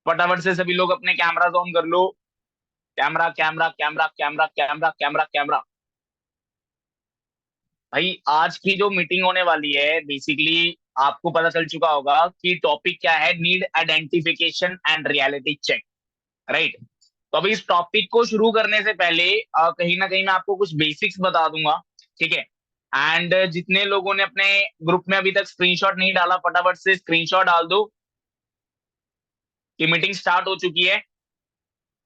फटाफट से सभी लोग अपने कैमराज ऑन कर लो। Camera camera camera camera camera camera camera. भाई आज की जो मीटिंग होने वाली है बेसिकली आपको पता चल चुका होगा कि टॉपिक क्या है, need identification and reality check. Right. तो अभी इस टॉपिक को शुरू करने से पहले कहीं ना कहीं मैं आपको कुछ बेसिक्स बता दूंगा। ठीक है। एंड जितने लोगों ने अपने ग्रुप में अभी तक स्क्रीनशॉट नहीं डाला, फटाफट से स्क्रीनशॉट डाल दो कि मीटिंग स्टार्ट हो चुकी है।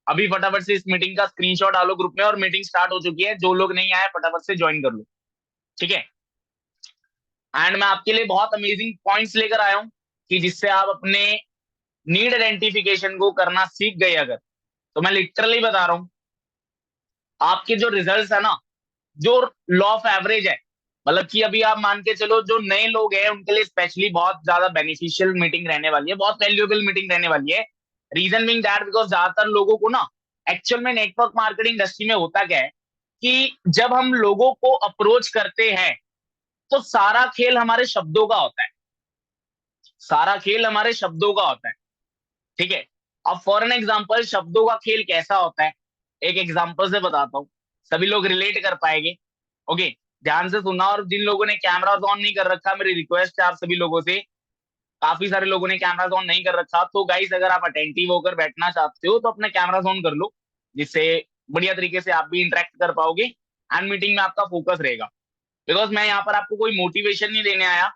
अभी फटाफट से इस मीटिंग का स्क्रीनशॉट डालो ग्रुप में, और मीटिंग स्टार्ट हो चुकी है। जो लोग नहीं आए फटाफट से ज्वाइन कर लो। ठीक है। एंड मैं आपके लिए बहुत अमेजिंग पॉइंट्स लेकर आया हूं कि जिससे आप अपने नीड आइडेंटिफिकेशन को करना सीख गए अगर, तो मैं लिटरली बता रहा हूं आपके जो रिजल्ट्स है ना, जो लॉ ऑफ एवरेज है, मतलब कि अभी आप मान के चलो जो नए लोग हैं उनके लिए स्पेशली बहुत ज्यादा बेनिफिशियल मीटिंग रहने वाली है, बहुत वैल्यूएबल मीटिंग रहने वाली है। रीजन बिंग दैट बिकॉज ज्यादातर लोगों को ना, एक्चुअल में नेटवर्क मार्केटिंग इंडस्ट्री में होता क्या है कि जब हम लोगों को अप्रोच करते हैं तो सारा खेल हमारे शब्दों का होता है। सारा खेल हमारे शब्दों का होता है। ठीक है। अब फॉर एन एग्जाम्पल शब्दों का खेल कैसा होता है, एक एग्जाम्पल से बताता हूँ, सभी लोग रिलेट कर पाएंगे। ओके। ध्यान से सुनना। और जिन लोगों ने कैमराज ऑन नहीं कर रखा, मेरी रिक्वेस्ट है आप सभी लोगों से, काफी सारे लोगों ने कैमराज ऑन नहीं कर रखा, तो गाइस अगर आप अटेंटिव होकर बैठना चाहते हो तो अपने कैमराज ऑन कर लो, जिससे बढ़िया तरीके से आप भी इंटरेक्ट कर पाओगे एंड मीटिंग में आपका फोकस रहेगा। बिकॉज मैं यहाँ पर आपको कोई मोटिवेशन नहीं देने आया।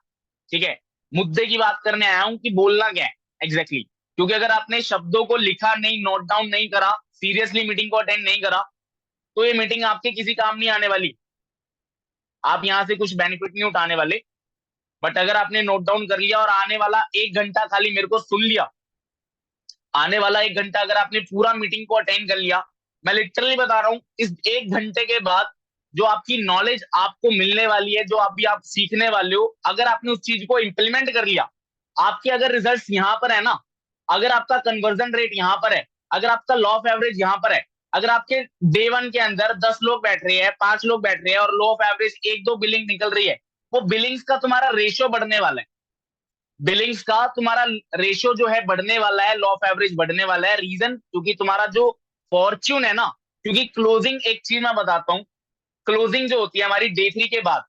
ठीक है। मुद्दे की बात करने आया हूं कि बोलना क्या है एग्जैक्टली exactly। क्योंकि अगर आपने शब्दों को लिखा नहीं, नोट डाउन नहीं करा, सीरियसली मीटिंग को अटेंड नहीं करा, तो ये मीटिंग आपके किसी काम नहीं आने वाली। आप यहाँ से कुछ बेनिफिट नहीं उठाने वाले। बट अगर आपने नोट डाउन कर लिया और आने वाला 1 घंटा खाली मेरे को सुन लिया, आने वाला 1 घंटा अगर आपने पूरा मीटिंग को अटेंड कर लिया, मैं लिटरली बता रहा हूँ इस 1 घंटे के बाद जो आपकी नॉलेज आपको मिलने वाली है, जो अभी आप सीखने वाले हो, अगर आपने उस चीज को इंप्लीमेंट कर लिया, आपके अगर रिजल्ट्स यहाँ पर है ना, अगर आपका कन्वर्जन रेट यहाँ पर है, अगर आपका लॉ ऑफ एवरेज यहाँ पर है, अगर आपके डे वन के अंदर 10 लोग बैठ रहे हैं, 5 लोग बैठ रहे हैं और लॉ ऑफ एवरेज 1-2 बिलिंग निकल रही है, वो बिलिंग्स का तुम्हारा रेशियो बढ़ने वाला है। बिलिंग्स का तुम्हारा रेशियो जो है बढ़ने वाला है, लॉ ऑफ एवरेज बढ़ने वाला है। रीजन क्योंकि तुम्हारा जो फॉर्च्यून है ना, क्योंकि क्लोजिंग, एक चीज मैं बताता हूँ, क्लोजिंग जो होती है हमारी डे 3 के बाद,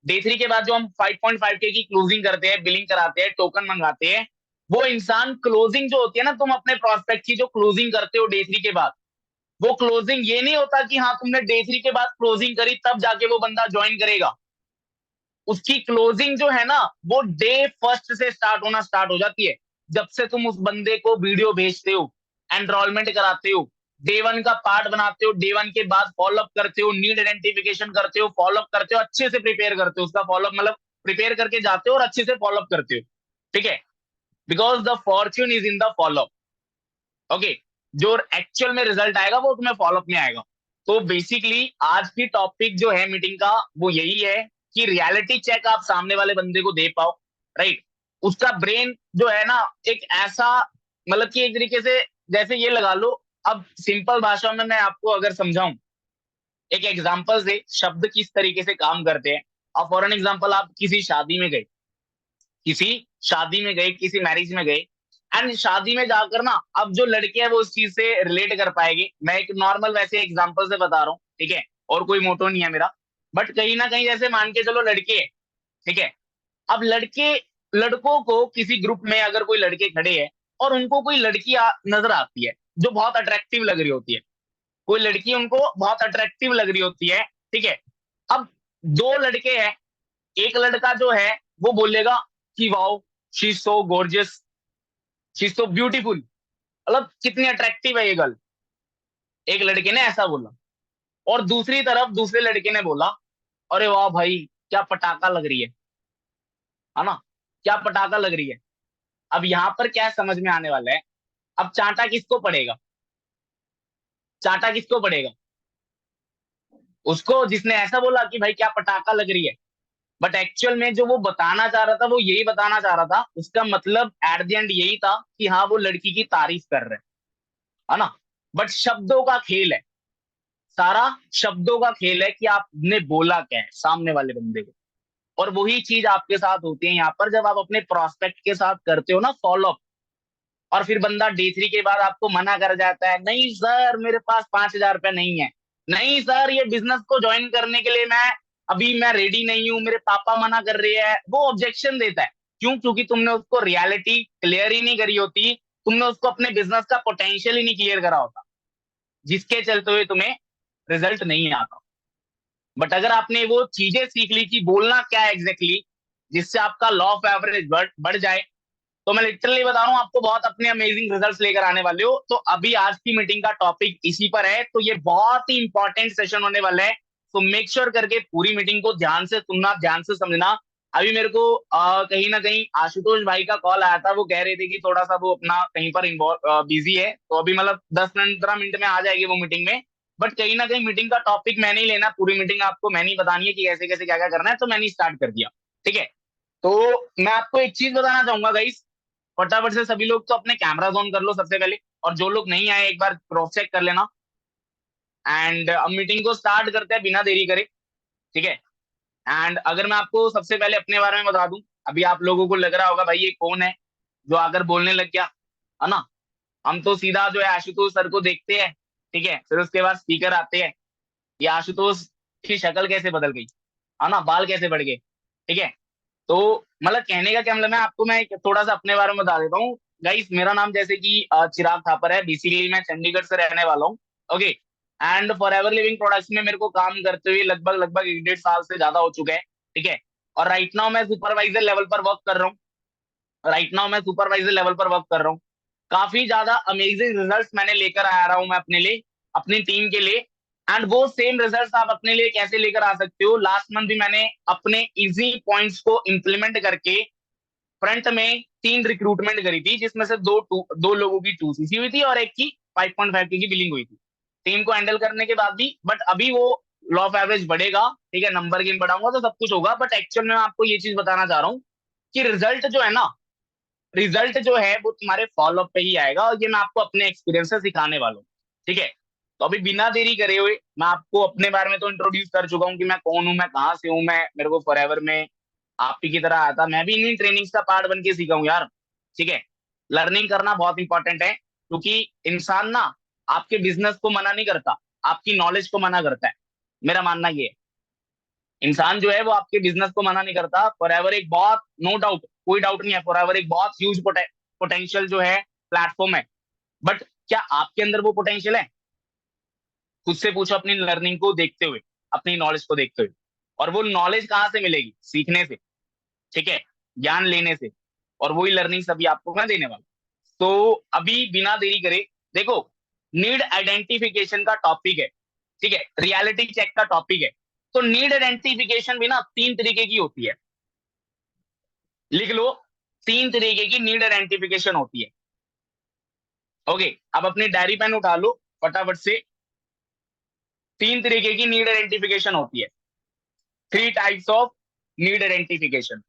डे 3 के बाद जो हम 5.5K की क्लोजिंग करते हैं, बिलिंग कराते हैं, टोकन मंगाते हैं, वो इंसान क्लोजिंग जो होती है ना, तुम अपने प्रोस्पेक्ट की जो क्लोजिंग करते हो डे 3 के बाद, वो क्लोजिंग ये नहीं होता कि हाँ तुमने डे 3 के बाद क्लोजिंग करी तब जाके वो बंदा ज्वाइन करेगा। उसकी क्लोजिंग जो है ना, वो डे फर्स्ट से स्टार्ट होना स्टार्ट हो जाती है। जब से तुम उस बंदे को वीडियो भेजते हो, एनरोलमेंट कराते हो, डे 1 का पार्ट बनाते हो, डे 1 के बाद फॉलोअप करते हो, नीड आइडेंटिफिकेशन करते हो, फॉलोअप करते हो, अच्छे से प्रिपेयर करते हो, उसका फॉलोअप मतलब प्रिपेयर करके जाते हो और अच्छे से फॉलोअप करते हो। ठीक है। Because the Fortune is in the follow up. Okay. जो एक्चुअल में रिजल्ट आएगा वो तुम्हें फॉलोअप में आएगा। तो बेसिकली आज की टॉपिक जो है मीटिंग का वो यही है कि रियलिटी चेक आप सामने वाले बंदे को दे पाओ। राइट। उसका ब्रेन जो है ना, एक ऐसा, मतलब कि एक तरीके से जैसे ये लगा लो, अब सिंपल भाषा में मैं आपको अगर समझाऊं, एक एग्जांपल से शब्द किस तरीके से काम करते हैं। अब फॉर एन एग्जांपल आप किसी शादी में गए, किसी शादी में गए, किसी मैरिज में गए, एंड शादी में जाकर ना, अब जो लड़के हैं वो उस चीज से रिलेट कर पाएंगे। मैं एक नॉर्मल वैसे एग्जांपल से बता रहा हूँ। ठीक है। और कोई मोटो नहीं है मेरा। बट कहीं ना कहीं जैसे मान के चलो लड़के हैं। ठीक है। अब लड़के, लड़कों को किसी ग्रुप में अगर कोई लड़के खड़े हैं और उनको कोई लड़की नजर आती है जो बहुत अट्रैक्टिव लग रही होती है, कोई लड़की उनको बहुत अट्रैक्टिव लग रही होती है। ठीक है। अब दो लड़के हैं, एक लड़का जो है वो बोलेगा कि wow, she is so gorgeous, she is so beautiful, मतलब कितनी अट्रैक्टिव है ये गर्ल। एक लड़के ने ऐसा बोला। और दूसरी तरफ दूसरे लड़के ने बोला, अरे वाह भाई, क्या पटाखा लग रही है ना, क्या पटाखा लग रही है। अब यहाँ पर क्या समझ में आने वाला है, अब चांटा किसको पड़ेगा, चांटा किसको पड़ेगा, उसको जिसने ऐसा बोला कि भाई क्या पटाखा लग रही है। बट एक्चुअल में जो वो बताना चाह रहा था वो यही बताना चाह रहा था, उसका मतलब एट द एंड यही था कि हाँ वो लड़की की तारीफ कर रहे हैं, है ना। बट शब्दों का खेल है, सारा शब्दों का खेल है कि आपने बोला क्या है सामने वाले बंदे को। और वही चीज आपके साथ होती है यहाँ पर जब आप अपने प्रोस्पेक्ट के साथ करते हो ना फॉलोअप। और फिर बंदा डे 3 के बाद आपको मना कर जाता है, नहीं सर मेरे पास 5,000 रुपये नहीं है, नहीं सर ये बिजनेस को ज्वाइन करने के लिए मैं रेडी नहीं हूँ, मेरे पापा मना कर रहे हैं, वो ऑब्जेक्शन देता है। क्यों? क्योंकि तुमने उसको रियलिटी क्लियर ही नहीं करी होती, तुमने उसको अपने बिजनेस का पोटेंशियल ही नहीं क्लियर करा होता, जिसके चलते हुए तुम्हें रिजल्ट नहीं आता। बट अगर आपने वो चीजें सीख ली कि बोलना क्या है एग्जैक्टली, जिससे आपका लॉ ऑफ एवरेज बढ़ जाए, तो मैं लिटरली बता रहा हूँ आपको बहुत अपने अमेजिंग रिजल्ट्स लेकर आने वाले हो। तो अभी आज की मीटिंग का टॉपिक इसी पर है, तो ये बहुत ही इंपॉर्टेंट सेशन होने वाला है। तो मेक श्योर करके पूरी मीटिंग को ध्यान से सुनना, ध्यान से समझना। अभी मेरे को कहीं ना कहीं आशुतोष भाई का कॉल आया था, वो कह रहे थे कि थोड़ा सा वो अपना कहीं पर इन्वॉल्व बिजी है, तो अभी मतलब 10-15 मिनट में आ जाएगी वो मीटिंग में। बट कहीं ना कहीं मीटिंग का टॉपिक मैंने ही लेना, पूरी मीटिंग आपको मैंने ही बतानी है कि कैसे कैसे क्या क्या करना है, तो मैंने स्टार्ट कर दिया। ठीक है, तो मैं आपको एक चीज बताना चाहूंगा गाइस, फटाफट से सभी लोग तो अपने कैमरास ऑन कर लो सबसे पहले, और जो लोग नहीं आए एक बार क्रॉस चेक कर लेना। एंड अब मीटिंग को स्टार्ट करते हैं बिना देरी करे। ठीक है, एंड अगर मैं आपको सबसे पहले अपने बारे में बता दूं, अभी आप लोगों को लग रहा होगा भाई ये कौन है जो आकर बोलने लग गया, है ना। हम तो सीधा जो है आशुतोष सर को देखते हैं, ठीक है, फिर उसके बाद स्पीकर आते हैं, ये आशुतोष की शक्ल कैसे बदल गई, है ना, बाल कैसे बढ़ गए। ठीक है, तो मतलब कहने का क्या मतलब है, आपको मैं थोड़ा सा अपने बारे में बता देता हूँ। गाइस मेरा नाम जैसे कि चिराग थापर है, बेसिकली मैं चंडीगढ़ से रहने वाला हूँ। Okay, and for ever living products में मेरे को काम करते हुए लगभग लगभग 1.5 साल से ज्यादा हो चुका है। ठीक है, और राइट नाउ मैं सुपरवाइजर लेवल पर वर्क कर रहा हूँ। राइट नाउ मैं सुपरवाइजर लेवल पर वर्क कर रहा हूँ। काफी ज्यादा अमेजिंग रिजल्ट्स मैंने लेकर आ रहा हूँ मैं अपने लिए, अपनी टीम के लिए। एंड वो सेम रिजल्ट्स आप अपने लिए कैसे लेकर आ सकते हो, लास्ट मंथ भी मैंने अपने इजी पॉइंट्स को इम्प्लीमेंट करके फ्रंट में 3 रिक्रूटमेंट करी थी, जिसमें से दो लोगों की 2 CC हुई थी और एक की 5.5 की बिलिंग हुई थी, टीम को हैंडल करने के बाद भी। बट अभी वो लॉ ऑफ एवरेज बढ़ेगा, ठीक है, नंबर गेम बढ़ाऊंगा तो सब कुछ होगा। बट एक्चुअल में मैं आपको ये चीज बताना चाह रहा हूँ कि रिजल्ट जो है ना, रिजल्ट जो है वो तुम्हारे फॉलोअप पे ही आएगा, और ये मैं आपको अपने एक्सपीरियंस से सिखाने वाला हूँ। ठीक है, तो अभी बिना देरी करे हुए मैं आपको अपने बारे में तो इंट्रोड्यूस कर चुका हूँ कि मैं कौन हूँ, मैं कहाँ से हूँ, मैं मेरे को फॉरएवर में आप ही की तरह आया था, मैं भी इन्हीं ट्रेनिंग्स का पार्ट बन के सीखा हूँ यार। ठीक है, लर्निंग करना बहुत इंपॉर्टेंट है, क्योंकि इंसान ना आपके बिजनेस को मना नहीं करता, आपकी नॉलेज को मना करता है। मेरा मानना ये है, इंसान जो है वो आपके बिजनेस को मना नहीं करता। फॉरएवर एक बहुत, नो डाउट, कोई डाउट नहीं है, फॉरएवर एक बहुत ह्यूज पोटेंशियल जो है प्लेटफॉर्म है। बट क्या आपके अंदर वो पोटेंशियल है? खुद से पूछो, अपनी लर्निंग को देखते हुए, अपनी नॉलेज को देखते हुए। और वो नॉलेज कहाँ से मिलेगी? सीखने से, ठीक है, ज्ञान लेने से। और वही लर्निंग सभी आपको मैं देने वाला। तो अभी बिना देरी करे, देखो, नीड आइडेंटिफिकेशन का टॉपिक है, ठीक है, रियलिटी चेक का टॉपिक है। तो नीड आइडेंटिफिकेशन भी ना 3 तरीके की होती है, लिख लो। 3 तरीके की नीड आइडेंटिफिकेशन होती है। ओके, अब अपनी डायरी पेन उठा लो फटाफट से। 3 तरीके की नीड आइडेंटिफिकेशन होती है, 3 टाइप्स ऑफ नीड आइडेंटिफिकेशन।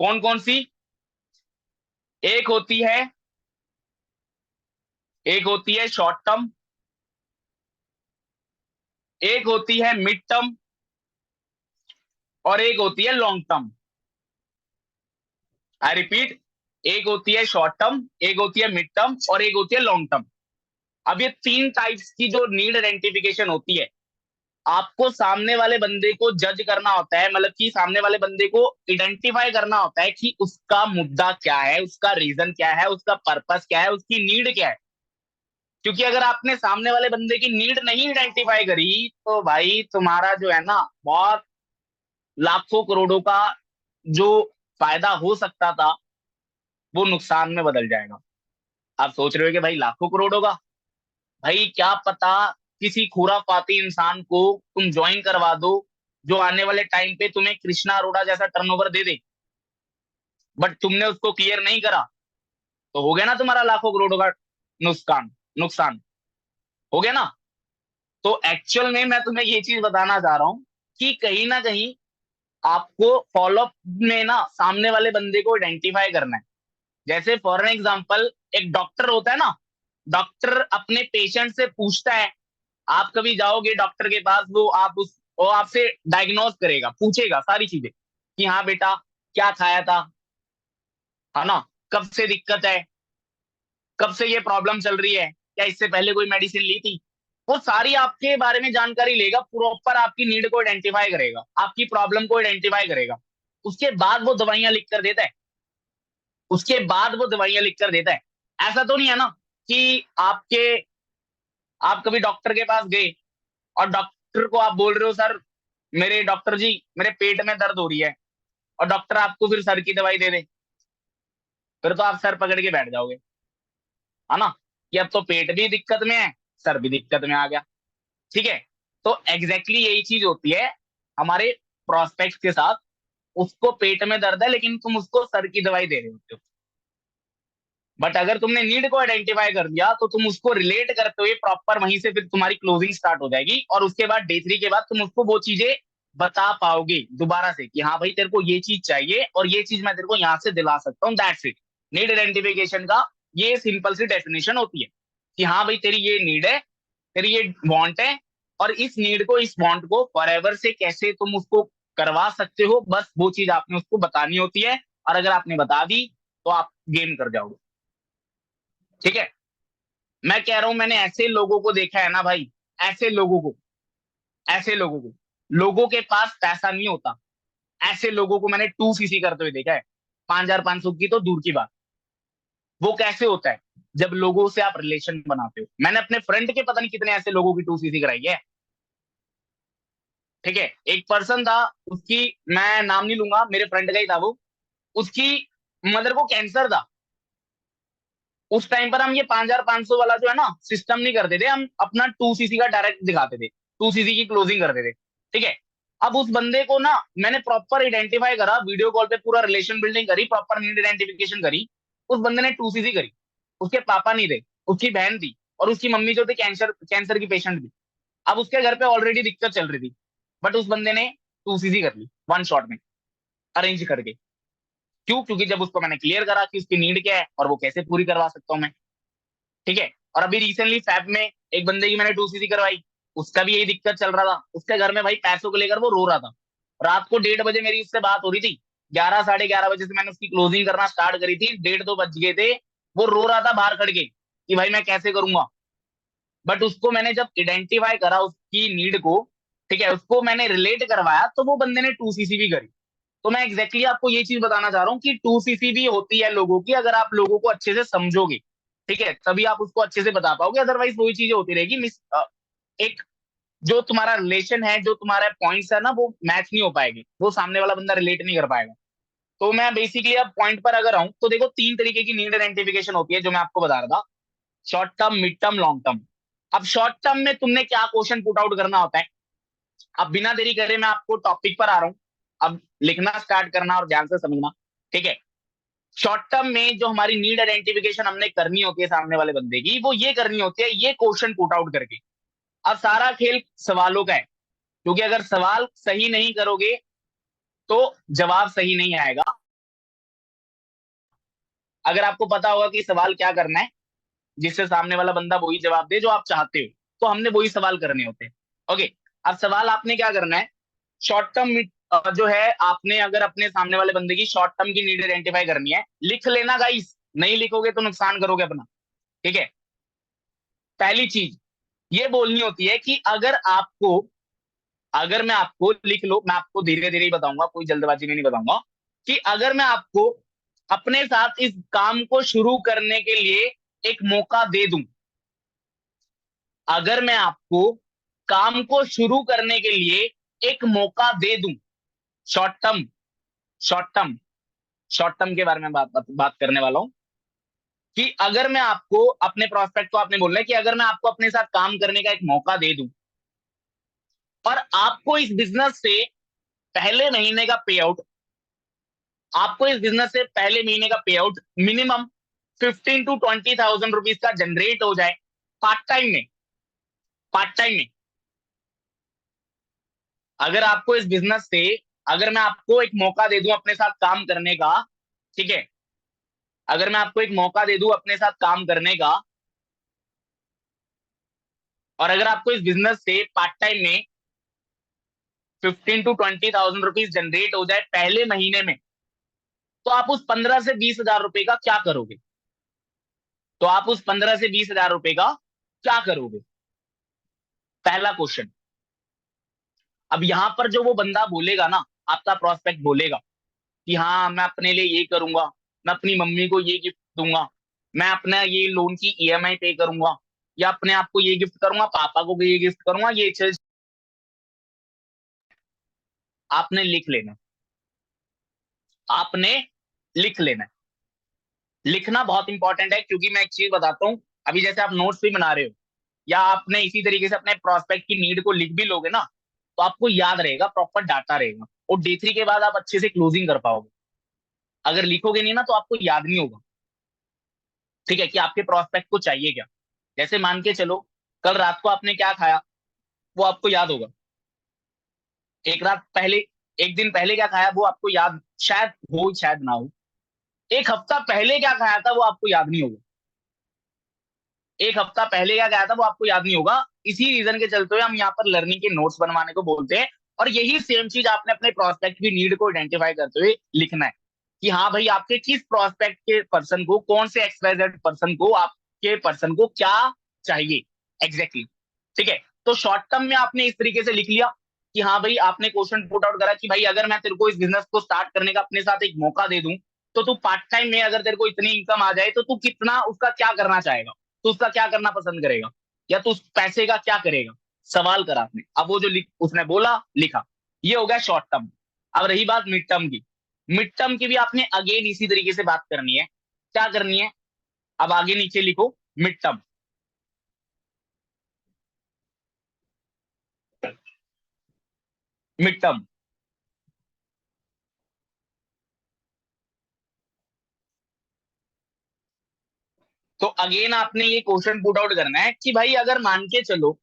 कौन कौन सी? एक होती है, एक होती है शॉर्ट टर्म, एक होती है मिड टर्म, और एक होती है लॉन्ग टर्म। आई रिपीट, एक होती है शॉर्ट टर्म, एक होती है मिड टर्म, और एक होती है लॉन्ग टर्म। अब ये 3 टाइप्स की जो नीड आइडेंटिफिकेशन होती है, आपको सामने वाले बंदे को जज करना होता है, मतलब कि सामने वाले बंदे को आइडेंटिफाई करना होता है कि उसका मुद्दा क्या है, उसका रीजन क्या है, उसका पर्पस क्या है, उसकी नीड क्या है। क्योंकि अगर आपने सामने वाले बंदे की नीड नहीं आइडेंटिफाई करी, तो भाई तुम्हारा जो है ना, बहुत लाखों करोड़ों का जो फायदा हो सकता था, वो नुकसान में बदल जाएगा। आप सोच रहे हो कि भाई लाखों करोड़ों का, भाई क्या पता किसी खुराफाती इंसान को तुम ज्वाइन करवा दो, जो आने वाले टाइम पे तुम्हें कृष्णा अरोड़ा जैसा टर्नओवर दे दे, बट तुमने उसको क्लियर नहीं करा, तो हो गया ना तुम्हारा लाखों करोड़ों का नुकसान। नुकसान हो गया ना। तो एक्चुअल में मैं तुम्हें ये चीज बताना चाह रहा हूं कि कहीं ना कहीं आपको फॉलोअप में ना सामने वाले बंदे को आइडेंटिफाई करना है। जैसे फॉर एन एग्जाम्पल, एक डॉक्टर होता है ना, डॉक्टर अपने पेशेंट से पूछता है, आप कभी जाओगे डॉक्टर के पास, वो आपसे डायग्नोज करेगा, पूछेगा सारी चीजें कि हाँ बेटा क्या खाया था, है ना, कब से दिक्कत है, कब से ये प्रॉब्लम चल रही है, क्या इससे पहले कोई मेडिसिन ली थी, वो सारी आपके बारे में जानकारी लेगा, प्रॉपर आपकी नीड को आइडेंटिफाई करेगा, आपकी प्रॉब्लम को आइडेंटिफाई करेगा। उसके बाद वो दवाइयां लिख कर देता है, उसके बाद वो दवाइयां लिख कर देता है। ऐसा तो नहीं है ना कि आप कभी डॉक्टर के पास गए और डॉक्टर को आप बोल रहे हो, सर मेरे डॉक्टर जी मेरे पेट में दर्द हो रही है, और डॉक्टर आपको फिर सर की दवाई दे दे, फिर तो आप सर पकड़ के बैठ जाओगे, है ना, कि अब तो पेट भी दिक्कत में है, सर भी दिक्कत में आ गया। ठीक है, तो एग्जैक्टली यही चीज होती है हमारे प्रोस्पेक्ट के साथ। उसको पेट में दर्द है लेकिन तुम उसको सर की दवाई दे रहे होते हो। बट अगर तुमने नीड को आइडेंटिफाई कर दिया तो तुम उसको रिलेट करते हुए प्रॉपर वहीं से फिर तुम्हारी क्लोजिंग स्टार्ट हो जाएगी, और उसके बाद डे 3 के बाद तुम उसको वो चीजें बता पाओगे दोबारा से कि हाँ भाई तेरे को ये चीज चाहिए और ये चीज मैं तेरे को यहाँ से दिला सकता हूँ। That's it. नीड आइडेंटिफिकेशन का ये सिंपल सी डेफिनेशन होती है कि हाँ भाई तेरी ये नीड है, तेरी ये वांट है, और इस नीड को, इस वांट को फॉरएवर से कैसे तुम उसको करवा सकते हो, बस वो चीज आपने उसको बतानी होती है। और अगर आपने बता दी तो आप गेम कर जाओगे। ठीक है, मैं कह रहा हूं मैंने ऐसे लोगों को देखा है ना भाई, ऐसे लोगों को, ऐसे लोगों को, लोगों के पास पैसा नहीं होता, ऐसे लोगों को मैंने 2cc करते हुए देखा है। 5,500 की तो दूर की बात। वो कैसे होता है, जब लोगों से आप रिलेशन बनाते हो। मैंने अपने फ्रेंड के पता नहीं कितने ऐसे लोगों की 2cc कराई है। ठीक है, एक पर्सन था, उसकी, मैं नाम नहीं लूंगा, मेरे फ्रेंड का ही था वो। उसकी मदर को कैंसर था। उस टाइम पर हम ये 5,500 वाला जो है ना सिस्टम नहीं करते थे, हम अपना 2cc का डायरेक्ट दिखाते थे, 2cc की क्लोजिंग करते थे। ठीक है, अब उस बंदे को ना मैंने प्रॉपर आइडेंटिफाई करा, वीडियो कॉल पे पूरा रिलेशन बिल्डिंग करी, प्रॉपर नीड आइडेंटिफिकेशन करी। उस बंदे ने 2cc करी। उसके पापा नहीं थे, उसकी बहन थी, और उसकी मम्मी जो थी कैंसर कैंसर की पेशेंट थी। अब उसके घर पे ऑलरेडी दिक्कत चल रही थी, बट उस बंदे ने 2cc कर ली वन शॉट में, अरेंज करके। क्यों? क्योंकि जब उसको मैंने क्लियर करा कि उसकी नीड क्या है और वो कैसे पूरी करवा सकता हूँ मैं। ठीक है, और अभी रिसेंटली फैब में एक बंदे की मैंने 2cc करवाई, उसका भी यही दिक्कत चल रहा था। उसके घर में भाई पैसों को लेकर वो रो रहा था। रात को 1:30 बजे मेरी उससे बात हो रही थी, 11, 11:30 बजे से मैंने उसकी क्लोजिंग करना स्टार्ट करी थी, 1:30, 2 बज गए थे। वो रो रहा था बाहर खड़ के कि भाई मैं कैसे करूंगा। बट उसको मैंने जब आइडेंटिफाई करा उसकी नीड को, ठीक है, उसको मैंने रिलेट करवाया, तो वो बंदे ने 2cc भी करी। तो मैं एग्जैक्टली आपको ये चीज बताना चाह रहा हूँ कि 2cc भी होती है लोगों की, अगर आप लोगों को अच्छे से समझोगे। ठीक है, तभी आप उसको अच्छे से बता पाओगे, अदरवाइज वही चीजें होती रहेगी। एक जो तुम्हारा रिलेशन है, जो तुम्हारा पॉइंट्स है ना, वो मैच नहीं हो पाएगी, वो सामने वाला बंदा रिलेट नहीं कर पाएगा। तो मैं बेसिकली अब पॉइंट पर अगर आऊं तो देखो, 3 तरीके की नीड आइडेंटिफिकेशन होती है जो मैं आपको बता रहा था। Short term, mid term, long term. अब शॉर्ट टर्म में तुमने क्या क्वेश्चन पुट आउट करना होता है। अब बिना देरी करे मैं आपको टॉपिक पर आ रहा हूँ, अब लिखना स्टार्ट करना और ध्यान से समझना। ठीक है, शॉर्ट टर्म में जो हमारी नीड आइडेंटिफिकेशन हमने करनी होती है सामने वाले बंदे की, वो ये करनी होती है, ये क्वेश्चन पुट आउट करके। अब सारा खेल सवालों का है, क्योंकि अगर सवाल सही नहीं करोगे तो जवाब सही नहीं आएगा। अगर आपको पता होगा कि सवाल क्या करना है, जिससे सामने वाला बंदा वही जवाब दे जो आप चाहते हो, तो हमने वही सवाल करने होते हैं। ओके, अब सवाल आपने क्या करना है, शॉर्ट टर्म जो है, आपने अगर अपने सामने वाले बंदे की शॉर्ट टर्म की नीड आइडेंटिफाई करनी है, लिख लेना गाइस, नहीं लिखोगे तो नुकसान करोगे अपना। ठीक है, पहली चीज ये बोलनी होती है कि अगर मैं आपको, लिख लो, मैं आपको धीरे धीरे ही बताऊंगा, कोई जल्दबाजी में नहीं बताऊंगा, कि अगर मैं आपको अपने साथ इस काम को शुरू करने के लिए एक मौका दे दूं, अगर मैं आपको काम को शुरू करने के लिए एक मौका दे दूं, short term, short term, short term के बारे में बात करने वाला हूं, कि अगर मैं आपको अपने प्रोस्पेक्ट को, आपने बोलना है कि अगर मैं आपको अपने साथ काम करने का एक मौका दे दूं, और आपको इस बिजनेस से पहले महीने का पे आउट, आपको इस बिजनेस से पहले महीने का पे out minimum 15 to 20 thousand rupees का जनरेट हो जाए, पार्ट टाइम में, पार्ट टाइम में। अगर आपको इस बिजनेस से, अगर मैं आपको एक मौका दे दूं अपने साथ काम करने का, ठीक है, अगर मैं आपको एक मौका दे दूं अपने साथ काम करने का, और अगर आपको इस बिजनेस से पार्ट टाइम में 15 to 20 थाउजेंड रुपीज जनरेट हो जाए पहले महीने में, तो आप उस 15 से 20 हजार रुपए का क्या करोगे? तो आप उस 15 से 20 हजार रुपए का क्या करोगे? पहला क्वेश्चन। अब यहां पर जो वो बंदा बोलेगा ना, आपका प्रोस्पेक्ट बोलेगा कि हाँ मैं अपने लिए ये करूंगा, मैं अपनी मम्मी को ये गिफ्ट दूंगा, मैं अपना ये लोन की ईएमआई पे करूंगा, या अपने आप को ये गिफ्ट करूंगा, पापा को ये गिफ्ट करूंगा, ये चीज आपने लिख लेना। आपने लिख लेना। लिखना बहुत इंपॉर्टेंट है, क्योंकि मैं एक चीज बताता हूँ। अभी जैसे आप नोट्स भी बना रहे हो, या आपने इसी तरीके से अपने प्रोस्पेक्ट की नीड को लिख भी लोगे ना, तो आपको याद रहेगा, प्रॉपर डाटा रहेगा, और D3 के बाद आप अच्छे से क्लोजिंग कर पाओगे। अगर लिखोगे नहीं ना, तो आपको याद नहीं होगा, ठीक है, कि आपके प्रोस्पेक्ट को चाहिए क्या। जैसे मान के चलो, कल रात को आपने क्या खाया, वो आपको याद होगा। एक रात पहले, एक दिन पहले क्या खाया, वो आपको याद शायद हो, शायद ना हो। एक हफ्ता पहले क्या खाया था, वो आपको याद नहीं होगा। एक हफ्ता पहले क्या खाया था, वो आपको याद नहीं होगा। इसी रीजन के चलते हुए हम यहाँ पर लर्निंग के नोट्स बनवाने को बोलते हैं। और यही सेम चीज आपने अपने प्रोस्पेक्ट की नीड को आइडेंटिफाई करते हुए लिखना है, कि हाँ भाई, आपके किस प्रोस्पेक्ट के पर्सन को, कौन से XYZ पर्सन को, आपके पर्सन को क्या चाहिए एग्जैक्टली ठीक है। तो शॉर्ट टर्म में आपने इस तरीके से लिख लिया कि हाँ भाई, आपने क्वेश्चन पुट आउट करा कि भाई अगर मैं तेरे को इस बिजनेस को स्टार्ट करने का अपने साथ एक मौका दे दूं, तो तू पार्ट टाइम में अगर तेरे को इतनी इनकम आ जाए, तो तू कितना उसका क्या करना चाहेगा, तो उसका क्या करना पसंद करेगा, या तो उस पैसे का क्या करेगा। सवाल करा आपने, अब वो जो उसने बोला, लिखा। ये हो गया शॉर्ट टर्म। अब रही बात मिड टर्म की। मिड टर्म की भी आपने अगेन इसी तरीके से बात करनी है। क्या करनी है? अब आगे नीचे लिखो, मिड टर्म। Mid term. तो अगेन आपने ये क्वेश्चन पुट आउट करना है कि भाई अगर मान के चलो,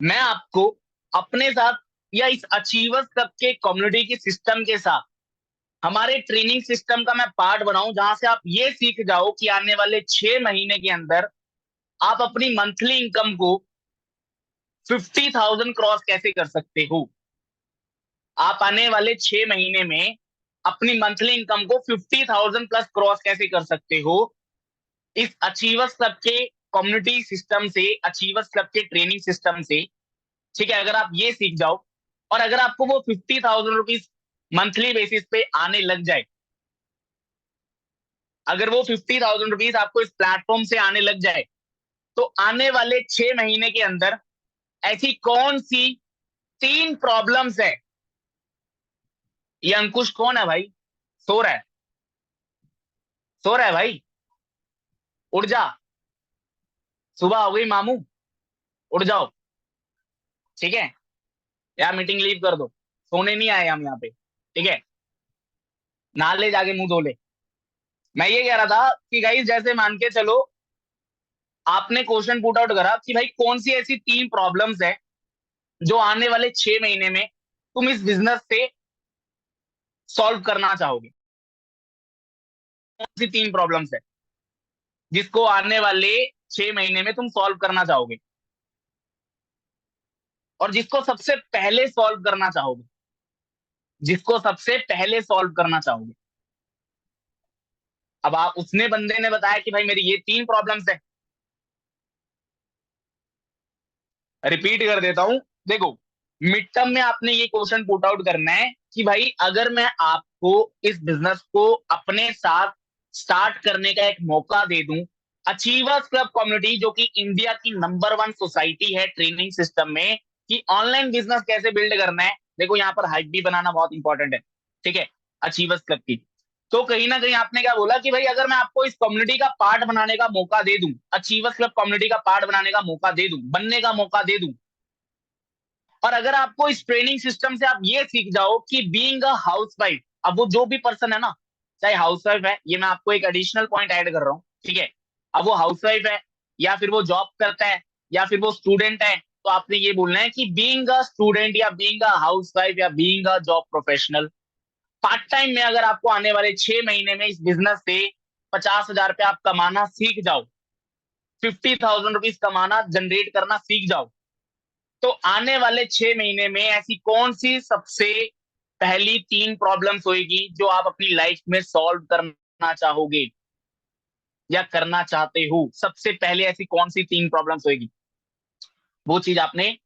मैं आपको अपने साथ, या इस अचीवर्स क्लब के कम्युनिटी के सिस्टम के साथ, हमारे ट्रेनिंग सिस्टम का मैं पार्ट बनाऊं, जहां से आप ये सीख जाओ कि आने वाले 6 महीने के अंदर आप अपनी मंथली इनकम को 50,000 क्रॉस कैसे कर सकते हो। आप आने वाले 6 महीने में अपनी मंथली इनकम को 50,000 प्लस क्रॉस कैसे कर सकते हो, इस अचीवर्स क्लब के कम्युनिटी सिस्टम से, अचीवर्स क्लब के ट्रेनिंग सिस्टम से। ठीक है, अगर आप ये सीख जाओ, और अगर आपको वो 50,000 रुपीज मंथली बेसिस पे आने लग जाए, अगर वो 50,000 रुपीज आपको इस प्लेटफॉर्म से आने लग जाए, तो आने वाले 6 महीने के अंदर ऐसी कौन सी 3 प्रॉब्लम्स है। ये अंकुश कौन है भाई? सो रहा है? सो रहा है भाई? उठ जा, सुबह हो गई मामू, उठ जाओ। ठीक है, यार मीटिंग लीव कर दो, सोने नहीं आए हम यहाँ पे, ठीक है। नहा ले, जाके मुंह धो ले। मैं ये कह रहा था कि गाइस, जैसे मान के चलो, आपने क्वेश्चन पुट आउट करा कि भाई कौन सी ऐसी 3 प्रॉब्लम्स है जो आने वाले 6 महीने में तुम इस बिजनेस से सॉल्व करना चाहोगे। कौन सी 3 प्रॉब्लम्स है जिसको आने वाले 6 महीने में तुम सॉल्व करना चाहोगे, और जिसको सबसे पहले सॉल्व करना चाहोगे, जिसको सबसे पहले सॉल्व करना चाहोगे। अब आप, उसने बंदे ने बताया कि भाई मेरी ये 3 प्रॉब्लम्स है। रिपीट कर देता हूं, देखो, मिड टर्म में आपने ये क्वेश्चन पुट आउट करना है कि भाई अगर मैं आपको इस बिजनेस को अपने साथ स्टार्ट करने का एक मौका दे दूं, अचीवर्स क्लब कम्युनिटी जो कि इंडिया की नंबर 1 सोसाइटी है ट्रेनिंग सिस्टम में, कि ऑनलाइन बिजनेस कैसे बिल्ड करना है। देखो, यहाँ पर हाइप भी बनाना बहुत इंपॉर्टेंट है, ठीक है, अचीवर्स क्लब की। तो कहीं ना कहीं आपने क्या बोला कि भाई अगर मैं आपको इस कम्युनिटी का पार्ट बनाने का मौका दे दूं, अचीवर्स क्लब कम्युनिटी का पार्ट बनाने का मौका दे दूं, बनने का मौका दे दूं, और अगर आपको इस ट्रेनिंग सिस्टम से आप ये सीख जाओ कि बीइंग अ हाउसवाइफ, अब वो जो भी पर्सन है ना, चाहे हाउसवाइफ है, ये मैं आपको एक एडिशनल पॉइंट ऐड कर रहा हूँ, ठीक है। अब वो हाउसवाइफ है, या फिर वो जॉब करता है, या फिर वो स्टूडेंट है, तो आपने ये बोलना है कि बीइंग अ स्टूडेंट, या बीइंग अ हाउसवाइफ, या being a job professional, part time में अगर आपको आने वाले 6 महीने में इस बिजनेस से 50,000 रुपये आप कमाना सीख जाओ, 50,000 रुपीज कमाना, जनरेट करना सीख जाओ, तो आने वाले 6 महीने में ऐसी कौन सी सबसे पहली 3 प्रॉब्लम्स होगी जो आप अपनी लाइफ में सॉल्व करना चाहोगे। या करना चाहते हो, सबसे पहले ऐसी कौन सी 3 प्रॉब्लम्स होगी, वो चीज आपने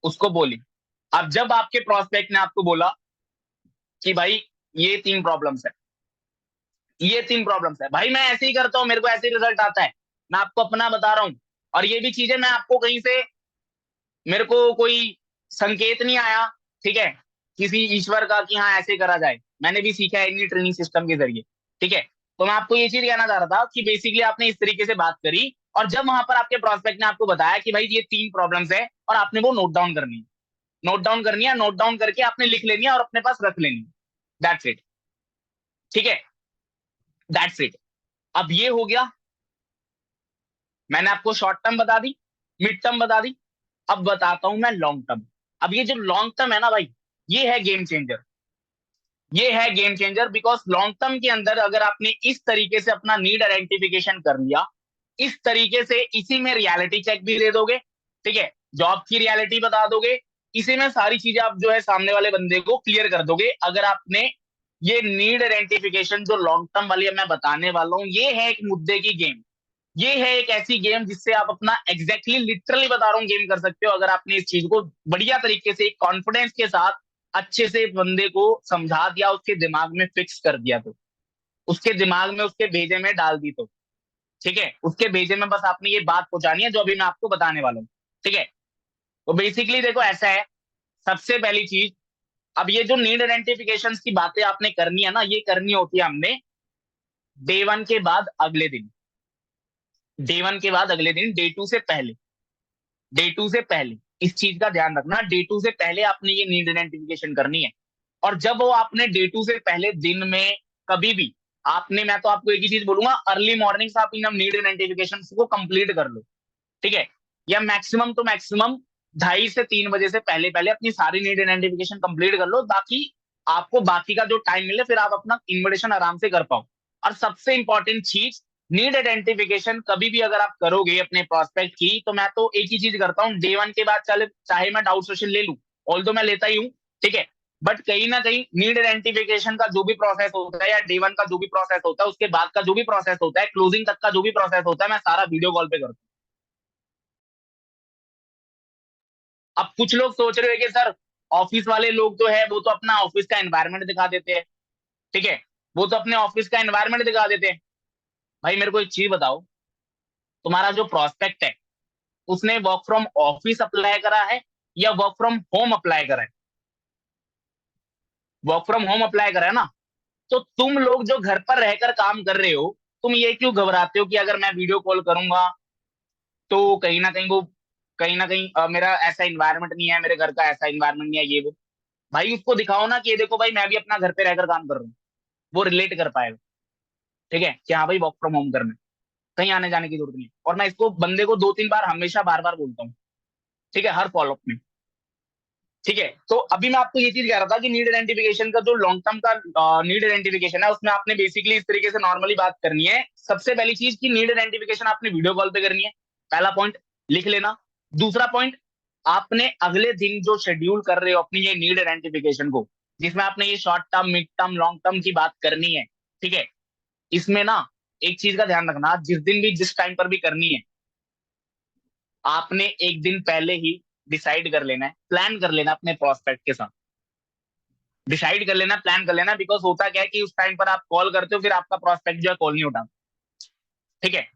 उसको बोली। अब जब आपके प्रोस्पेक्ट ने आपको बोला कि भाई ये 3 प्रॉब्लम्स है, ये 3 प्रॉब्लम्स है, भाई मैं ऐसे ही करता हूँ, मेरे को ऐसे ही रिजल्ट आता है, मैं आपको अपना बता रहा हूँ। और ये भी चीजें मैं आपको कहीं से, मेरे को कोई संकेत नहीं आया, ठीक है, किसी ईश्वर का कि हाँ ऐसे करा जाए, मैंने भी सीखा है इन्हीं ट्रेनिंग सिस्टम के जरिए, ठीक है। तो मैं आपको ये चीज कहना चाह रहा था कि बेसिकली आपने इस तरीके से बात करी, और जब वहां पर आपके प्रोस्पेक्ट ने आपको बताया कि भाई ये 3 प्रॉब्लम्स है और आपने वो नोट डाउन करनी है, नोट डाउन करनी है, नोट डाउन करके आपने लिख लेनी है और अपने पास रख लेनी है, दैट्स इट, ठीक है, दैट्स इट। अब ये हो गया, मैंने आपको शॉर्ट टर्म बता दी, मिड टर्म बता दी, अब बताता हूं मैं लॉन्ग टर्म। अब ये जो लॉन्ग टर्म है ना भाई, ये है गेम चेंजर, ये है game changer, because long term के अंदर अगर आपने इस तरीके से अपना नीड आइडेंटिफिकेशन कर लिया, इस तरीके से इसी में रियलिटी चेक भी दे दोगे, ठीक है, जॉब की रियलिटी बता दोगे, इसी में सारी चीजें आप जो है सामने वाले बंदे को क्लियर कर दोगे। अगर आपने ये नीड आइडेंटिफिकेशन जो लॉन्ग टर्म वाली मैं बताने वाला हूं, ये है एक मुद्दे की गेम, ये है एक ऐसी गेम जिससे आप अपना एग्जैक्टली लिटरली बता रहा हूँ गेम कर सकते हो, अगर आपने इस चीज को बढ़िया तरीके से कॉन्फिडेंस के साथ अच्छे से बंदे को समझा दिया, उसके दिमाग में फिक्स कर दिया, तो उसके दिमाग में उसके भेजे में डाल दी, तो ठीक है, उसके भेजे में बस आपने ये बात पहुंचानी है जो अभी मैं आपको बताने वाला हूँ, ठीक है। तो बेसिकली देखो ऐसा है, सबसे पहली चीज, अब ये जो नीड आइडेंटिफिकेशन की बातें आपने करनी है ना, ये करनी होती है हमने डे 1 के बाद अगले दिन, डे 1 के बाद अगले दिन, डे 2 से पहले, डे 2 से पहले इस चीज का ध्यान रखना, डे 2 से पहले आपने ये नीड आइडेंटिफिकेशन करनी है। और जब वो आपने डे 2 से पहले दिन में कभी भी आपने, मैं तो आपको एक ही चीज बोलूंगा, अर्ली मॉर्निंग से आप इन नीड आइडेंटिफिकेशन को कंप्लीट कर लो, ठीक है, या मैक्सिमम तो मैक्सिमम 2:30 से 3 बजे से पहले पहले अपनी सारी नीड आइडेंटिफिकेशन कंप्लीट कर लो, ताकि आपको बाकी का जो टाइम मिले फिर आप अपना इन्विटेशन आराम से कर पाओ। और सबसे इंपॉर्टेंट चीज, नीड आइडेंटिफिकेशन कभी भी अगर आप करोगे अपने प्रोस्पेक्ट की, तो मैं तो एक ही चीज करता हूँ, डे 1 के बाद चले चाहे मैं डाउट सेशन ले लूं, ऑल मैं लेता ही हूँ, ठीक है, बट कहीं ना कहीं नीड आइडेंटिफिकेशन का जो भी प्रोसेस होता है, या डे 1 का जो भी प्रोसेस होता है, उसके बाद का जो भी प्रोसेस होता है, क्लोजिंग तक का जो भी प्रोसेस होता है, मैं सारा वीडियो कॉल पे करता हूँ। अब कुछ लोग सोच रहे हो कि सर ऑफिस वाले लोग जो है वो तो अपना ऑफिस का एनवायरनमेंट दिखा देते हैं, ठीक है, वो तो अपने ऑफिस का एनवायरनमेंट दिखा देते हैं। भाई मेरे को एक चीज बताओ, तुम्हारा जो प्रोस्पेक्ट है उसने वर्क फ्रॉम ऑफिस अप्लाई करा है या वर्क फ्रॉम होम अप्लाई करा है? वर्क फ्रॉम होम अप्लाई करा है ना। तो तुम लोग जो घर पर रहकर काम कर रहे हो, तुम ये क्यों घबराते हो कि अगर मैं वीडियो कॉल करूंगा तो कहीं ना कहीं वो, कहीं ना कहीं मेरा ऐसा इन्वायरमेंट नहीं है, मेरे घर का ऐसा इन्वायरमेंट नहीं है, ये वो। भाई उसको दिखाओ ना कि ये देखो भाई मैं भी अपना घर पे रहकर काम कर रहा हूँ, वो रिलेट कर पाएगा, ठीक है, कि हाँ भाई वर्क फ्रॉम होम करना है, कहीं आने जाने की जरूरत नहीं है। और मैं इसको बंदे को 2-3 बार हमेशा बार बार बोलता हूँ, ठीक है, हर फॉलोअप में, ठीक है। तो अभी मैं आपको ये चीज कह रहा था कि नीड आइडेंटिफिकेशन का जो लॉन्ग टर्म का नीड आइडेंटिफिकेशन है, उसमें आपने बेसिकली इस तरीके से नॉर्मली बात करनी है। सबसे पहली चीज की नीड आइडेंटिफिकेशन आपने वीडियो कॉल पे करनी है, पहला पॉइंट लिख लेना। दूसरा पॉइंट, आपने अगले दिन जो शेड्यूल कर रहे हो अपनी ये नीड आइडेंटिफिकेशन को, जिसमें आपने ये short term, mid term, long term की बात करनी है, ठीक है, इसमें ना एक चीज का ध्यान रखना, जिस दिन भी जिस टाइम पर भी करनी है, आपने एक दिन पहले ही डिसाइड कर लेना है, प्लान कर लेना अपने प्रोस्पेक्ट के साथ, डिसाइड कर लेना, प्लान कर लेना। बिकॉज होता क्या है कि उस टाइम पर आप कॉल करते हो, फिर आपका प्रोस्पेक्ट जो है कॉल नहीं उठाता, ठीक है,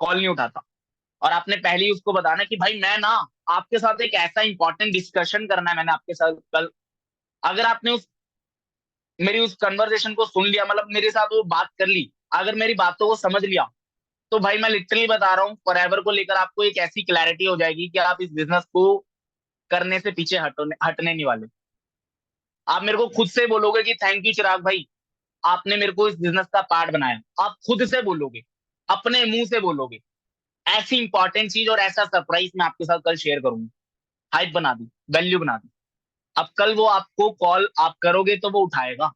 कॉल नहीं उठाता, और आपने पहले ही उसको बताना कि भाई मैं ना आपके साथ एक ऐसा इंपॉर्टेंट डिस्कशन करना है मैंने आपके साथ कल। अगर आपने उस मेरी उस कन्वर्सेशन को सुन लिया, मतलब मेरे साथ वो बात कर ली, अगर मेरी बातों को समझ लिया, तो भाई मैं लिटरली बता रहा हूँ फॉरएवर को लेकर आपको एक ऐसी क्लैरिटी हो जाएगी कि आप इस बिजनेस को करने से पीछे हटने नहीं वाले। आप मेरे को खुद से बोलोगे कि थैंक यू चिराग भाई, आपने मेरे को इस बिजनेस का पार्ट बनाया, आप खुद से बोलोगे, अपने मुंह से बोलोगे। ऐसी इंपॉर्टेंट चीज और ऐसा सरप्राइज मैं आपके साथ कल शेयर करूंगा, हाइप बना दी, वैल्यू बना दी। अब कल वो आपको कॉल आप करोगे तो वो उठाएगा,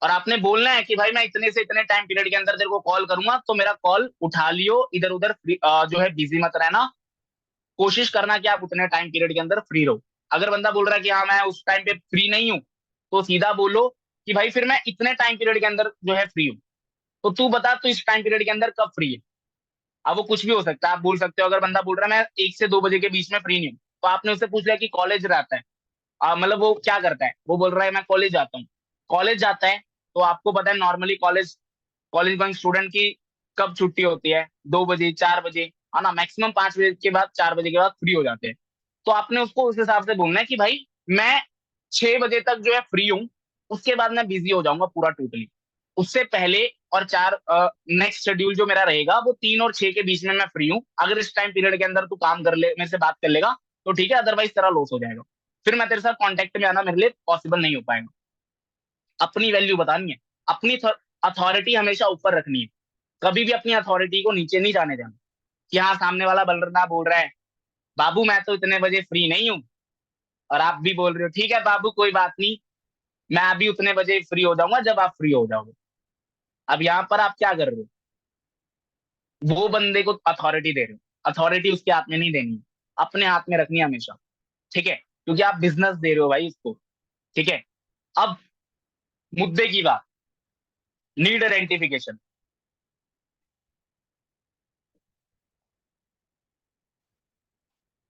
और आपने बोलना है कि भाई मैं इतने से इतने टाइम पीरियड के अंदर तेरे को कॉल करूंगा, तो मेरा कॉल उठा लियो, इधर उधर जो है बिजी मत रहना, कोशिश करना कि आप उतने टाइम पीरियड के अंदर फ्री रहो। अगर बंदा बोल रहा है कि हाँ मैं उस टाइम पे फ्री नहीं हूँ, तो सीधा बोलो कि भाई फिर मैं इतने टाइम पीरियड के अंदर जो है फ्री हूँ, तो तू बता तू इस टाइम पीरियड के अंदर कब फ्री है, अब वो कुछ भी हो सकता है, आप बोल सकते हो अगर बंदा बोल रहा है मैं 1 से 2 बजे के बीच में फ्री नहीं हूँ, तो आपने उससे पूछ लिया कि कॉलेज रहता है, मतलब वो क्या करता है, वो बोल रहा है मैं कॉलेज जाता हूँ, कॉलेज जाता है, तो आपको पता है normally college college going student की कब छुट्टी होती है, 2 बजे 4 बजे, है ना, मैक्सिमम 5 बजे के बाद 4 बजे के बाद फ्री हो जाते हैं। तो आपने उसको उस हिसाब से बोलना है कि भाई मैं 6 बजे तक जो है फ्री हूँ, उसके बाद मैं बिजी हो जाऊंगा पूरा टोटली, उससे पहले और चार नेक्स्ट शेड्यूल जो मेरा रहेगा वो 3 और 6 के बीच में मैं फ्री हूँ, अगर इस टाइम पीरियड के अंदर तू काम कर ले, मेरे से बात कर लेगा तो ठीक है, अदरवाइज तेरा लॉस हो जाएगा, फिर मैं तेरे साथ कांटेक्ट में आना मेरे लिए पॉसिबल नहीं हो पाएगा। अपनी वैल्यू बतानी है, अपनी अथॉरिटी हमेशा ऊपर रखनी है, कभी भी अपनी अथॉरिटी को नीचे नहीं जाने देना, कि हाँ सामने वाला बलरना बोल रहा है बाबू मैं तो इतने बजे फ्री नहीं हूँ, और आप भी बोल रहे हो ठीक है बाबू कोई बात नहीं, मैं अभी उतने बजे फ्री हो जाऊंगा जब आप फ्री हो जाओगे। अब यहाँ पर आप क्या कर रहे हो, वो बंदे को अथॉरिटी दे रहे हो, अथॉरिटी उसके हाथ में नहीं देनी है, अपने हाथ में रखनी है हमेशा, ठीक है, क्योंकि आप बिजनेस दे रहे हो भाई इसको, ठीक है। अब मुद्दे की बात, नीड आइडेंटिफिकेशन।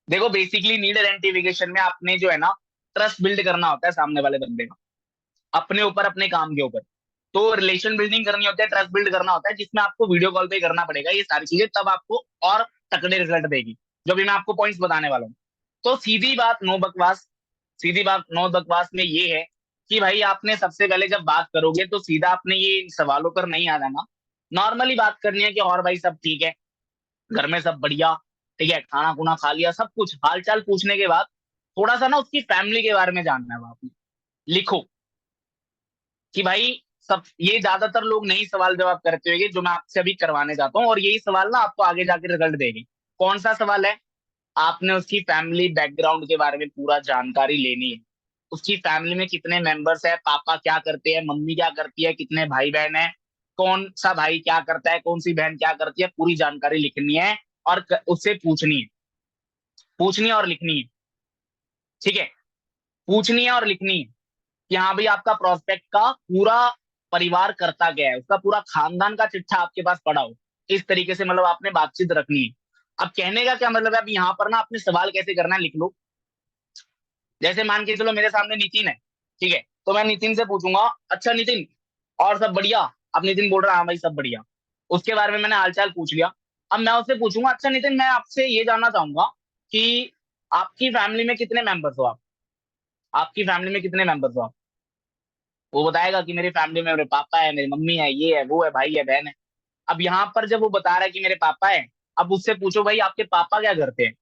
देखो बेसिकली नीड आइडेंटिफिकेशन में आपने जो है ना ट्रस्ट बिल्ड करना होता है सामने वाले बंदे का, अपने ऊपर अपने काम के ऊपर, तो रिलेशन बिल्डिंग करनी होती है, ट्रस्ट बिल्ड करना होता है, जिसमें आपको वीडियो कॉल पे करना पड़ेगा ये सारी चीजें, तब आपको और तगड़े रिजल्ट देगी, जो भी मैं आपको पॉइंट्स बताने वाला हूँ। तो सीधी बात नो बकवास, सीधी बात नो बकवास में ये है कि भाई आपने सबसे पहले जब बात करोगे तो सीधा आपने ये सवालों पर नहीं आ जाना, नॉर्मली बात करनी है कि और भाई सब ठीक है, घर में सब बढ़िया, ठीक है, खाना खुना खा लिया, सब कुछ हालचाल पूछने के बाद थोड़ा सा ना उसकी फैमिली के बारे में जानना है आपने, लिखो कि भाई सब, ये ज्यादातर लोग नहीं सवाल जवाब करते होंगे जो मैं आपसे अभी करवाने जाता हूँ, और यही सवाल ना आपको आगे जाके रिजल्ट देंगे। कौन सा सवाल है, आपने उसकी फैमिली बैकग्राउंड के बारे में पूरा जानकारी लेनी है, उसकी फैमिली में कितने मेंबर्स है, पापा क्या करते हैं, मम्मी क्या करती है, कितने भाई बहन है, कौन सा भाई क्या करता है, कौन सी बहन क्या करती है, पूरी जानकारी लिखनी है और उससे पूछनी है, पूछनी है और लिखनी है, ठीक है, पूछनी है और लिखनी है कि हाँ भाई आपका प्रोस्पेक्ट का पूरा परिवार करता क्या है, उसका पूरा खानदान का चिट्ठा आपके पास पड़ा हो, इस तरीके से मतलब आपने बातचीत रखनी है। अब कहने का क्या मतलब है, अब यहाँ पर ना आपने सवाल कैसे करना है लिख लो। जैसे मान के चलो मेरे सामने नितिन है, ठीक है, तो मैं नितिन से पूछूंगा अच्छा नितिन और सब बढ़िया, अब नितिन बोल रहा है हाँ भाई सब बढ़िया, उसके बारे में मैंने हालचाल पूछ लिया। अब मैं उससे पूछूंगा अच्छा नितिन मैं आपसे ये जानना चाहूंगा कि आपकी फैमिली में कितने मेंबर्स हो आप, आपकी फैमिली में कितने मेंबर्स हो आप, वो बताएगा कि मेरी फैमिली में मेरे पापा है, मेरी मम्मी है, ये है वो है भाई है बहन है। अब यहाँ पर जब वो बता रहा है कि मेरे पापा है, अब उससे पूछो भाई आपके पापा क्या करते हैं,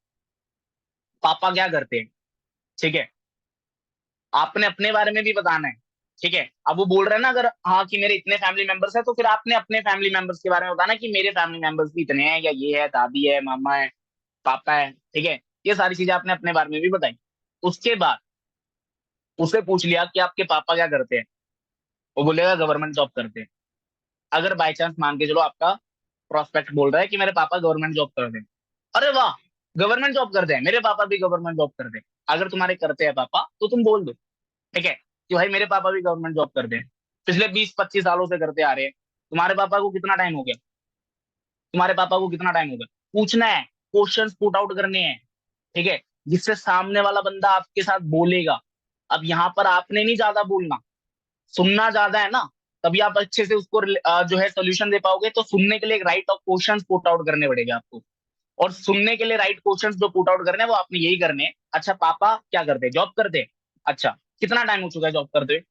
पापा क्या करते हैं, ठीक है, आपने अपने बारे में भी बताना है, ठीक है। अब वो बोल रहे हैं ना अगर हाँ कि मेरे इतने फैमिली मेंबर्स है, तो फिर आपने अपने फैमिली मेंबर्स के बारे में बताना कि मेरे फैमिली मेंबर्स भी इतने हैं, या ये है दादी है मामा है पापा है, ठीक है, ये सारी चीजें आपने अपने बारे में भी बताई। उसके बाद उसे पूछ लिया कि आपके पापा क्या करते हैं, वो बोलेगा गवर्नमेंट जॉब करते हैं। अगर बाई चांस मान के चलो आपका प्रोस्पेक्ट बोल रहा है कि मेरे पापा गवर्नमेंट जॉब करते हैं, अरे वाह, गवर्नमेंट जॉब करते हैं, मेरे पापा भी गवर्नमेंट जॉब करते हैं, अगर तुम्हारे करते हैं पापा तो तुम बोल दो, ठीक है, कि भाई मेरे पापा भी गवर्नमेंट जॉब करते हैं, पिछले 20-25 सालों से करते आ रहे हैं। तुम्हारे पापा को कितना टाइम हो गया, तुम्हारे पापा को कितना टाइम हो गया, पूछना है, क्वेश्चंस पुट आउट करने हैं, ठीक है, जिससे सामने वाला बंदा आपके साथ बोलेगा। अब यहाँ पर आपने नहीं ज्यादा बोलना, सुनना ज्यादा है ना, तभी आप अच्छे से उसको जो है सोल्यूशन दे पाओगे। तो सुनने के लिए right of questions put out करने पड़ेंगे आपको, और सुनने के लिए राइट क्वेश्चंस जो पुट आउट करने हैं वो आपने यही करने हैं, अच्छा पापा क्या करते हैं, जॉब करते हैं, अच्छा कितना टाइम हो चुका है जॉब करते हुए,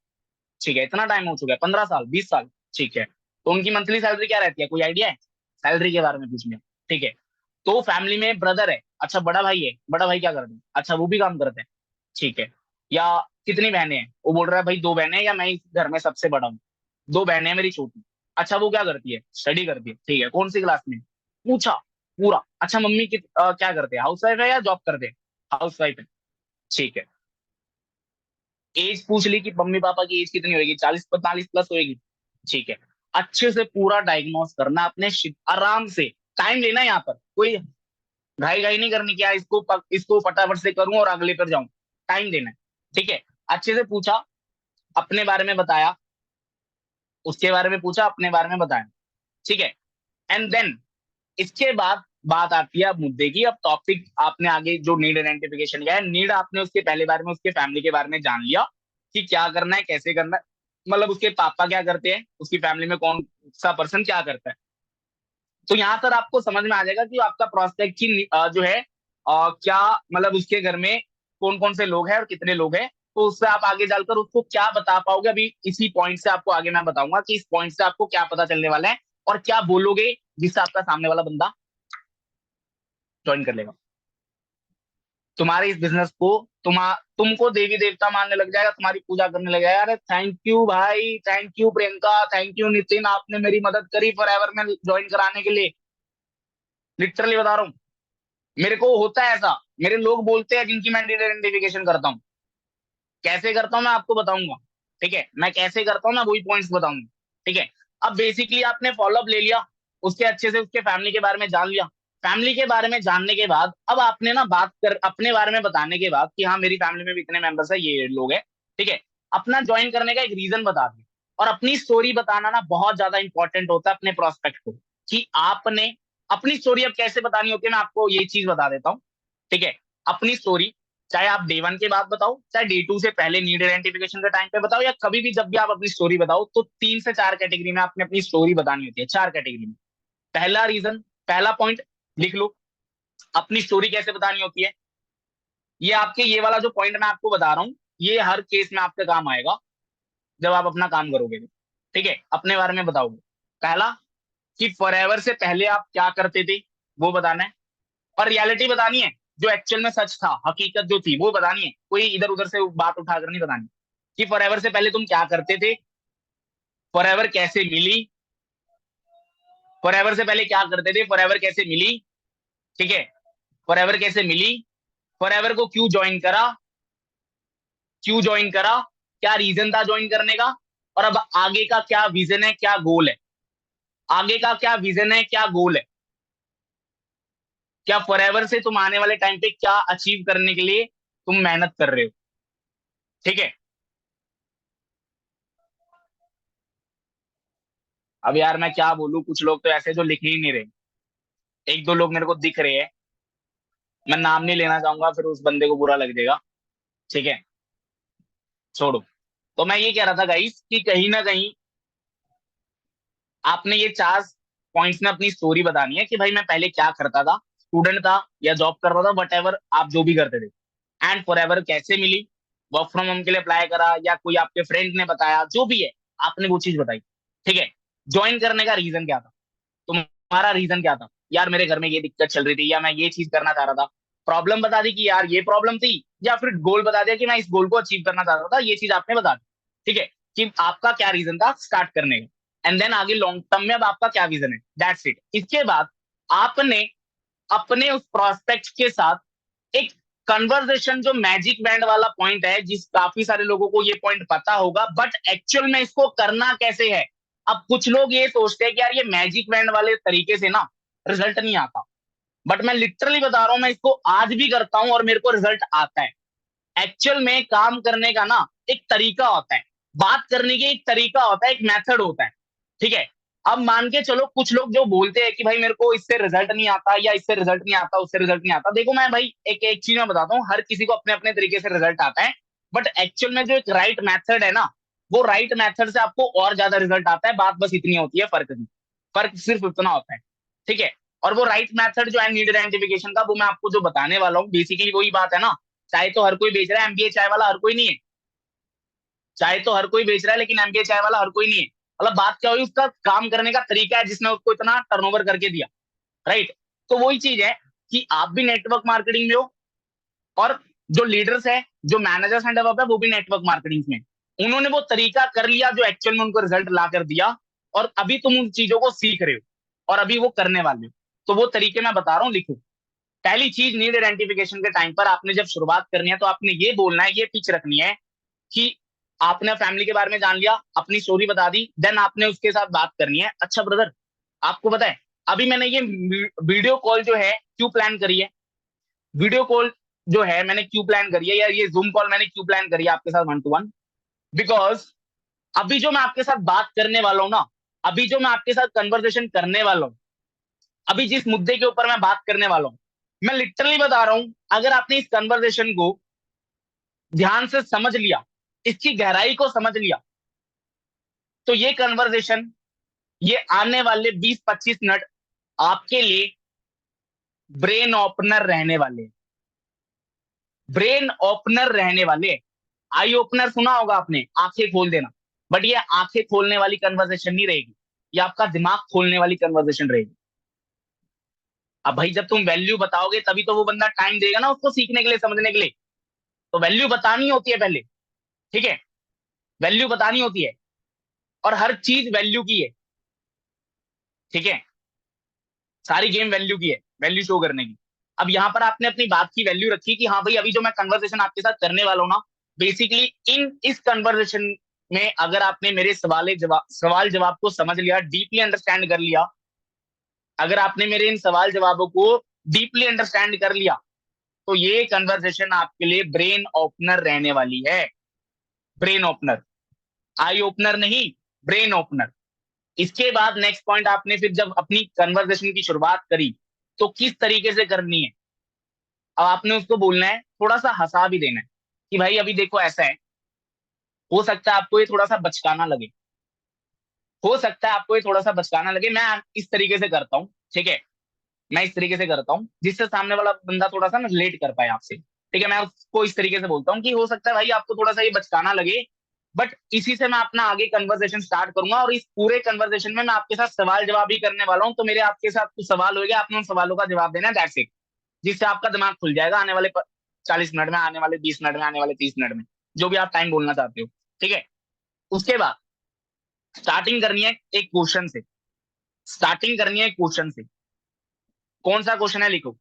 ठीक है, इतना टाइम हो चुका है 15 साल 20 साल, ठीक है, तो उनकी मंथली सैलरी क्या रहती है, कोई आइडिया है, सैलरी के बारे में पूछ लिया, ठीक है। तो फैमिली में ब्रदर है, अच्छा बड़ा भाई है, बड़ा भाई क्या करते हैं, अच्छा वो भी काम करते हैं, ठीक है, या कितनी बहनें हैं, वो बोल रहा है भाई 2 बहनें, या मैं इस घर में सबसे बड़ा हूँ, 2 बहनें हैं मेरी छोटी, अच्छा वो क्या करती है, स्टडी करती है, ठीक है, कौन सी क्लास में, पूछा पूरा, अच्छा मम्मी क्या करते हैं, हाउस वाइफ है या जॉब करते हैं, हाउस वाइफ है, ठीक है, एज पूछ ली कि मम्मी पापा की एज कितनी होगी, 40-45 प्लस होगी, ठीक है, अच्छे से पूरा डायग्नोस करना अपने आराम से, टाइम लेना है यहाँ पर, कोई घाई घाई नहीं करनी, क्या इसको फटाफट से करूं और अगले पर जाऊं, टाइम देना है, ठीक है। अच्छे से पूछा, अपने बारे में बताया, उसके बारे में पूछा, अपने बारे में बताया, ठीक है, एंड देन इसके बाद बात आती है अब मुद्दे की। अब टॉपिक आपने आगे जो नीड आइडेंटिफिकेशन किया है, नीड आपने उसके पहले बारे में उसके फैमिली के बारे में जान लिया कि क्या करना है, कैसे करना है, मतलब उसके पापा क्या करते हैं, उसकी फैमिली में कौन सा पर्सन क्या करता है। तो यहाँ सर आपको समझ में आ जाएगा कि आपका प्रोस्पेक्ट की जो है क्या, मतलब उसके घर में कौन कौन से लोग हैं और कितने लोग हैं। तो उससे आप आगे चलकर उसको क्या बता पाओगे, अभी इसी पॉइंट से आपको आगे मैं बताऊंगा कि इस पॉइंट से आपको क्या पता चलने वाला है और क्या बोलोगे जिससे आपका सामने वाला बंदा ज्वाइन कर लेगा तुम्हारे इस बिजनेस को। तुमको देवी देवता मानने लग जाएगा, तुम्हारी पूजा करने लग जाएगा। अरे थैंक यू भाई, thank you Priyanka, thank you Nitin, आपने मेरी मदद करी फॉर एवर में ज्वाइन कराने के लिए। लिटरली बता रहा हूँ, मेरे को होता है ऐसा, मेरे लोग बोलते हैं जिनकी मैं आइडेंटिफिकेशन करता हूँ। कैसे करता हूँ मैं आपको बताऊंगा, ठीक है, मैं कैसे करता हूँ मैं वही पॉइंट्स बताऊंगा, ठीक है। अब बेसिकली आपने फॉलोअप ले लिया, उसके अच्छे से उसके फैमिली के बारे में जान लिया। फैमिली के बारे में जानने के बाद अब आपने ना बात कर अपने बारे में बताने के बाद कि हाँ मेरी फैमिली में भी इतने मेंबर्स है, ये लोग हैं, ठीक है। अपना ज्वाइन करने का एक रीजन बता दिया। और अपनी स्टोरी बताना ना बहुत ज्यादा इंपॉर्टेंट होता है अपने प्रोस्पेक्ट को, कि आपने अपनी स्टोरी अब कैसे बतानी होती है, मैं आपको ये चीज बता देता हूँ, ठीक है। अपनी स्टोरी चाहे आप डे 1 के बाद बताओ, चाहे डे 2 से पहले नीड आइडेंटिफिकेशन के टाइम पे बताओ, या कभी भी जब भी आप अपनी स्टोरी बताओ, तो 3 से 4 कैटेगरी में आपने अपनी स्टोरी बतानी होती है, 4 कैटेगरी में। पहला रीजन, पहला पॉइंट लिख लो, अपनी स्टोरी कैसे बतानी होती है। ये आपके ये वाला जो पॉइंट मैं आपको बता रहा हूँ, ये हर केस में आपके काम आएगा जब आप अपना काम करोगे, ठीक है, अपने बारे में बताओगे। पहला, कि फॉरएवर से पहले आप क्या करते थे वो बताना है, और रियलिटी बतानी है, जो एक्चुअल में सच था, हकीकत जो थी वो बतानी है, कोई इधर उधर से बात उठाकर नहीं बतानी। कि फॉरएवर से पहले तुम क्या करते थे, फॉरएवर कैसे मिली, फॉरएवर से पहले क्या करते थे, फॉरएवर कैसे मिली, ठीक है, फॉरएवर कैसे मिली, फॉरएवर को क्यों ज्वाइन करा, क्यों ज्वाइन करा, क्या रीजन था ज्वाइन करने का, और अब आगे का क्या विजन है, क्या गोल है, आगे का क्या विजन है, क्या गोल है, क्या फॉरएवर से तुम आने वाले टाइम पे क्या अचीव करने के लिए तुम मेहनत कर रहे हो, ठीक है। अब यार मैं क्या बोलूं, कुछ लोग तो ऐसे जो लिख ही नहीं रहे, एक दो लोग मेरे को दिख रहे हैं, मैं नाम नहीं लेना चाहूंगा, फिर उस बंदे को बुरा लग जाएगा, ठीक है, छोड़ो। तो मैं ये कह रहा था गाइस कि कहीं ना कहीं आपने ये 4 पॉइंट्स में अपनी स्टोरी बतानी है, कि भाई मैं पहले क्या करता था, स्टूडेंट था या जॉब कर रहा था, वट एवर आप जो भी करते थे, एंड फॉर एवर कैसे मिली, वर्क फ्रॉम होम के लिए अप्लाई करा या कोई आपके फ्रेंड ने बताया, जो भी है आपने वो चीज बताई, ठीक है। ज्वाइन करने का रीजन क्या था, तुम्हारा रीजन क्या था, यार मेरे घर में ये दिक्कत चल रही थी, या मैं ये चीज करना चाह रहा था, प्रॉब्लम बता दी कि यार ये प्रॉब्लम थी, या फिर गोल बता दिया कि मैं इस गोल को अचीव करना चाह रहा था, ये चीज आपने बता दी, ठीक है, कि आपका क्या रीजन था स्टार्ट करने का, एंड देन आगे लॉन्ग टर्म में अब आपका क्या विजन है, दैट्स इट। इसके बाद आपने अपने उस प्रोस्पेक्ट के साथ एक कन्वर्सेशन, जो मैजिक बैंड वाला पॉइंट है, जिस काफी सारे लोगों को ये पॉइंट पता होगा, बट एक्चुअल में इसको करना कैसे है। अब कुछ लोग ये सोचते हैं कि यार ये मैजिक बैंड वाले तरीके से ना रिजल्ट नहीं आता, बट मैं लिटरली बता रहा हूं, मैं इसको आज भी करता हूं और मेरे को रिजल्ट आता है। एक्चुअल में काम करने का ना एक तरीका होता है, बात करने की एक तरीका होता है, एक मेथड होता है, ठीक है। अब मान के चलो कुछ लोग जो बोलते हैं कि भाई मेरे को इससे रिजल्ट नहीं आता, या इससे रिजल्ट नहीं आता, उससे रिजल्ट नहीं आता, देखो मैं भाई एक एक चीज मैं बताता हूँ, हर किसी को अपने अपने तरीके से रिजल्ट आता है, बट एक्चुअल में जो एक राइट मेथड है ना, वो राइट मेथड से आपको और ज्यादा रिजल्ट आता है, बात बस इतनी होती है, फर्क नहीं, फर्क सिर्फ इतना होता है, ठीक है। और वो राइट मेथड जो है नीड आइडेंटिफिकेशन का, वो मैं आपको जो बताने वाला हूँ, बेसिकली वही बात है ना, चाय तो हर कोई बेच रहा है, एमबीए चाय वाला हर कोई नहीं है, चाय तो हर कोई बेच रहा है लेकिन एमबीए चाय वाला हर कोई नहीं है। मतलब बात क्या हुई, उसका काम करने का तरीका है जिसने उसको इतना टर्नओवर करके दिया, राइट। तो वही चीज है कि आप भी नेटवर्क मार्केटिंग में हो, और जो लीडर्स है, जो मैनेजर्स एंड डेवलपर है, वो भी नेटवर्क मार्केटिंग में, उन्होंने वो तरीका कर लिया जो एक्चुअल में उनको रिजल्ट ला कर दिया, और अभी तुम उन चीजों को सीख रहे हो और अभी वो करने वाले हो। तो वो तरीके मैं बता रहा हूँ, लिखो। पहली चीज, नीड आइडेंटिफिकेशन के टाइम पर आपने जब शुरुआत करनी है, तो आपने ये बोलना है, ये पिच रखनी है कि आपने फैमिली के बारे में जान लिया, अपनी स्टोरी बता दी, देन आपने उसके साथ बात करनी है, अच्छा ब्रदर आपको पता है अभी मैंने ये वीडियो कॉल जो है क्यों प्लान करी है, वीडियो कॉल जो है मैंने क्यों प्लान करी है, या ये जूम कॉल मैंने क्यों प्लान करी है आपके साथ 1 to 1, बिकॉज अभी जो मैं आपके साथ बात करने वाला हूं ना, अभी जो मैं आपके साथ कन्वर्सेशन करने वाला हूं, अभी जिस मुद्दे के ऊपर मैं बात करने वाला हूं, मैं लिटरली बता रहा हूं, अगर आपने इस कन्वर्सेशन को ध्यान से समझ लिया, इसकी गहराई को समझ लिया, तो ये कन्वर्सेशन, ये आने वाले 20-25 मिनट आपके लिए ब्रेन ओपनर रहने वाले, ब्रेन ओपनर रहने वाले। आई ओपनर सुना होगा आपने, आंखें खोल देना, बट ये आंखें खोलने वाली कन्वर्सेशन नहीं रहेगी, ये आपका दिमाग खोलने वाली कन्वर्सेशन रहेगी। अब भाई जब तुम वैल्यू बताओगे तभी तो वो बंदा टाइम देगा ना उसको सीखने के लिए, समझने के लिए। तो वैल्यू बतानी होती है पहले, ठीक है, वैल्यू बतानी होती है, और हर चीज वैल्यू की है, ठीक है, सारी गेम वैल्यू की है, वैल्यू शो करने की। अब यहाँ पर आपने अपनी बात की वैल्यू रखी कि हाँ भाई अभी जो मैं कन्वर्सेशन आपके साथ करने वाला हूँ ना, बेसिकली इन इस कन्वर्सेशन में अगर आपने मेरे सवाल जवाब को समझ लिया, डीपली अंडरस्टैंड कर लिया, अगर आपने मेरे इन सवाल जवाबों को डीपली अंडरस्टैंड कर लिया, तो ये कन्वर्सेशन आपके लिए ब्रेन ओपनर रहने वाली है। ब्रेन ओपनर, आई ओपनर नहीं, ब्रेन ओपनर। इसके बाद नेक्स्ट पॉइंट, आपने फिर जब अपनी कन्वर्सेशन की शुरुआत करी तो किस तरीके से करनी है। अब आपने उसको बोलना है, थोड़ा सा हंसा भी देना है कि भाई अभी देखो ऐसा है, हो सकता है आपको ये थोड़ा सा बचकाना लगे, हो सकता है आपको ये थोड़ा सा बचकाना लगे, मैं इस तरीके से करता हूँ, ठीक है, मैं इस तरीके से करता हूँ जिससे सामने वाला बंदा थोड़ा सा ना रिलेट कर पाए आपसे, ठीक है। मैं उसको इस तरीके से बोलता हूँ कि हो सकता है भाई आपको थोड़ा सा ये बचकाना लगे, बट इसी से मैं अपना आगे कन्वर्सेशन स्टार्ट करूंगा, और इस पूरे कन्वर्सेशन में मैं आपके साथ सवाल जवाब ही करने वाला हूँ। तो मेरे आपके साथ कुछ सवाल होंगे, आपने उन सवालों का जवाब देना है, दैट्स इट। जिससे आपका दिमाग खुल जाएगा आने वाले 40 मिनट में, आने वाले 20 मिनट में, आने वाले 30 मिनट में, जो भी आप टाइम बोलना चाहते हो, ठीक है। उसके बाद स्टार्टिंग करनी है एक क्वेश्चन से, स्टार्टिंग करनी है एक क्वेश्चन से। कौन सा क्वेश्चन है लिखो,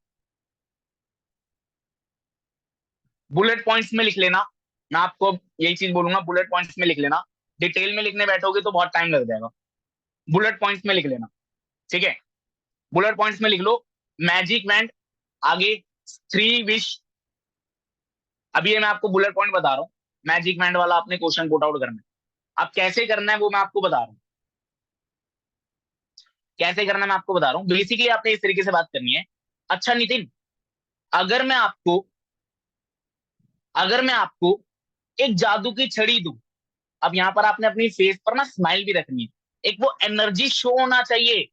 बुलेट पॉइंट्स में लिख लेना। मैं आपको यही चीज बोलूंगा, बुलेट पॉइंट्स में लिख लेना। डिटेल में लिखने बैठोगे तो बहुत टाइम लग जाएगा, बुलेट पॉइंट्स में लिख लेना, ठीक है। बुलेट पॉइंट्स में लिख लो, मैजिक वैंड, आगे 3 विश। अभी ये मैं आपको बुलेट पॉइंट बता रहा हूँ, मैजिक वैंड वाला आपने क्वेश्चन पुट आउट करना है। अब कैसे करना है वो मैं आपको बता रहा हूँ, कैसे करना है मैं आपको बता रहा हूँ। बेसिकली आपने इस तरीके से बात करनी है, अच्छा नितिन, अगर मैं आपको अगर मैं आपको एक जादू की छड़ी दूं। अब यहाँ पर आपने अपनी फेस पर ना स्माइल भी रखनी है, एक वो एनर्जी शो होना चाहिए,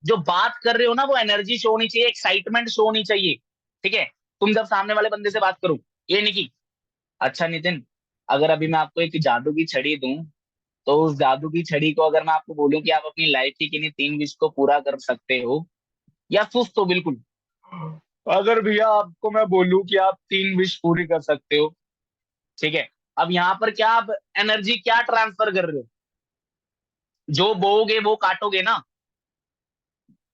जो बात कर रहे हो ना वो एनर्जी शो होनी चाहिए, एक्साइटमेंट शो होनी चाहिए, ठीक है। तुम जब सामने वाले बंदे से बात करो, ये नहीं कि अच्छा नितिन, अगर अभी मैं आपको एक जादू की छड़ी दूं, तो उस जादू की छड़ी को अगर मैं आपको बोलूं कि आप अपनी लाइफ की किन्हीं 3 विश को पूरा कर सकते हो, या सुस्त तो बिल्कुल, अगर भैया आपको मैं बोलूं कि आप 3 विश पूरी कर सकते हो, ठीक है। अब यहाँ पर क्या आप एनर्जी क्या ट्रांसफर कर रहे हो, जो बोओगे वो काटोगे ना,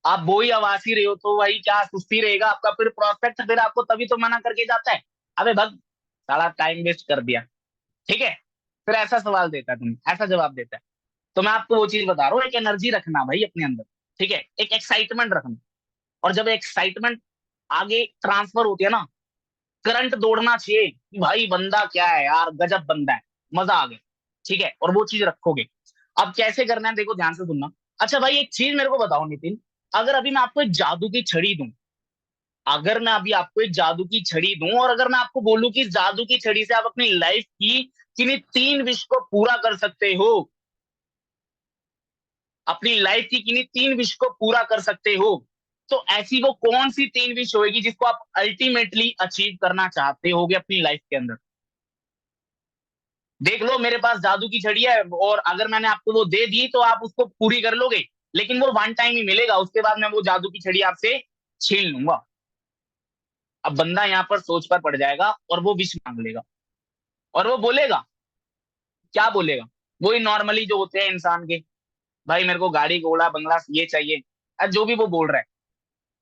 आप बो ही आवाज ही रहे हो, तो वही क्या सुस्ती रहेगा आपका फिर प्रोस्पेक्ट, फिर आपको तभी तो मना करके जाता है, अबे भग, साला टाइम वेस्ट कर दिया, ठीक है। फिर ऐसा सवाल देता है, तुम ऐसा जवाब देता है। तो मैं आपको वो चीज बता रहा हूँ, एक एनर्जी रखना भाई अपने अंदर, ठीक है, एक एक्साइटमेंट रखना। और जब एक्साइटमेंट आगे ट्रांसफर होती है ना, करंट दौड़ना चाहिए कि भाई बंदा क्या है यार, गजब बंदा है, मजा आ गया, ठीक है, और वो चीज रखोगे। अब कैसे करना है देखो, ध्यान से सुनना। अच्छा भाई एक चीज मेरे को बताओ नितिन, अगर अभी मैं आपको एक जादू की छड़ी दूं, अगर मैं अभी आपको एक जादू की छड़ी दूं, और अगर मैं आपको बोलूं कि इस जादू की छड़ी से आप अपनी लाइफ की किन्हीं 3 विश को पूरा कर सकते हो, अपनी लाइफ की किन्हीं 3 विश को पूरा कर सकते हो, तो ऐसी वो कौन सी 3 विश होगी जिसको आप अल्टीमेटली अचीव करना चाहते होगे अपनी लाइफ के अंदर। देख लो मेरे पास जादू की छड़ी है, और अगर मैंने आपको वो दे दी तो आप उसको पूरी कर लोगे, लेकिन वो वन टाइम ही मिलेगा, उसके बाद मैं वो जादू की छड़ी आपसे छीन लूंगा। अब बंदा यहाँ पर सोच पर पड़ जाएगा और वो विश मांग लेगा, और वो बोलेगा, क्या बोलेगा, वही नॉर्मली जो होते हैं इंसान के, भाई मेरे को गाड़ी घोड़ा बंगला ये चाहिए, जो भी वो बोल रहा है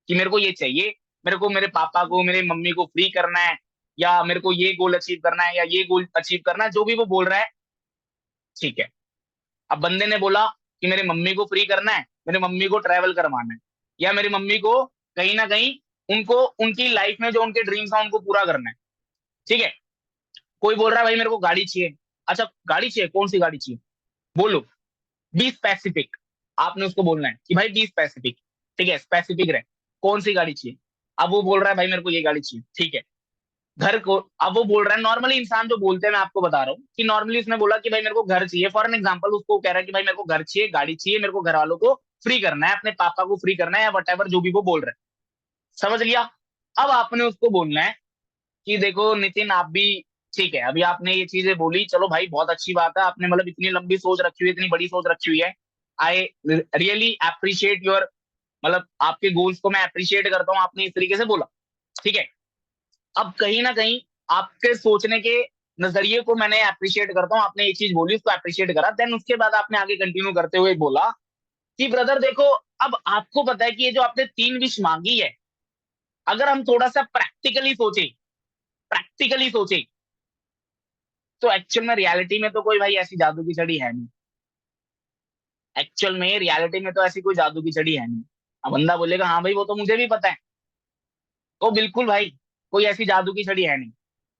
कि मेरे को ये चाहिए, मेरे को मेरे पापा को मेरे मम्मी को फ्री करना है, या मेरे को ये गोल अचीव करना है, या ये गोल अचीव करना है, जो भी वो बोल रहा है, ठीक है। अब बंदे ने बोला कि मेरे मम्मी को फ्री करना है, मेरे मम्मी को ट्रैवल करवाना है, या मेरी मम्मी को कहीं ना कहीं उनको उनकी लाइफ में जो उनके ड्रीम्स हैं उनको पूरा करना है, ठीक है। कोई बोल रहा है भाई मेरे को गाड़ी चाहिए, अच्छा गाड़ी चाहिए, कौन सी गाड़ी चाहिए, बोलो, बी स्पेसिफिक। आपने उसको बोलना है कि भाई बी स्पेसिफिक, ठीक है, स्पेसिफिक रहे कौन सी गाड़ी चाहिए। अब वो बोल रहा है भाई मेरे को ये गाड़ी चाहिए, ठीक है। घर को, अब वो बोल रहा है, नॉर्मली इंसान जो बोलते हैं, मैं आपको बता रहा हूँ कि नॉर्मली उसने बोला कि भाई मेरे को घर चाहिए, फॉर एन एग्जाम्पल उसको कह रहा है कि भाई मेरे को घर चाहिए, गाड़ी चाहिए, मेरे को घर वालों को फ्री करना है, अपने पापा को फ्री करना है, या वट जो भी वो बोल रहा है, समझ लिया। अब आपने उसको बोलना है कि देखो नितिन आप भी, ठीक है, अभी आपने ये चीजें बोली, चलो भाई बहुत अच्छी बात है, आपने मतलब इतनी लंबी सोच रखी हुई है, इतनी बड़ी सोच रखी हुई है। आई रियली अप्रिशिएट योर, मतलब आपके गोल्स को मैं अप्रिशिएट करता हूँ, आपने इस तरीके से बोला, ठीक है। अब कहीं ना कहीं आपके सोचने के नजरिए को मैंने अप्रिशिएट करता हूँ, आपने ये चीज बोली, उसको अप्रिशिएट करा, देन उसके बाद आपने आगे कंटिन्यू करते हुए बोला कि ब्रदर देखो, अब आपको पता है कि ये जो आपने 3 विश मांगी है, अगर हम थोड़ा सा प्रैक्टिकली सोचे, तो एक्चुअल में रियलिटी में तो कोई भाई ऐसी जादू की छड़ी है नहीं। एक्चुअल में रियलिटी में तो ऐसी कोई जादू की छड़ी है नहीं। अब बंदा बोलेगा हाँ भाई वो तो मुझे भी पता है, तो बिल्कुल भाई कोई ऐसी जादू की छड़ी है नहीं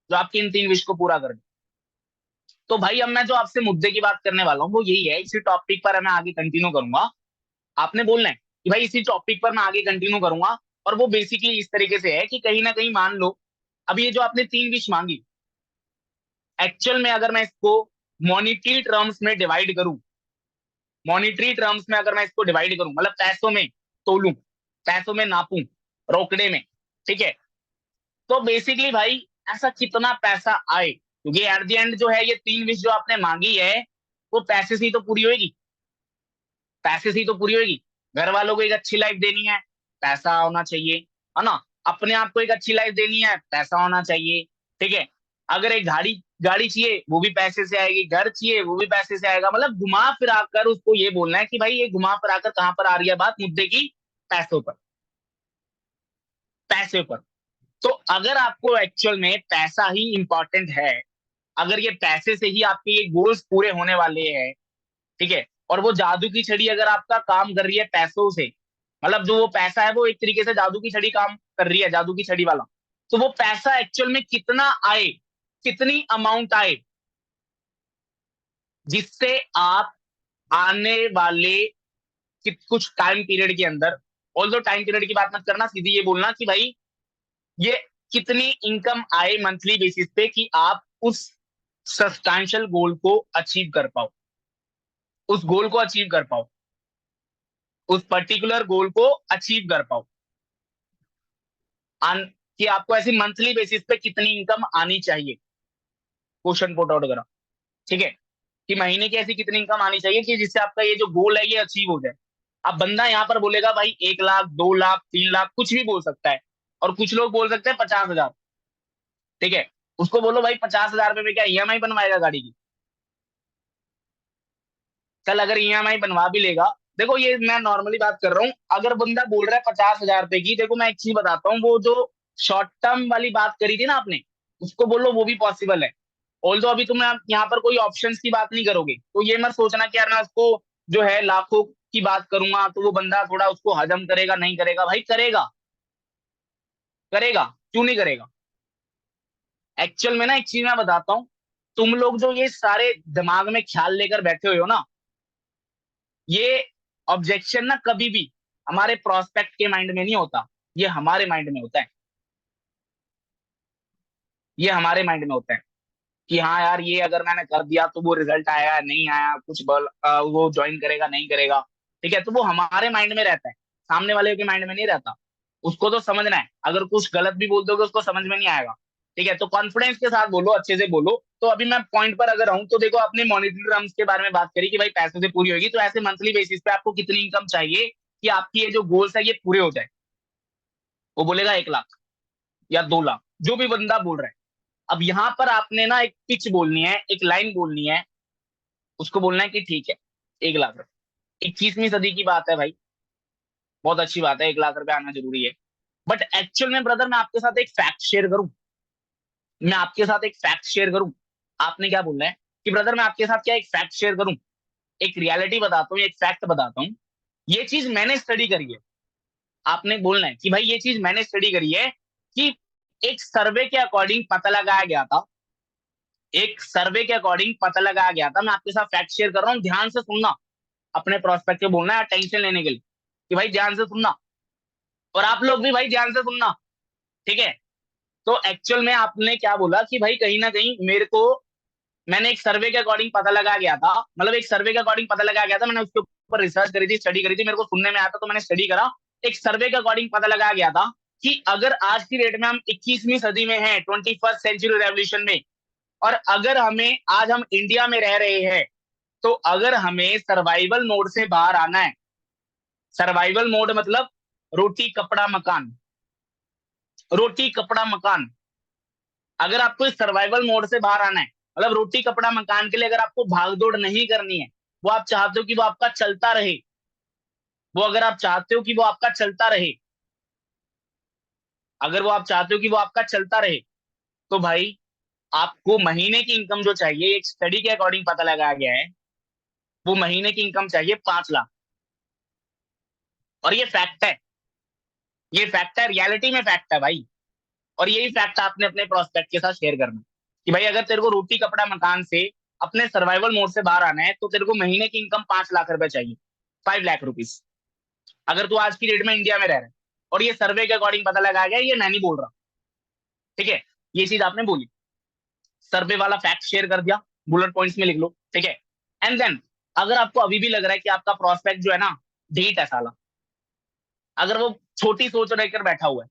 जो आपकी इन 3 विश को पूरा कर दे। तो भाई अब मैं जो आपसे मुद्दे की बात करने वाला हूँ वो यही है, इसी टॉपिक पर मैं आगे कंटिन्यू करूंगा। आपने बोलना है कि भाई इसी टॉपिक पर मैं आगे कंटिन्यू करूंगा। और वो बेसिकली इस तरीके से है कि कहीं ना कहीं मान लो, अब ये जो आपने 3 विश मांगी, एक्चुअल में अगर मैं इसको मॉनिटरी टर्म्स में डिवाइड करूं, मॉनिटरी टर्म्स में अगर मैं इसको डिवाइड करूं, मतलब पैसों में तोलूं, पैसों में नापूं, रोकड़े में, ठीक है, तो बेसिकली भाई ऐसा कितना पैसा आए, क्योंकि एट द एंड जो है ये 3 विश जो आपने मांगी है वो पैसे से ही तो पूरी होगी, पैसे से ही तो पूरी होगी। घर वालों को एक अच्छी लाइफ देनी है, पैसा होना चाहिए, है ना। अपने आप को एक अच्छी लाइफ देनी है, पैसा होना चाहिए, ठीक है। अगर एक गाड़ी गाड़ी चाहिए वो भी पैसे से आएगी, घर चाहिए वो भी पैसे से आएगा, मतलब घुमा फिरा कर उसको ये बोलना है कि भाई ये घुमा फिरा कर कहां पर आ रही है बात, मुद्दे की, पैसों पर, पैसे पर। तो अगर आपको एक्चुअल में पैसा ही इंपॉर्टेंट है, अगर ये पैसे से ही आपके ये गोल्स पूरे होने वाले हैं, ठीक है, और वो जादू की छड़ी अगर आपका काम कर रही है पैसों से, मतलब जो वो पैसा है वो एक तरीके से जादू की छड़ी काम कर रही है, जादू की छड़ी वाला, तो वो पैसा एक्चुअल में कितना आए, कितनी अमाउंट आए, जिससे आप आने वाले कुछ टाइम पीरियड के अंदर, ऑल्दो टाइम पीरियड की बात मत करना, सीधी ये बोलना कि भाई ये कितनी इनकम आए मंथली बेसिस पे कि आप उस सब्सटैंशियल गोल को अचीव कर पाओ, उस गोल को अचीव कर पाओ, उस पर्टिकुलर गोल को अचीव कर पाओ। कि आपको ऐसी मंथली बेसिस पे कितनी इनकम आनी चाहिए, क्वेश्चन पुट आउट करा, ठीक है, कि महीने की ऐसी कितनी इनकम आनी चाहिए कि जिससे आपका ये जो गोल है ये अचीव हो जाए। अब बंदा यहाँ पर बोलेगा भाई 1 लाख, 2 लाख, 3 लाख, कुछ भी बोल सकता है, और कुछ लोग बोल सकते हैं 50,000, ठीक है। उसको बोलो भाई 50,000 रुपये में क्या ईएमआई बनवाएगा गाड़ी की? कल अगर ईएमआई बनवा भी लेगा, देखो ये मैं नॉर्मली बात कर रहा हूँ, अगर बंदा बोल रहा है 50,000 रुपए की, देखो मैं एक चीज बताता हूँ, वो जो शॉर्ट टर्म वाली बात करी थी ना आपने, उसको बोलो वो भी पॉसिबल है। ऑल्दो अभी तुम यहाँ पर कोई ऑप्शंस की बात नहीं करोगे, तो ये मत सोचना कि यार मैं उसको जो है लाखों की बात करूंगा तो वो बंदा थोड़ा उसको हजम करेगा, नहीं करेगा, भाई करेगा, करेगा, क्यों नहीं करेगा। एक्चुअल में ना एक चीज मैं बताता हूँ, तुम लोग जो ये सारे दिमाग में ख्याल लेकर बैठे हुए हो ना, ये ऑब्जेक्शन ना कभी भी हमारे प्रोस्पेक्ट के माइंड में नहीं होता, ये हमारे माइंड में होता है, ये हमारे माइंड में होता है कि हाँ यार ये अगर मैंने कर दिया तो वो रिजल्ट आया नहीं आया, कुछ वो ज्वाइन करेगा नहीं करेगा, ठीक है, तो वो हमारे माइंड में रहता है, सामने वाले के माइंड में नहीं रहता। उसको तो समझना है, अगर कुछ गलत भी बोल दोगे उसको समझ में नहीं आएगा, ठीक है, तो कॉन्फिडेंस के साथ बोलो, अच्छे से बोलो। तो अभी मैं पॉइंट पर अगर आऊं तो देखो, आपने मॉनिटरी टर्म्स के बारे में बात करी कि भाई पैसे से पूरी होगी, तो ऐसे मंथली बेसिस पे आपको कितनी इनकम चाहिए कि आपकी ये जो गोल्स है ये पूरे हो जाए। वो बोलेगा 1 लाख या 2 लाख, जो भी बंदा बोल रहा है। अब यहाँ पर आपने ना एक पिच बोलनी है, एक लाइन बोलनी है, उसको बोलना है कि ठीक है 1 लाख रुपए, 21वीं सदी की बात है भाई, बहुत अच्छी बात है, 1 लाख रुपए आना जरूरी है। बट एक्चुअल में ब्रदर मैं आपके साथ एक फैक्ट शेयर करूं, मैं आपके साथ एक फैक्ट शेयर करूं, आपने क्या बोलना है कि ब्रदर मैं आपके साथ क्या एक फैक्ट शेयर करूं, एक रियलिटी बताता हूँ, एक फैक्ट बताता हूँ, ये चीज मैंने स्टडी करी है। आपने बोलना है कि भाई ये चीज मैंने स्टडी करी है कि एक सर्वे के अकॉर्डिंग पता लगाया गया था, एक सर्वे के अकॉर्डिंग पता लगाया गया था, मैं आपके साथ फैक्ट शेयर कर रहा हूँ, ध्यान से सुनना, अपने प्रोस्पेक्ट पे बोलना है टेंशन लेने के लिए, कि भाई ध्यान से सुनना। और आप लोग भी भाई ध्यान से सुनना, ठीक है। तो एक्चुअल में आपने क्या बोला कि भाई कहीं ना कहीं मेरे को, मैंने एक सर्वे के अकॉर्डिंग पता लगा गया था, मतलब एक सर्वे के अकॉर्डिंग पता लगा गया था, मैंने उसके ऊपर रिसर्च करी थी, स्टडी करी थी, मेरे को सुनने में आया था तो मैंने स्टडी करा। एक सर्वे के अकॉर्डिंग पता लगा गया था कि अगर आज की डेट में हम 21वीं सदी में हैं, 21st सेंचुरी रेवोल्यूशन में, और अगर हमें आज हम इंडिया में रह रहे हैं, तो अगर हमें सर्वाइवल मोड से बाहर आना है, सर्वाइवल मोड मतलब रोटी कपड़ा मकान, रोटी कपड़ा मकान, अगर आपको इस सर्वाइवल मोड से बाहर आना है, मतलब रोटी कपड़ा मकान के लिए अगर आपको भागदौड़ नहीं करनी है, वो आप चाहते हो कि वो आपका चलता रहे, वो अगर आप चाहते हो कि वो आपका चलता रहे, अगर वो आप चाहते हो कि वो आपका चलता रहे, तो भाई आपको महीने की इनकम जो चाहिए, एक स्टडी के अकॉर्डिंग पता लगाया गया है, वो महीने की इनकम चाहिए 5 लाख। और ये फैक्ट है, ये फैक्ट है, रियलिटी में फैक्ट है भाई। और यही फैक्ट आपने अपने प्रोस्पेक्ट के साथ शेयर करना कि भाई अगर तेरे को रोटी कपड़ा मकान से अपने सर्वाइवल मोड से बाहर आना है, तो तेरे को महीने की इनकम 5 लाख रुपए चाहिए, 5 लाख रुपीज, अगर तू आज की डेट में इंडिया में रह रहा है। और ये सर्वे के अकॉर्डिंग पता लगाया गया, ये मैं नहीं बोल रहा, ठीक है। ये चीज आपने बोली, सर्वे वाला फैक्ट शेयर कर दिया, बुलेट पॉइंट्स में लिख लो, ठीक है। एंड देन अगर आपको अभी भी लग रहा है कि आपका प्रोस्पेक्ट जो है ना ढीठ है साला, अगर वो छोटी सोच रहकर बैठा हुआ है,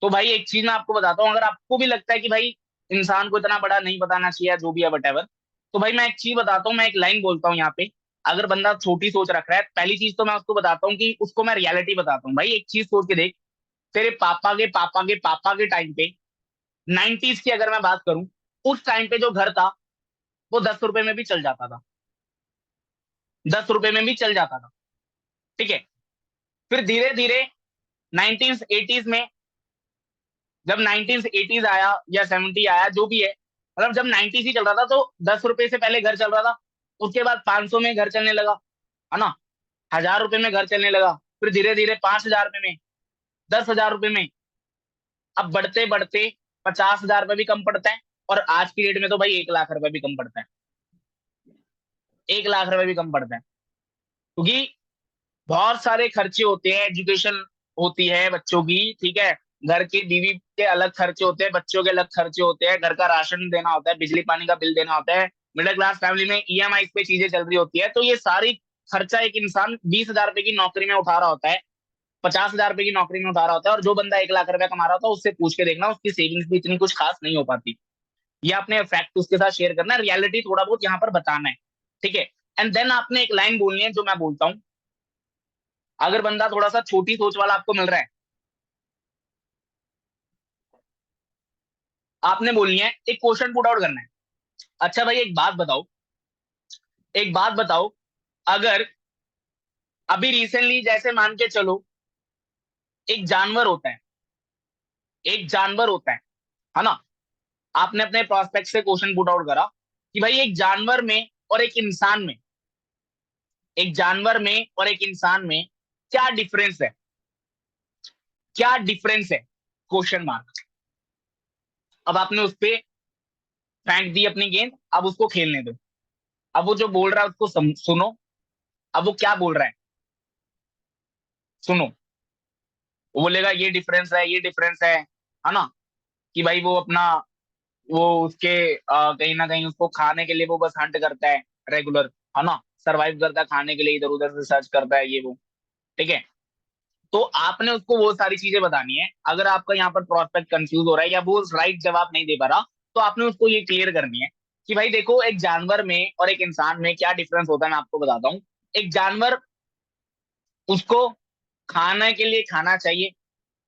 तो भाई एक चीज मैं आपको बताता हूँ, अगर आपको भी लगता है कि भाई इंसान को इतना बड़ा नहीं बताना चाहिए, जो भी है वटेवर, तो भाई मैं एक चीज बताता हूँ, मैं एक लाइन बोलता हूँ यहाँ पे। अगर बंदा छोटी सोच रख रहा है, पहली चीज तो मैं उसको बताता हूँ कि उसको मैं रियलिटी बताता हूँ, भाई एक चीज सोच के देख, तेरे पापा के पापा के पापा के टाइम पे, 90s की अगर मैं बात करूं, उस टाइम पे जो घर था वो 10 रुपए में भी चल जाता था, 10 रुपए में भी चल जाता था, ठीक है। फिर धीरे धीरे 1980s में, जब 1980s आया या 70 आया जो भी है, मतलब जब 90s ही चल रहा था, तो 10 रुपए से पहले घर चल रहा था, उसके बाद 500 में घर चलने लगा, है ना, 1000 रुपए में घर चलने लगा, फिर धीरे धीरे 5000 रुपए में, 10 हजार रुपए में, अब बढ़ते बढ़ते 50 हजार रुपए भी कम पड़ता है, और आज की डेट में तो भाई 1 लाख रुपए भी कम पड़ता है, 1 लाख रुपए भी कम पड़ता है, क्योंकि बहुत सारे खर्चे होते हैं, एजुकेशन होती है बच्चों की, ठीक है, घर की बीवी के अलग खर्चे होते हैं, बच्चों के अलग खर्चे होते हैं, घर का राशन देना होता है, बिजली पानी का बिल देना होता है, मिडिल क्लास फैमिली में ईएमआई पे चीजें चल रही होती है, तो ये सारी खर्चा एक इंसान 20 हजार रुपए की नौकरी में उठा रहा होता है, 50 हजार रुपए की नौकरी में उठा रहा होता है, और जो बंदा 1 लाख रुपए कमा रहा होता है उससे पूछ के देखना, उसकी सेविंग्स भी इतनी कुछ खास नहीं हो पाती। ये आपने फैक्ट उसके साथ शेयर करना है, रियलिटी थोड़ा बहुत यहाँ पर बताना है, ठीक है। एंड देन आपने एक लाइन बोलनी है जो मैं बोलता हूँ, अगर बंदा थोड़ा सा छोटी सोच वाला आपको मिल रहा है, आपने बोलनी है, एक क्वेश्चन पुट आउट करना है। अच्छा भाई एक बात बताओ, एक बात बताओ, अगर अभी रिसेंटली जैसे मान के चलो, एक जानवर होता है, एक जानवर होता है ना, आपने अपने प्रोस्पेक्ट से क्वेश्चन पुट आउट करा कि भाई एक जानवर में और एक इंसान में, एक जानवर में और एक इंसान में क्या डिफरेंस है, क्या डिफरेंस है, क्वेश्चन मार्क। अब आपने उस पे फेंक दी अपनी गेंद, अब उसको खेलने दो, अब वो जो बोल रहा है उसको सुनो, अब वो क्या बोल रहा है, सुनो। वो बोलेगा ये डिफरेंस है, ये डिफरेंस है ना, कि भाई वो अपना, वो उसके कहीं ना कहीं उसको खाने के लिए वो बस हंट करता है रेगुलर, है ना, सरवाइव करता है खाने के लिए, इधर उधर से सर्च करता है ये वो, ठीक है। तो आपने उसको वो सारी चीजें बतानी है, अगर आपका यहाँ पर प्रोस्पेक्ट कंफ्यूज हो रहा है या वो राइट जवाब नहीं दे पा रहा, तो आपने उसको ये क्लियर करनी है कि भाई देखो एक जानवर में और एक इंसान में क्या डिफरेंस होता है, मैं आपको बताता हूँ। एक जानवर, उसको खाने के लिए खाना चाहिए,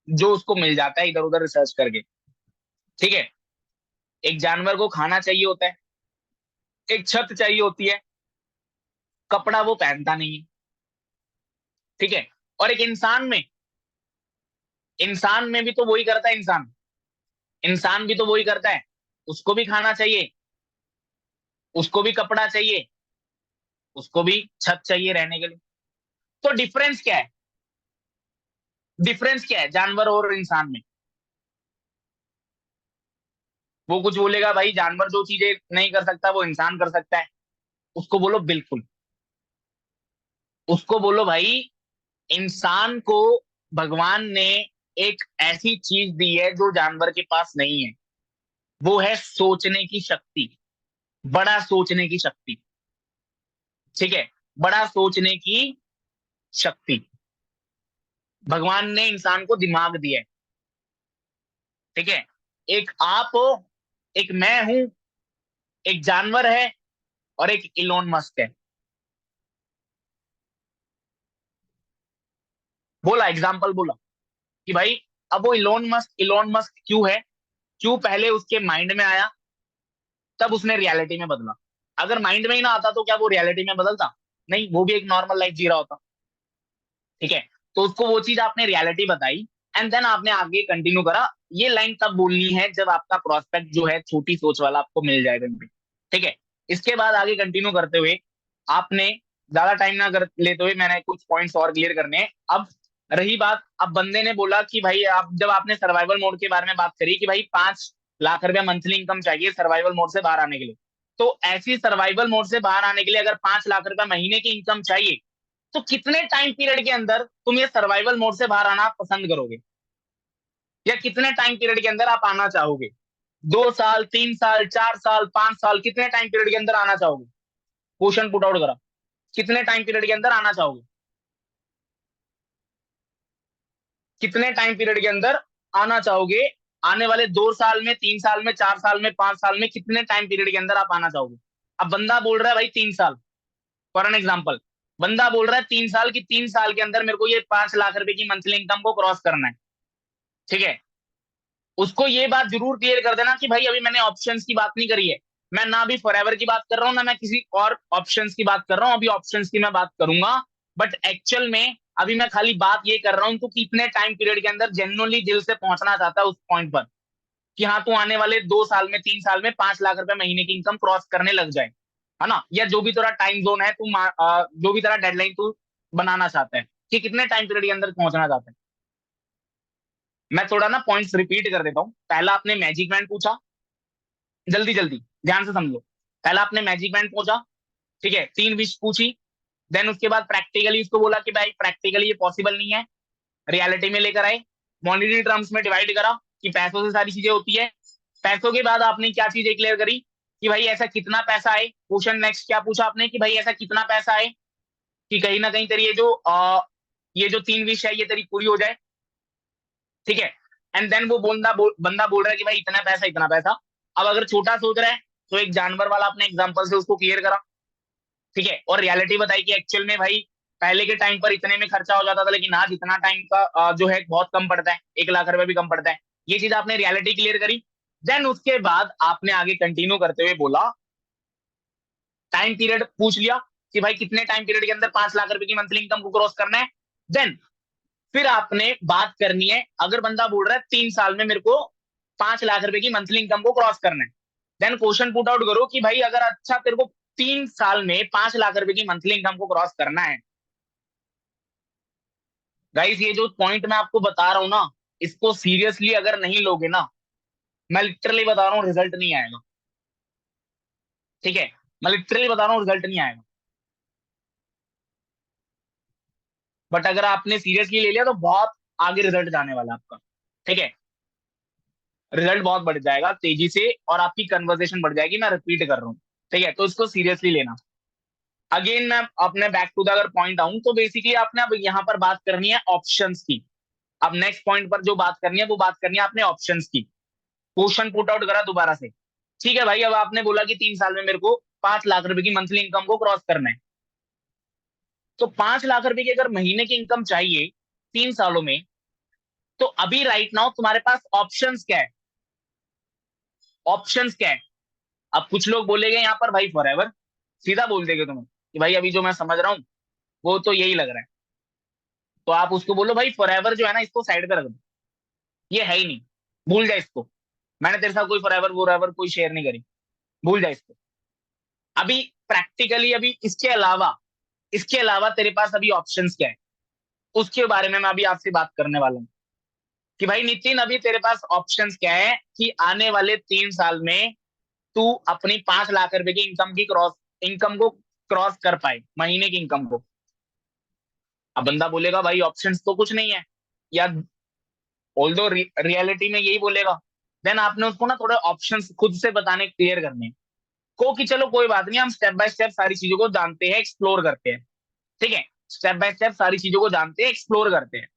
जो उसको मिल जाता है इधर उधर रिसर्च करके, ठीक है। एक जानवर को खाना चाहिए होता है, एक छत चाहिए होती है, कपड़ा वो पहनता नहीं है, ठीक है। और एक इंसान में, इंसान में भी तो वही करता है इंसान, इंसान भी तो वही करता है, उसको भी खाना चाहिए, उसको भी कपड़ा चाहिए, उसको भी छत चाहिए रहने के लिए। तो डिफरेंस क्या है, डिफरेंस क्या है जानवर और इंसान में। वो कुछ बोलेगा भाई जानवर जो चीजें नहीं कर सकता वो इंसान कर सकता है, उसको बोलो बिल्कुल, उसको बोलो भाई इंसान को भगवान ने एक ऐसी चीज दी है जो जानवर के पास नहीं है, वो है सोचने की शक्ति, बड़ा सोचने की शक्ति। ठीक है, बड़ा सोचने की शक्ति। भगवान ने इंसान को दिमाग दिया है। ठीक है, एक आप हो, एक मैं हूं, एक जानवर है, और एक इलोन मस्क है। बोला, एग्जाम्पल बोला कि भाई, अब वो इलोन मस्क क्यों है, क्यों पहले उसके माइंड में आया, तब उसने रियलिटी में बदला। अगर माइंड में ही ना आता तो क्या वो रियलिटी में बदलता? नहीं, वो भी एक नॉर्मल लाइफ जी रहा होता। ठीक है, तो उसको वो चीज आपने रियलिटी बताई, एंड देन आपने आगे कंटिन्यू करा। ये लाइन तब बोलनी है जब आपका प्रोस्पेक्ट जो है छोटी सोच वाला आपको मिल जाए कहीं पे। ठीक है, इसके बाद आगे कंटिन्यू करते हुए आपने, ज्यादा टाइम ना कर लेते हुए, मैंने कुछ पॉइंट्स और क्लियर करने हैं। अब रही बात, अब बंदे ने बोला कि भाई, आप जब आपने सर्वाइवल मोड के बारे में बात करी कि भाई 5 लाख रुपया मंथली इनकम चाहिए सर्वाइवल मोड से बाहर आने के लिए, तो ऐसी सर्वाइवल मोड से बाहर आने के लिए अगर 5 लाख रुपया महीने की इनकम चाहिए, तो कितने टाइम पीरियड के अंदर तुम ये सर्वाइवल मोड से बाहर आना पसंद करोगे, या कितने टाइम पीरियड के अंदर आप आना चाहोगे? 2 साल, 3 साल, 4 साल, 5 साल, कितने टाइम पीरियड के अंदर आना चाहोगे? क्वेश्चन पुट आउट करा, कितने टाइम पीरियड के अंदर आना चाहोगे? कितने टाइम पीरियड के अंदर आना चाहोगे? आने वाले 2 साल में, 3 साल में, 4 साल में, 5 साल में, कितने टाइम पीरियड के अंदर आप आना चाहोगे? अब बंदा बोल रहा है भाई 3 साल, फॉर एन एग्जाम्पल, बंदा बोल रहा है 3 साल, की 3 साल के अंदर मेरे को ये 5 लाख रुपए की मंथली इनकम को क्रॉस करना है। ठीक है, उसको ये बात जरूर क्लियर कर देना कि भाई, अभी मैंने ऑप्शंस की बात नहीं करी है। मैं ना अभी फॉरएवर की बात कर रहा हूँ, ना मैं किसी और ऑप्शंस की बात कर रहा हूँ। अभी ऑप्शंस की मैं बात करूंगा, बट एक्चुअल में अभी मैं खाली बात ये कर रहा हूँ तो कितने टाइम पीरियड के अंदर जेन्युइनली दिल से पहुंचना चाहता है उस पॉइंट पर, कि हाँ, तू आने वाले 2 साल में, 3 साल में 5 लाख रुपए महीने की इनकम क्रॉस करने लग जाए, है ना? या जो भी तेरा टाइम जोन है, जो भी तेरा डेडलाइन तू बनाना चाहता है, कि कितने टाइम पीरियड के अंदर पहुंचना चाहता है। मैं थोड़ा ना पॉइंट्स रिपीट कर देता हूँ। पहला आपने मैजिक मैन पूछा, जल्दी जल्दी ध्यान से समझो। पहला आपने मैजिक मैन पूछा, ठीक है, 3 विश पूछी। देन उसके बाद प्रैक्टिकली उसको बोला कि भाई, प्रैक्टिकली ये पॉसिबल नहीं है, रियलिटी में लेकर आए, मॉनेटरी टर्म्स में डिवाइड करा कि पैसों से सारी चीजें होती है। पैसों के बाद आपने क्या चीजें क्लियर करी कि भाई ऐसा कितना पैसा आए। क्वेश्चन नेक्स्ट क्या पूछा आपने कि भाई ऐसा कितना पैसा आए कि कहीं ना कहीं तेरी ये जो 3 विश है ये तेरी पूरी हो जाए। ठीक है, एंड देन वो बंदा बोल रहा है कि भाई इतना पैसा, इतना पैसा। अब अगर छोटा सोच रहा है तो एक जानवर वाला अपने एग्जांपल से उसको क्लियर करा। ठीक है, और रियलिटी बताई कि एक्चुअल में भाई, पहले के टाइम पर इतने में खर्चा हो जाता था, लेकिन आज इतना टाइम का जो है बहुत कम पड़ता है, 1 लाख रुपए भी कम पड़ता है। ये चीज आपने रियलिटी क्लियर करी। देन उसके बाद आपने आगे कंटिन्यू करते हुए बोला, टाइम पीरियड पूछ लिया कि भाई कितने टाइम पीरियड के अंदर 5 लाख रुपए की मंथली इनकम को क्रॉस करना है। देन फिर आपने बात करनी है, अगर बंदा बोल रहा है 3 साल में मेरे को 5 लाख रुपए की मंथली इनकम को क्रॉस करना है, देन क्वेश्चन पुट आउट करो कि भाई, अगर अच्छा तेरे को 3 साल में 5 लाख रुपए की मंथली इनकम को क्रॉस करना है। गाइस, ये जो पॉइंट मैं आपको बता रहा हूं ना, इसको सीरियसली अगर नहीं लोगे ना, मैं लिटरली बता रहा हूँ रिजल्ट नहीं आएगा। ठीक है, मैं लिटरली बता रहा हूँ रिजल्ट नहीं आएगा। बट अगर आपने सीरियसली ले लिया तो बहुत आगे रिजल्ट जाने वाला है आपका। ठीक है, रिजल्ट बहुत बढ़ जाएगा तेजी से, और आपकी कन्वर्सेशन बढ़ जाएगी। मैं रिपीट कर रहा हूँ, ठीक है, तो इसको सीरियसली लेना। अगेन मैं अपने बैक टू द अगर पॉइंट आऊं, तो बेसिकली आपने अब यहाँ पर बात करनी है ऑप्शंस की। अब नेक्स्ट पॉइंट पर जो बात करनी है वो बात करनी है आपने ऑप्शंस की। क्वेश्चन पुट आउट करा दोबारा से। ठीक है भाई, अब आपने बोला कि 3 साल में मेरे को 5 लाख रुपए की मंथली इनकम को क्रॉस करना है। तो 5 लाख रुपए की अगर महीने की इनकम चाहिए 3 सालों में, तो अभी राइट नाउ तुम्हारे पास ऑप्शंस क्या है? ऑप्शंस क्या है? अब कुछ लोग बोलेंगे यहाँ पर भाई फॉरएवर, सीधा बोल देंगे तुम्हें कि भाई अभी जो मैं समझ रहा हूँ वो तो यही लग रहा है। तो आप उसको बोलो भाई, फॉरएवर जो है ना, इसको साइड पे रख दो, ये है ही नहीं, भूल जा इसको। मैंने तेरे साथ कोई फॉरएवर वोरएवर कोई शेयर नहीं करी, भूल जा इसको। अभी प्रैक्टिकली, अभी इसके अलावा तेरे पास अभी ऑप्शंस क्या है, उसके बारे में मैं अभी आपसे बात करने वाला हूँ। कि भाई नितिन, अभी तेरे पास ऑप्शंस क्या है कि आने वाले 3 साल में तू अपनी 5 लाख रुपए की इनकम को क्रॉस कर पाए, महीने की इनकम को। अब बंदा बोलेगा भाई ऑप्शंस तो कुछ नहीं है, या ऑल्दो रियलिटी में यही बोलेगा। देन आपने उसको ना थोड़े ऑप्शंस खुद से बताने क्लियर करने को, कि चलो कोई बात नहीं, हम स्टेप बाय स्टेप सारी चीजों को जानते हैं, एक्सप्लोर करते हैं। ठीक है, स्टेप बाय स्टेप सारी चीजों को जानते हैं, एक्सप्लोर करते हैं।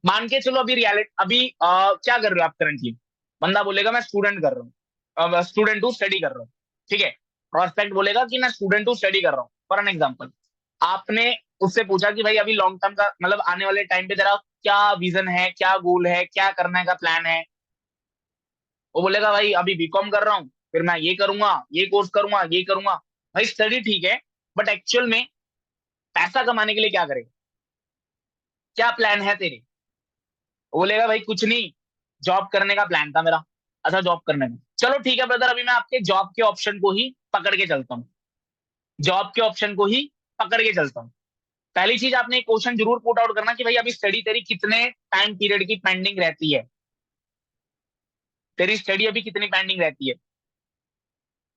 मान के चलो अभी रियलिटी, अभी क्या कर रहे हो आप करंटली? बंदा बोलेगा मैं स्टूडेंट कर रहा हूँ, स्टूडेंट हूँ, स्टडी कर रहा हूँ। ठीक है, प्रोस्पेक्ट बोलेगा कि मैं स्टूडेंट हूँ, स्टडी कर रहा हूँ, फॉर एन एग्जाम्पल। आपने उससे पूछा कि भाई अभी लॉन्ग टर्म का मतलब आने वाले टाइम पे तेरा क्या विजन है, क्या गोल है, क्या करने का प्लान है? वो बोलेगा भाई अभी बीकॉम कर रहा हूँ, फिर मैं ये करूंगा, ये कोर्स करूंगा, ये करूंगा। भाई स्टडी ठीक है, बट एक्चुअल में पैसा कमाने के लिए क्या करेगा? क्या प्लान है तेरे? वो बोलेगा भाई कुछ नहीं, जॉब करने का प्लान था मेरा। अच्छा, जॉब करने का, चलो ठीक है ब्रदर, अभी मैं आपके जॉब के ऑप्शन को ही पकड़ के चलता हूँ। जॉब के ऑप्शन को ही पकड़ के चलता हूँ। पहली चीज, आपने एक क्वेश्चन जरूर पुट आउट करना कि भाई अभी स्टडी तेरी कितने टाइम पीरियड की पेंडिंग रहती है। तेरी स्टडी अभी कितनी पेंडिंग रहती है?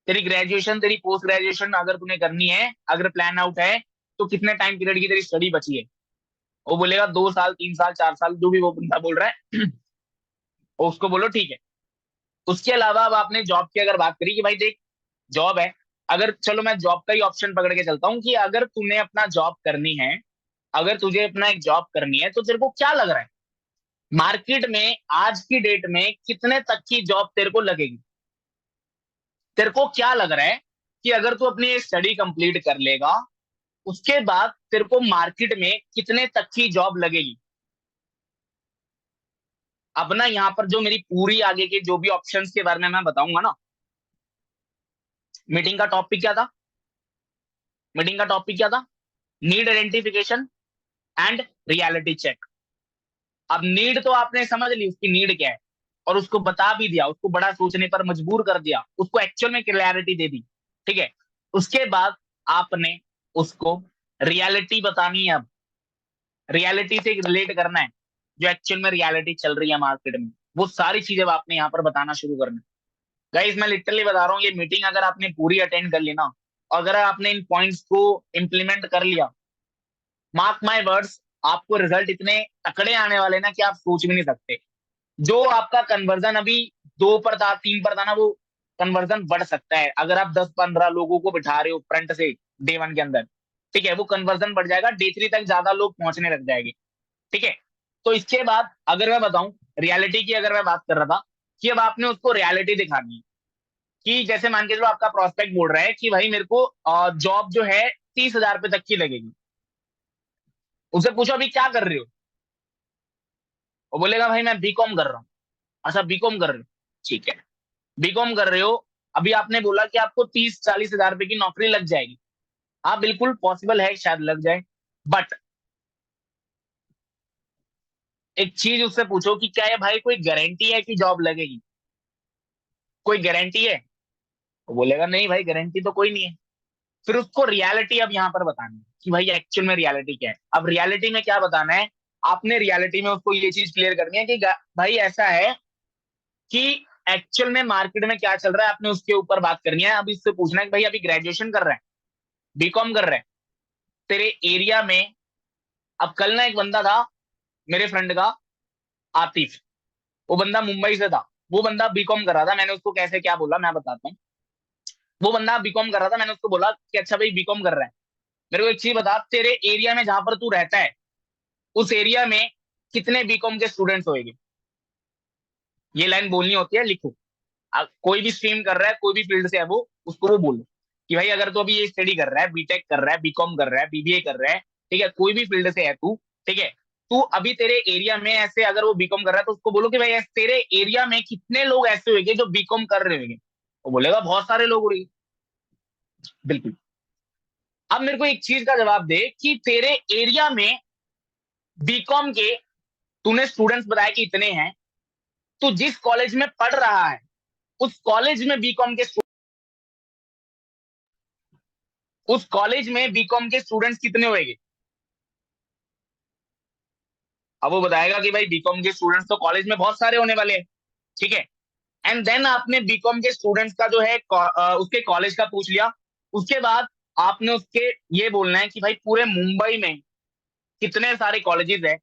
तेरी ग्रेजुएशन, तेरी पोस्ट ग्रेजुएशन अगर तूने करनी है, अगर प्लान आउट है, तो कितने टाइम पीरियड की तेरी स्टडी बची है? वो बोलेगा 2 साल, 3 साल, 4 साल, जो भी वो बंदा बोल रहा है। उसको बोलो ठीक है। उसके अलावा अब आपने जॉब की अगर बात करी कि भाई देख, जॉब है, अगर चलो मैं जॉब का ही ऑप्शन पकड़ के चलता हूँ कि अगर तूने अपना जॉब करनी है, अगर तुझे अपना एक जॉब करनी है, तो तेरे को क्या लग रहा है मार्केट में आज की डेट में कितने तक की जॉब तेरे को लगेगी? तेरे को क्या लग रहा है कि अगर तू अपनी स्टडी कंप्लीट कर लेगा, उसके बाद तेरे को मार्केट में कितने तक की जॉब लगेगी? अब ना यहाँ पर जो मेरी पूरी आगे के जो भी ऑप्शंस के बारे में मैं बताऊंगा ना, मीटिंग का टॉपिक क्या था? मीटिंग का टॉपिक क्या था? Need identification and reality check. अब नीड तो आपने समझ ली, उसकी नीड क्या है, और उसको बता भी दिया, उसको बड़ा सोचने पर मजबूर कर दिया, उसको एक्चुअल में क्लैरिटी दे दी। ठीक है, उसके बाद आपने उसको रियलिटी बतानी है। अब रियलिटी से रिलेट करना है, जो एक्चुअल में रियलिटी चल रही है मार्केट में, वो सारी चीजें आपने यहाँ पर बताना शुरू करना है। गाइस मैं लिटरली बता रहा हूँ, ये मीटिंग अगर आपने पूरी अटेंड कर ली ना, अगर आपने इन पॉइंट्स को इम्प्लीमेंट कर लिया, मार्क माय वर्ड्स, आपको रिजल्ट इतने तकड़े आने वाले ना कि आप सोच भी नहीं सकते। जो आपका कन्वर्जन अभी 2 पर था, 3 पर था ना, वो कन्वर्जन बढ़ सकता है अगर आप 10-15 लोगों को बिठा रहे हो फ्रंट से डे 1 के अंदर। ठीक है, वो कन्वर्जन बढ़ जाएगा, डे 3 तक ज्यादा लोग पहुंचने लग जाएंगे। ठीक है, तो इसके बाद अगर मैं बताऊं रियलिटी की, अगर मैं बात कर रहा था कि अब आपने उसको रियलिटी दिखानी है, कि जैसे मान के चलो आपका प्रोस्पेक्ट बोल रहा है कि भाई मेरे को जॉब जो है 30,000 रुपए तक की लगेगी। उससे पूछो अभी क्या कर रहे हो? वो बोलेगा भाई मैं बीकॉम कर रहा हूँ। अच्छा, बीकॉम कर रहे हो, ठीक है, बीकॉम कर रहे हो। अभी आपने बोला कि आपको 30-40 हजार रुपए की नौकरी लग जाएगी। हाँ बिल्कुल पॉसिबल है, शायद लग जाए, बट एक चीज उससे पूछो कि क्या है भाई, कोई गारंटी है कि जॉब लगेगी? कोई गारंटी है? वो बोलेगा नहीं भाई, गारंटी तो कोई नहीं है। फिर उसको रियलिटी अब यहाँ पर बतानी है कि भाई एक्चुअल में रियलिटी क्या है। अब रियलिटी में क्या बताना है, आपने रियलिटी में उसको ये चीज क्लियर करनी है कि भाई ऐसा है कि एक्चुअल में मार्केट में क्या चल रहा है, आपने उसके ऊपर बात करनी है। अब इससे पूछना है कि भाई अभी ग्रेजुएशन कर रहा है, बीकॉम कर रहा है, तेरे एरिया में। अब कल ना एक बंदा था मेरे फ्रेंड का, आतिफ, वो बंदा मुंबई से था। वो बंदा बीकॉम कर रहा था, मैंने उसको कैसे क्या बोला मैं बताता हूँ। वो बंदा बीकॉम कर रहा था, मैंने उसको बोला कि अच्छा भाई बीकॉम कर रहा है, मेरे को एक चीज बता, तेरे एरिया में जहां पर तू रहता है, उस एरिया में कितने बीकॉम के स्टूडेंट्स होंगे? ये लाइन बोलनी होती है, लिखो। कोई भी स्ट्रीम कर रहा है, कोई भी फील्ड से है वो, उसको वो बोलो कि भाई अगर तू अभी ये स्टडी कर रहा है, बीटेक कर रहा है, बीकॉम कर रहा है, बीबीए कर रहा है, ठीक है, कोई भी फील्ड से है तू, ठीक है, तू अभी तेरे एरिया में ऐसे अगर वो बीकॉम कर रहा है, तो उसको बोलो कि भाई तेरे एरिया में कितने लोग ऐसे होंगे जो बीकॉम कर रहे होंगे? वो बोलेगा बहुत सारे लोग होंगे। बिल्कुल। अब मेरे को एक चीज का जवाब दे कि तेरे एरिया में बीकॉम के तूने स्टूडेंट्स बताया कि इतने हैं, तू जिस कॉलेज में पढ़ रहा है उस कॉलेज में बीकॉम के उस कॉलेज में बीकॉम के स्टूडेंट्स कितने होंगे? अब वो बताएगा कि भाई बीकॉम के स्टूडेंट्स तो कॉलेज में बहुत सारे होने वाले हैं। ठीक है, एंड देन आपने बीकॉम के स्टूडेंट्स का जो है उसके कॉलेज का पूछ लिया। उसके बाद आपने उसके ये बोलना है कि भाई पूरे मुंबई में कितने सारे कॉलेजेस है।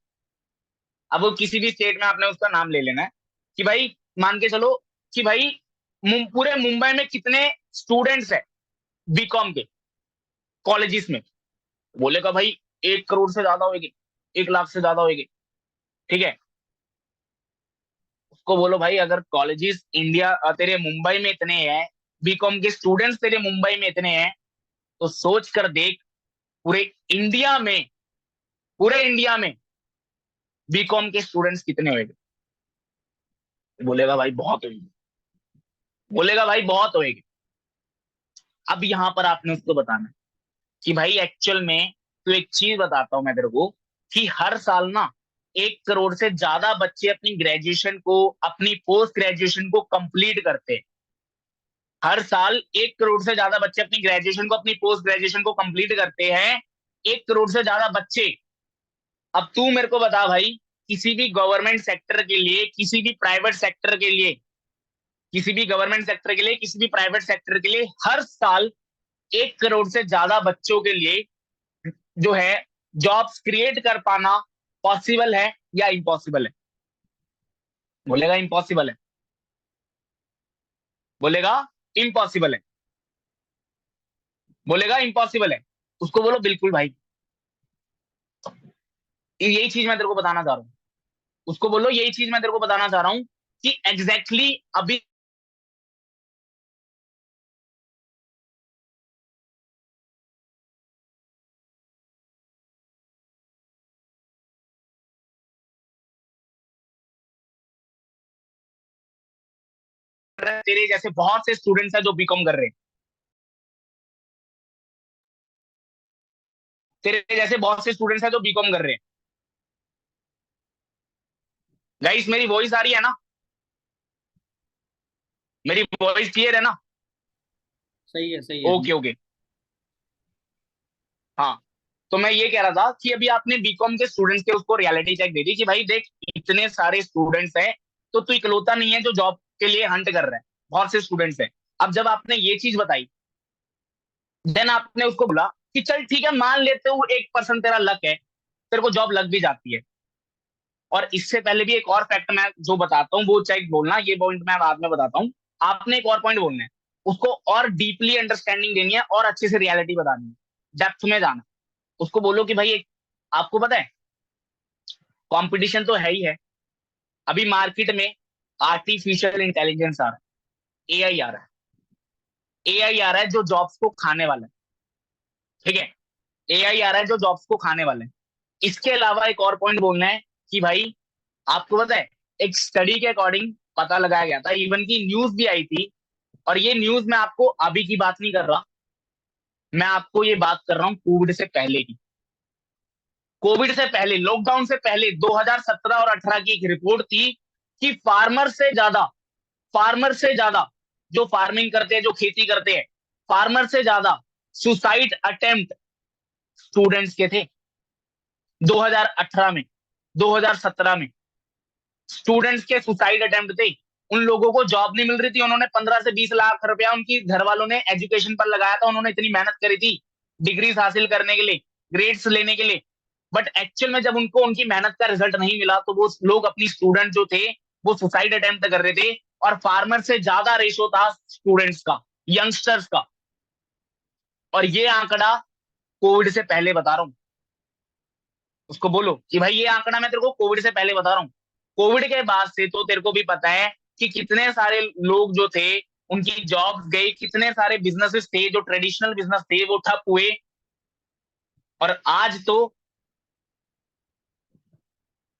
अब वो किसी भी स्टेट में आपने उसका नाम ले लेना है कि भाई मान के चलो कि भाई पूरे मुंबई में कितने स्टूडेंट्स है बीकॉम के कॉलेजेस में। बोलेगा भाई 1 करोड़ से ज्यादा होगी, 1 लाख से ज्यादा होगी। ठीक है, उसको बोलो भाई अगर कॉलेजेस इंडिया तेरे मुंबई में इतने हैं, बीकॉम के स्टूडेंट्स तेरे मुंबई में इतने हैं, तो सोच कर देख पूरे इंडिया में, पूरे इंडिया में बीकॉम के स्टूडेंट्स कितने होंगे। बोलेगा भाई बहुत होंगे, बोलेगा भाई बहुत होंगे। अब यहां पर आपने उसको बताना है कि भाई एक्चुअल में, तो एक चीज बताता हूं मैं तेरे को कि हर साल ना 1 करोड़ से ज्यादा बच्चे अपनी ग्रेजुएशन को, अपनी पोस्ट ग्रेजुएशन को कंप्लीट करते हैं। हर साल 1 करोड़ से ज्यादा बच्चे अपनी ग्रेजुएशन को, अपनी पोस्ट ग्रेजुएशन को कंप्लीट करते हैं। 1 करोड़ से ज्यादा बच्चे। अब तू मेरे को बता भाई, किसी भी गवर्नमेंट सेक्टर के लिए, किसी भी प्राइवेट सेक्टर के लिए, किसी भी गवर्नमेंट सेक्टर के लिए, किसी भी प्राइवेट सेक्टर के लिए हर साल 1 करोड़ से ज्यादा बच्चों के लिए जो है जॉब्स क्रिएट कर पाना पॉसिबल है या इम्पॉसिबल है। बोलेगा इम्पॉसिबल है, बोलेगा इम्पॉसिबल है, बोलेगा इम्पॉसिबल है। उसको बोलो बिल्कुल भाई, यही चीज मैं तेरे को बताना चाह रहा हूँ। उसको बोलो यही चीज मैं तेरे को बताना चाह रहा हूँ कि एग्जैक्टली अभी तेरे जैसे बहुत से स्टूडेंट्स हैं जो बीकॉम कर रहे हैं। तेरे जैसे बहुत से स्टूडेंट्स हैं जो बीकॉम कर रहे हैं। गाइस मेरी वॉइस आ रही है ना? मेरी वॉइस क्लियर है ना? सही है, सही है। Okay okay. हाँ, तो मैं ये कह रहा था कि अभी आपने बीकॉम के स्टूडेंट्स के उसको रियलिटी चेक दे दी कि भाई देख इतने सारे स्टूडेंट्स हैं, तो तू इकलौता नहीं है जो जॉब के लिए हंट कर रहा है, बहुत से स्टूडेंट्स हैं। अब जब आपने ये चीज बताई, देन आपने उसको बोला कि चल ठीक है मान लेते हो 1% तेरा लक है, तेरे को जॉब लग भी जाती है। और इससे पहले भी एक और फैक्ट मैं जो बताता हूँ वो चेक बोलना, ये पॉइंट मैं बाद में बताता हूँ। आपने एक और पॉइंट बोलना है, उसको और डीपली अंडरस्टैंडिंग देनी है और अच्छे से रियलिटी बतानी है, डेप्थ में जाना। उसको बोलो कि भाई आपको पता है कंपटीशन तो है ही है। अभी मार्केट में आर्टिफिशियल इंटेलिजेंस आ रहा है, एआई आ रहा है, एआई आ रहा है जो जॉब्स को खाने वाला है। ठीक है, एआई आ रहा है जो जॉब्स को खाने वाला है। इसके अलावा एक और पॉइंट बोलना है कि भाई आपको पता है एक स्टडी के अकॉर्डिंग पता लगाया गया था, इवन की न्यूज भी आई थी। और ये न्यूज मैं आपको अभी की बात नहीं कर रहा, मैं आपको ये बात कर रहा हूँ कोविड से पहले की। कोविड से पहले, लॉकडाउन से पहले 2017 और 18 की एक रिपोर्ट थी कि फार्मर से ज्यादा जो फार्मिंग करते हैं, जो खेती करते हैं, फार्मर से ज्यादा सुसाइड अटेम्प्ट स्टूडेंट्स के थे 2018 में, 2017 में। स्टूडेंट्स के सुसाइड अटेम्प्ट थे। उन लोगों को जॉब नहीं मिल रही थी, उन्होंने 15 से 20 लाख रुपया उनकी घर वालों ने एजुकेशन पर लगाया था, उन्होंने इतनी मेहनत करी थी डिग्रीज हासिल करने के लिए, ग्रेड्स लेने के लिए। बट एक्चुअल में जब उनको उनकी मेहनत का रिजल्ट नहीं मिला तो वो लोग अपनी स्टूडेंट जो थे वो सुसाइड अटेम्प्ट कर रहे थे। और फार्मर से ज्यादा रेशो था स्टूडेंट्स का, यंगस्टर्स का। और ये आंकड़ा कोविड से पहले बता रहा हूँ। उसको बोलो कि भाई ये आंकड़ा मैं तेरे को कोविड से पहले बता रहा हूँ। कोविड के बाद से तो तेरे को भी पता है कि कितने सारे लोग जो थे उनकी जॉब्स गई, कितने सारे बिजनेसेस थे जो ट्रेडिशनल बिजनेस थे वो ठप हुए। और आज तो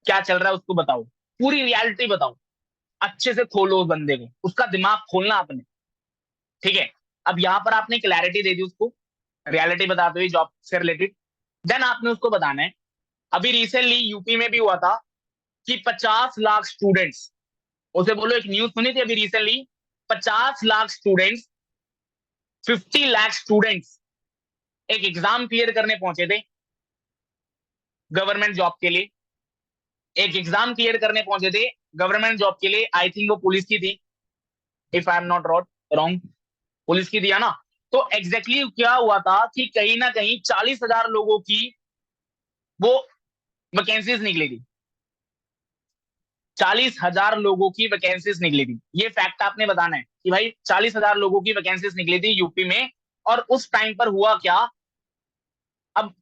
क्या चल रहा है उसको बताओ, पूरी रियलिटी बताओ, अच्छे से खोलो उस बंदे को, उसका दिमाग खोलना आपने। ठीक है, अब यहां पर आपने क्लैरिटी दे दी उसको, रियलिटी बताते हुए जॉब से रिलेटेड। देन आपने उसको बताना है, अभी रिसेंटली यूपी में भी हुआ था कि 50 लाख स्टूडेंट्स, उसे बोलो एक न्यूज सुनी थी अभी recently, 50 lakh students, 50 lakh students एक एग्जाम क्लियर करने पहुंचे थे गवर्नमेंट जॉब के लिए। एक एग्जाम क्लियर करने पहुंचे थे गवर्नमेंट जॉब के लिए, आई थिंक वो पुलिस की थी, if I am not wrong, police की दिया ना। तो एग्जैक्टली exactly क्या हुआ था कि कहीं ना कहीं 40,000 लोगों की वो वैकेंसीज निकली थी। 40,000 लोगों की वैकेंसीज निकली थी। ये फैक्ट आपने बताना है कि भाई 40,000 लोगों की वैकेंसीज निकली थी यूपी में। और उस टाइम पर हुआ क्या, अब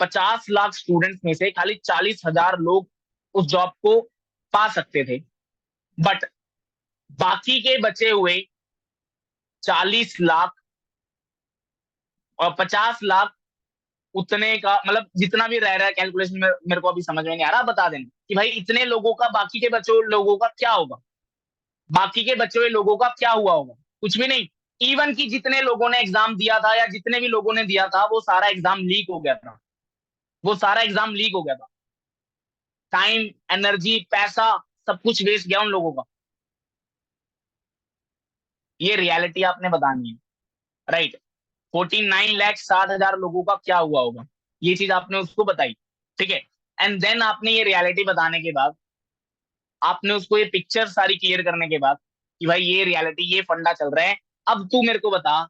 50 लाख स्टूडेंट्स में से खाली 40,000 लोग उस जॉब को पा सकते थे। बट बाकी के बचे हुए 40 लाख और 50 लाख, उतने का मतलब जितना भी रह रहा है कैलकुलेशन में मेरे को अभी समझ में नहीं आ रहा, बता देना कि भाई इतने लोगों का, बाकी के बचे हुए लोगों का क्या होगा। बाकी के बचे हुए लोगों का क्या हुआ होगा, कुछ भी नहीं। इवन कि जितने लोगों ने एग्जाम दिया था या जितने भी लोगों ने दिया था वो सारा एग्जाम लीक हो गया था। वो सारा एग्जाम लीक हो गया था। टाइम, एनर्जी, पैसा, सब कुछ वेस्ट गया उन लोगों का। ये रियलिटी आपने बतानी है, राइट। 49,60,000 लोगों का क्या हुआ होगा, ये चीज आपने उसको बताई। ठीक है। एंड देन आपने ये रियलिटी बताने के बाद, आपने उसको ये पिक्चर सारी क्लियर करने के बाद कि भाई ये रियलिटी, ये फंडा चल रहा है। अब तू मेरे को बता,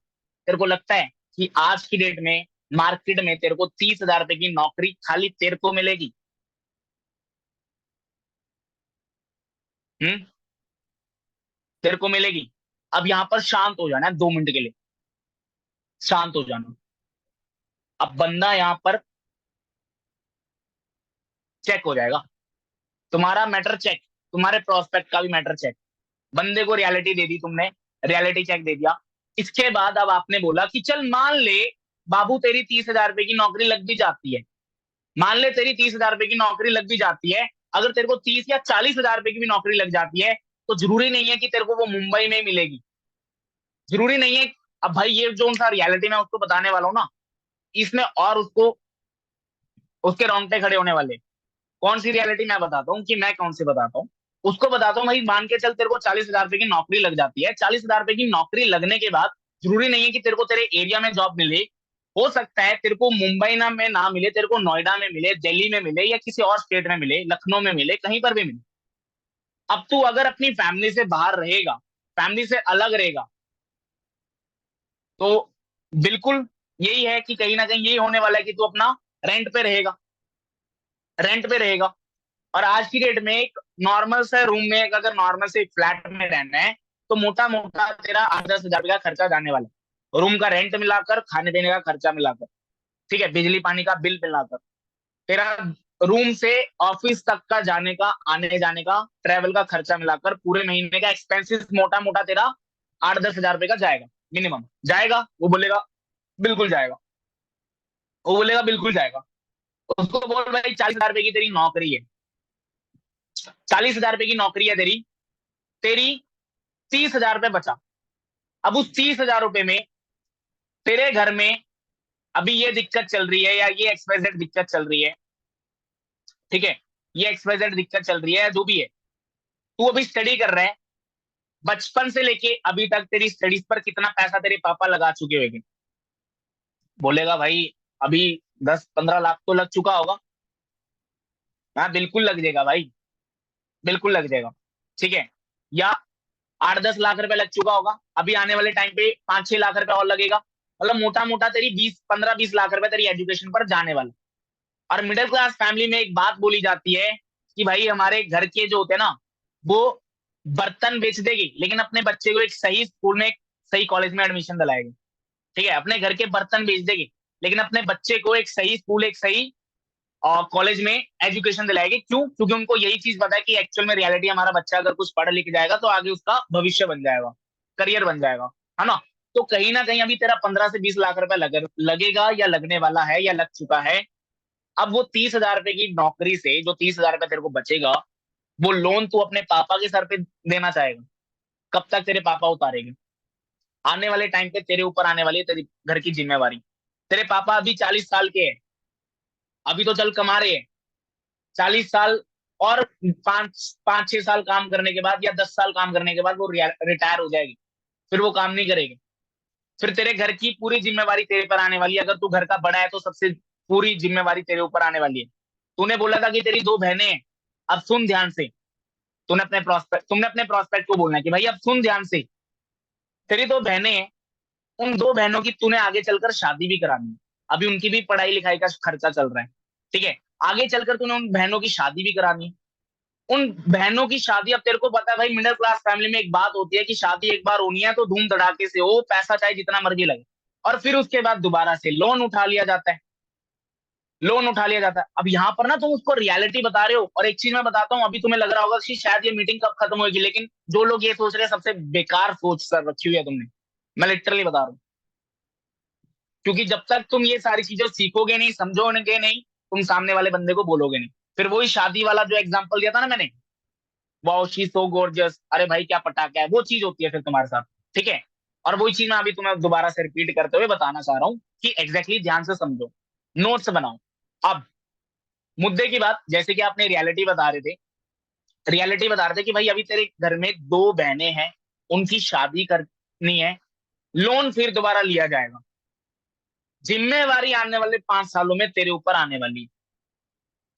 तेरे को लगता है कि आज की डेट में मार्केट में तेरे को 30,000 रुपए की नौकरी खाली तेरे को मिलेगी? हम्म, तेरे को मिलेगी? अब यहाँ पर शांत हो जाना है 2 मिनट के लिए, शांत हो जाना। अब बंदा यहाँ पर चेक हो जाएगा, तुम्हारा मैटर चेक, तुम्हारे प्रोस्पेक्ट का भी मैटर चेक। बंदे को रियलिटी दे दी तुमने, रियलिटी चेक दे दिया। इसके बाद अब आपने बोला कि चल मान ले बाबू तेरी 30,000 रुपए की नौकरी लग भी जाती है। मान ले तेरी 30,000 रुपए की नौकरी लग भी जाती है। अगर तेरे को 30 या 40,000 रुपए की भी नौकरी लग जाती है, तो जरूरी नहीं है कि तेरे को वो मुंबई में मिलेगी। जरूरी नहीं है। अब भाई ये जो सा रियलिटी मैं उसको बताने वाला हूँ ना, इसमें और उसको, उसके रोंगटे खड़े होने वाले। कौन सी रियलिटी मैं बताता हूँ कि मैं कौन सी बताता हूँ, उसको बताता हूँ। भाई मान के चल तेरे को 40,000 रुपए की नौकरी लग जाती है। 40,000 रुपए की नौकरी लगने के बाद जरूरी नहीं है कि तेरे को तेरे एरिया में जॉब मिले। हो सकता है तेरे को मुंबई ना में ना मिले, तेरे को नोएडा में मिले, दिल्ली में मिले, या किसी और स्टेट में मिले, लखनऊ में मिले, कहीं पर भी मिले। अब तू अगर अपनी फैमिली से बाहर रहेगा, फैमिली से अलग रहेगा, तो बिल्कुल यही है कि कहीं ना कहीं यही होने वाला है कि तू अपना रेंट पे रहेगा, रेंट पे रहेगा। और आज की डेट में एक नॉर्मल से रूम में, अगर नॉर्मल से एक फ्लैट में रहना है, तो मोटा मोटा तेरा 8-10 हजार का खर्चा जाने वाला है, रूम का रेंट मिलाकर, खाने पीने का खर्चा मिलाकर। ठीक है, बिजली पानी का बिल मिलाकर, तेरा रूम से ऑफिस तक का जाने का, आने जाने का, ट्रेवल का खर्चा मिलाकर पूरे महीने का एक्सपेंसिस मोटा मोटा तेरा 8-10 हजार रुपए का जाएगा, मिनिमम जाएगा। वो बोलेगा बिल्कुल जाएगा, वो बोलेगा बिल्कुल जाएगा। उसको बोल भाई 40,000 रुपए की तेरी नौकरी है, 40,000 रुपए की नौकरी है तेरी, तेरी 30,000 रुपए बचा। अब उस 30,000 रुपए में तेरे घर में अभी ये दिक्कत चल रही है, या ये एक्सवाइजेड दिक्कत चल रही है। ठीक है, ये एक्सवाइजेड दिक्कत चल रही है, जो भी है। तू अभी स्टडी कर रहा है, बचपन से लेके अभी तक तेरी स्टडीज पर कितना पैसा तेरे पापा लगा चुके होंगे? बोलेगा भाई अभी 10-15 लाख तो लग चुका होगा। हाँ बिल्कुल लग जाएगा भाई, बिल्कुल लग जाएगा। ठीक है, या 8-10 लाख रुपए लग चुका होगा, अभी आने वाले टाइम पे 5-6 लाख रुपए और लगेगा। मतलब मोटा मोटा तेरी 20-15-20 लाख रुपए तेरी एजुकेशन पर जाने वाला। और मिडिल क्लास फैमिली में एक बात बोली जाती है कि भाई हमारे घर के जो होते हैं ना, वो बर्तन बेच देगी लेकिन अपने बच्चे को एक सही स्कूल में, एक सही कॉलेज में एडमिशन दिलाएगी। ठीक है, अपने घर के बर्तन बेच देगी लेकिन अपने बच्चे को एक सही स्कूल, एक सही और कॉलेज में एजुकेशन दिलाएगी। क्यों? क्योंकि उनको यही चीज पता है कि एक्चुअल में रियलिटी, हमारा बच्चा अगर कुछ पढ़ लिख जाएगा तो आगे उसका भविष्य बन जाएगा, करियर बन जाएगा, है ना। तो कहीं ना कहीं अभी तेरा 15 से 20 लाख रुपए लगेगा, या लगने वाला है, या लग चुका है। अब वो 30,000 रुपए की नौकरी से जो 30,000 रुपए तेरे को बचेगा, वो लोन तू अपने पापा के सर पे देना चाहेगा? कब तक तेरे पापा उतारेंगे? आने वाले टाइम पे तेरे ऊपर आने वाली है तेरी घर की जिम्मेवारी। तेरे पापा अभी 40 साल के हैं, अभी तो चल कमा रहे हैं। 40 साल और 5-6 साल काम करने के बाद, या 10 साल काम करने के बाद वो रिटायर हो जाएगी, फिर वो काम नहीं करेगी। फिर तेरे घर की पूरी जिम्मेवारी तेरे पर आने वाली है। अगर तू घर का बड़ा है तो सबसे पूरी जिम्मेवारी तेरे ऊपर आने वाली है। तूने बोला था कि तेरी 2 बहनें हैं, अब सुन ध्यान से। तुमने अपने प्रोस्पेक्ट को बोलना है कि भाई अब सुन ध्यान से, तेरी 2 बहनें हैं, उन 2 बहनों की तूने आगे चलकर शादी भी करानी है। अभी उनकी भी पढ़ाई लिखाई का खर्चा चल रहा है। ठीक है, आगे चलकर तूने उन बहनों की शादी भी करानी है। उन बहनों की शादी, अब तेरे को पता है भाई, मिडिल क्लास फैमिली में एक बात होती है कि शादी एक बार होनी है तो धूम धड़ाके से हो, पैसा चाहे जितना मर्जी लगे, और फिर उसके बाद दोबारा से लोन उठा लिया जाता है। लोन उठा लिया जाता है। अब यहाँ पर ना तुम उसको रियलिटी बता रहे हो, और एक चीज मैं बताता हूँ, अभी तुम्हें लग रहा होगा कि शायद ये मीटिंग कब खत्म होगी, लेकिन जो लोग ये सोच रहे हैं सबसे बेकार सोच सर रखी हुई है तुमने। मैं लिटरली बता रहा हूँ, क्योंकि जब तक तुम ये सारी चीजें सीखोगे नहीं, समझोगे नहीं, तुम सामने वाले बंदे को बोलोगे नहीं। फिर वही शादी वाला जो एग्जांपल दिया था ना मैंने, वाओ शी सो गॉर्जियस, अरे भाई क्या पटाखा है, वो चीज होती है फिर तुम्हारे साथ। ठीक है। और वही चीज मैं अभी तुम्हें दोबारा से रिपीट करते हुए बताना चाह रहा हूँ कि एग्जैक्टली ध्यान से समझो, नोट्स बनाओ। अब मुद्दे की बात, जैसे कि आपने रियलिटी बता रहे थे, रियलिटी बता रहे थे कि भाई अभी तेरे घर में दो बहनें हैं, उनकी शादी करनी है, लोन फिर दोबारा लिया जाएगा, जिम्मेवारी आने वाले 5 सालों में तेरे ऊपर आने वाली है।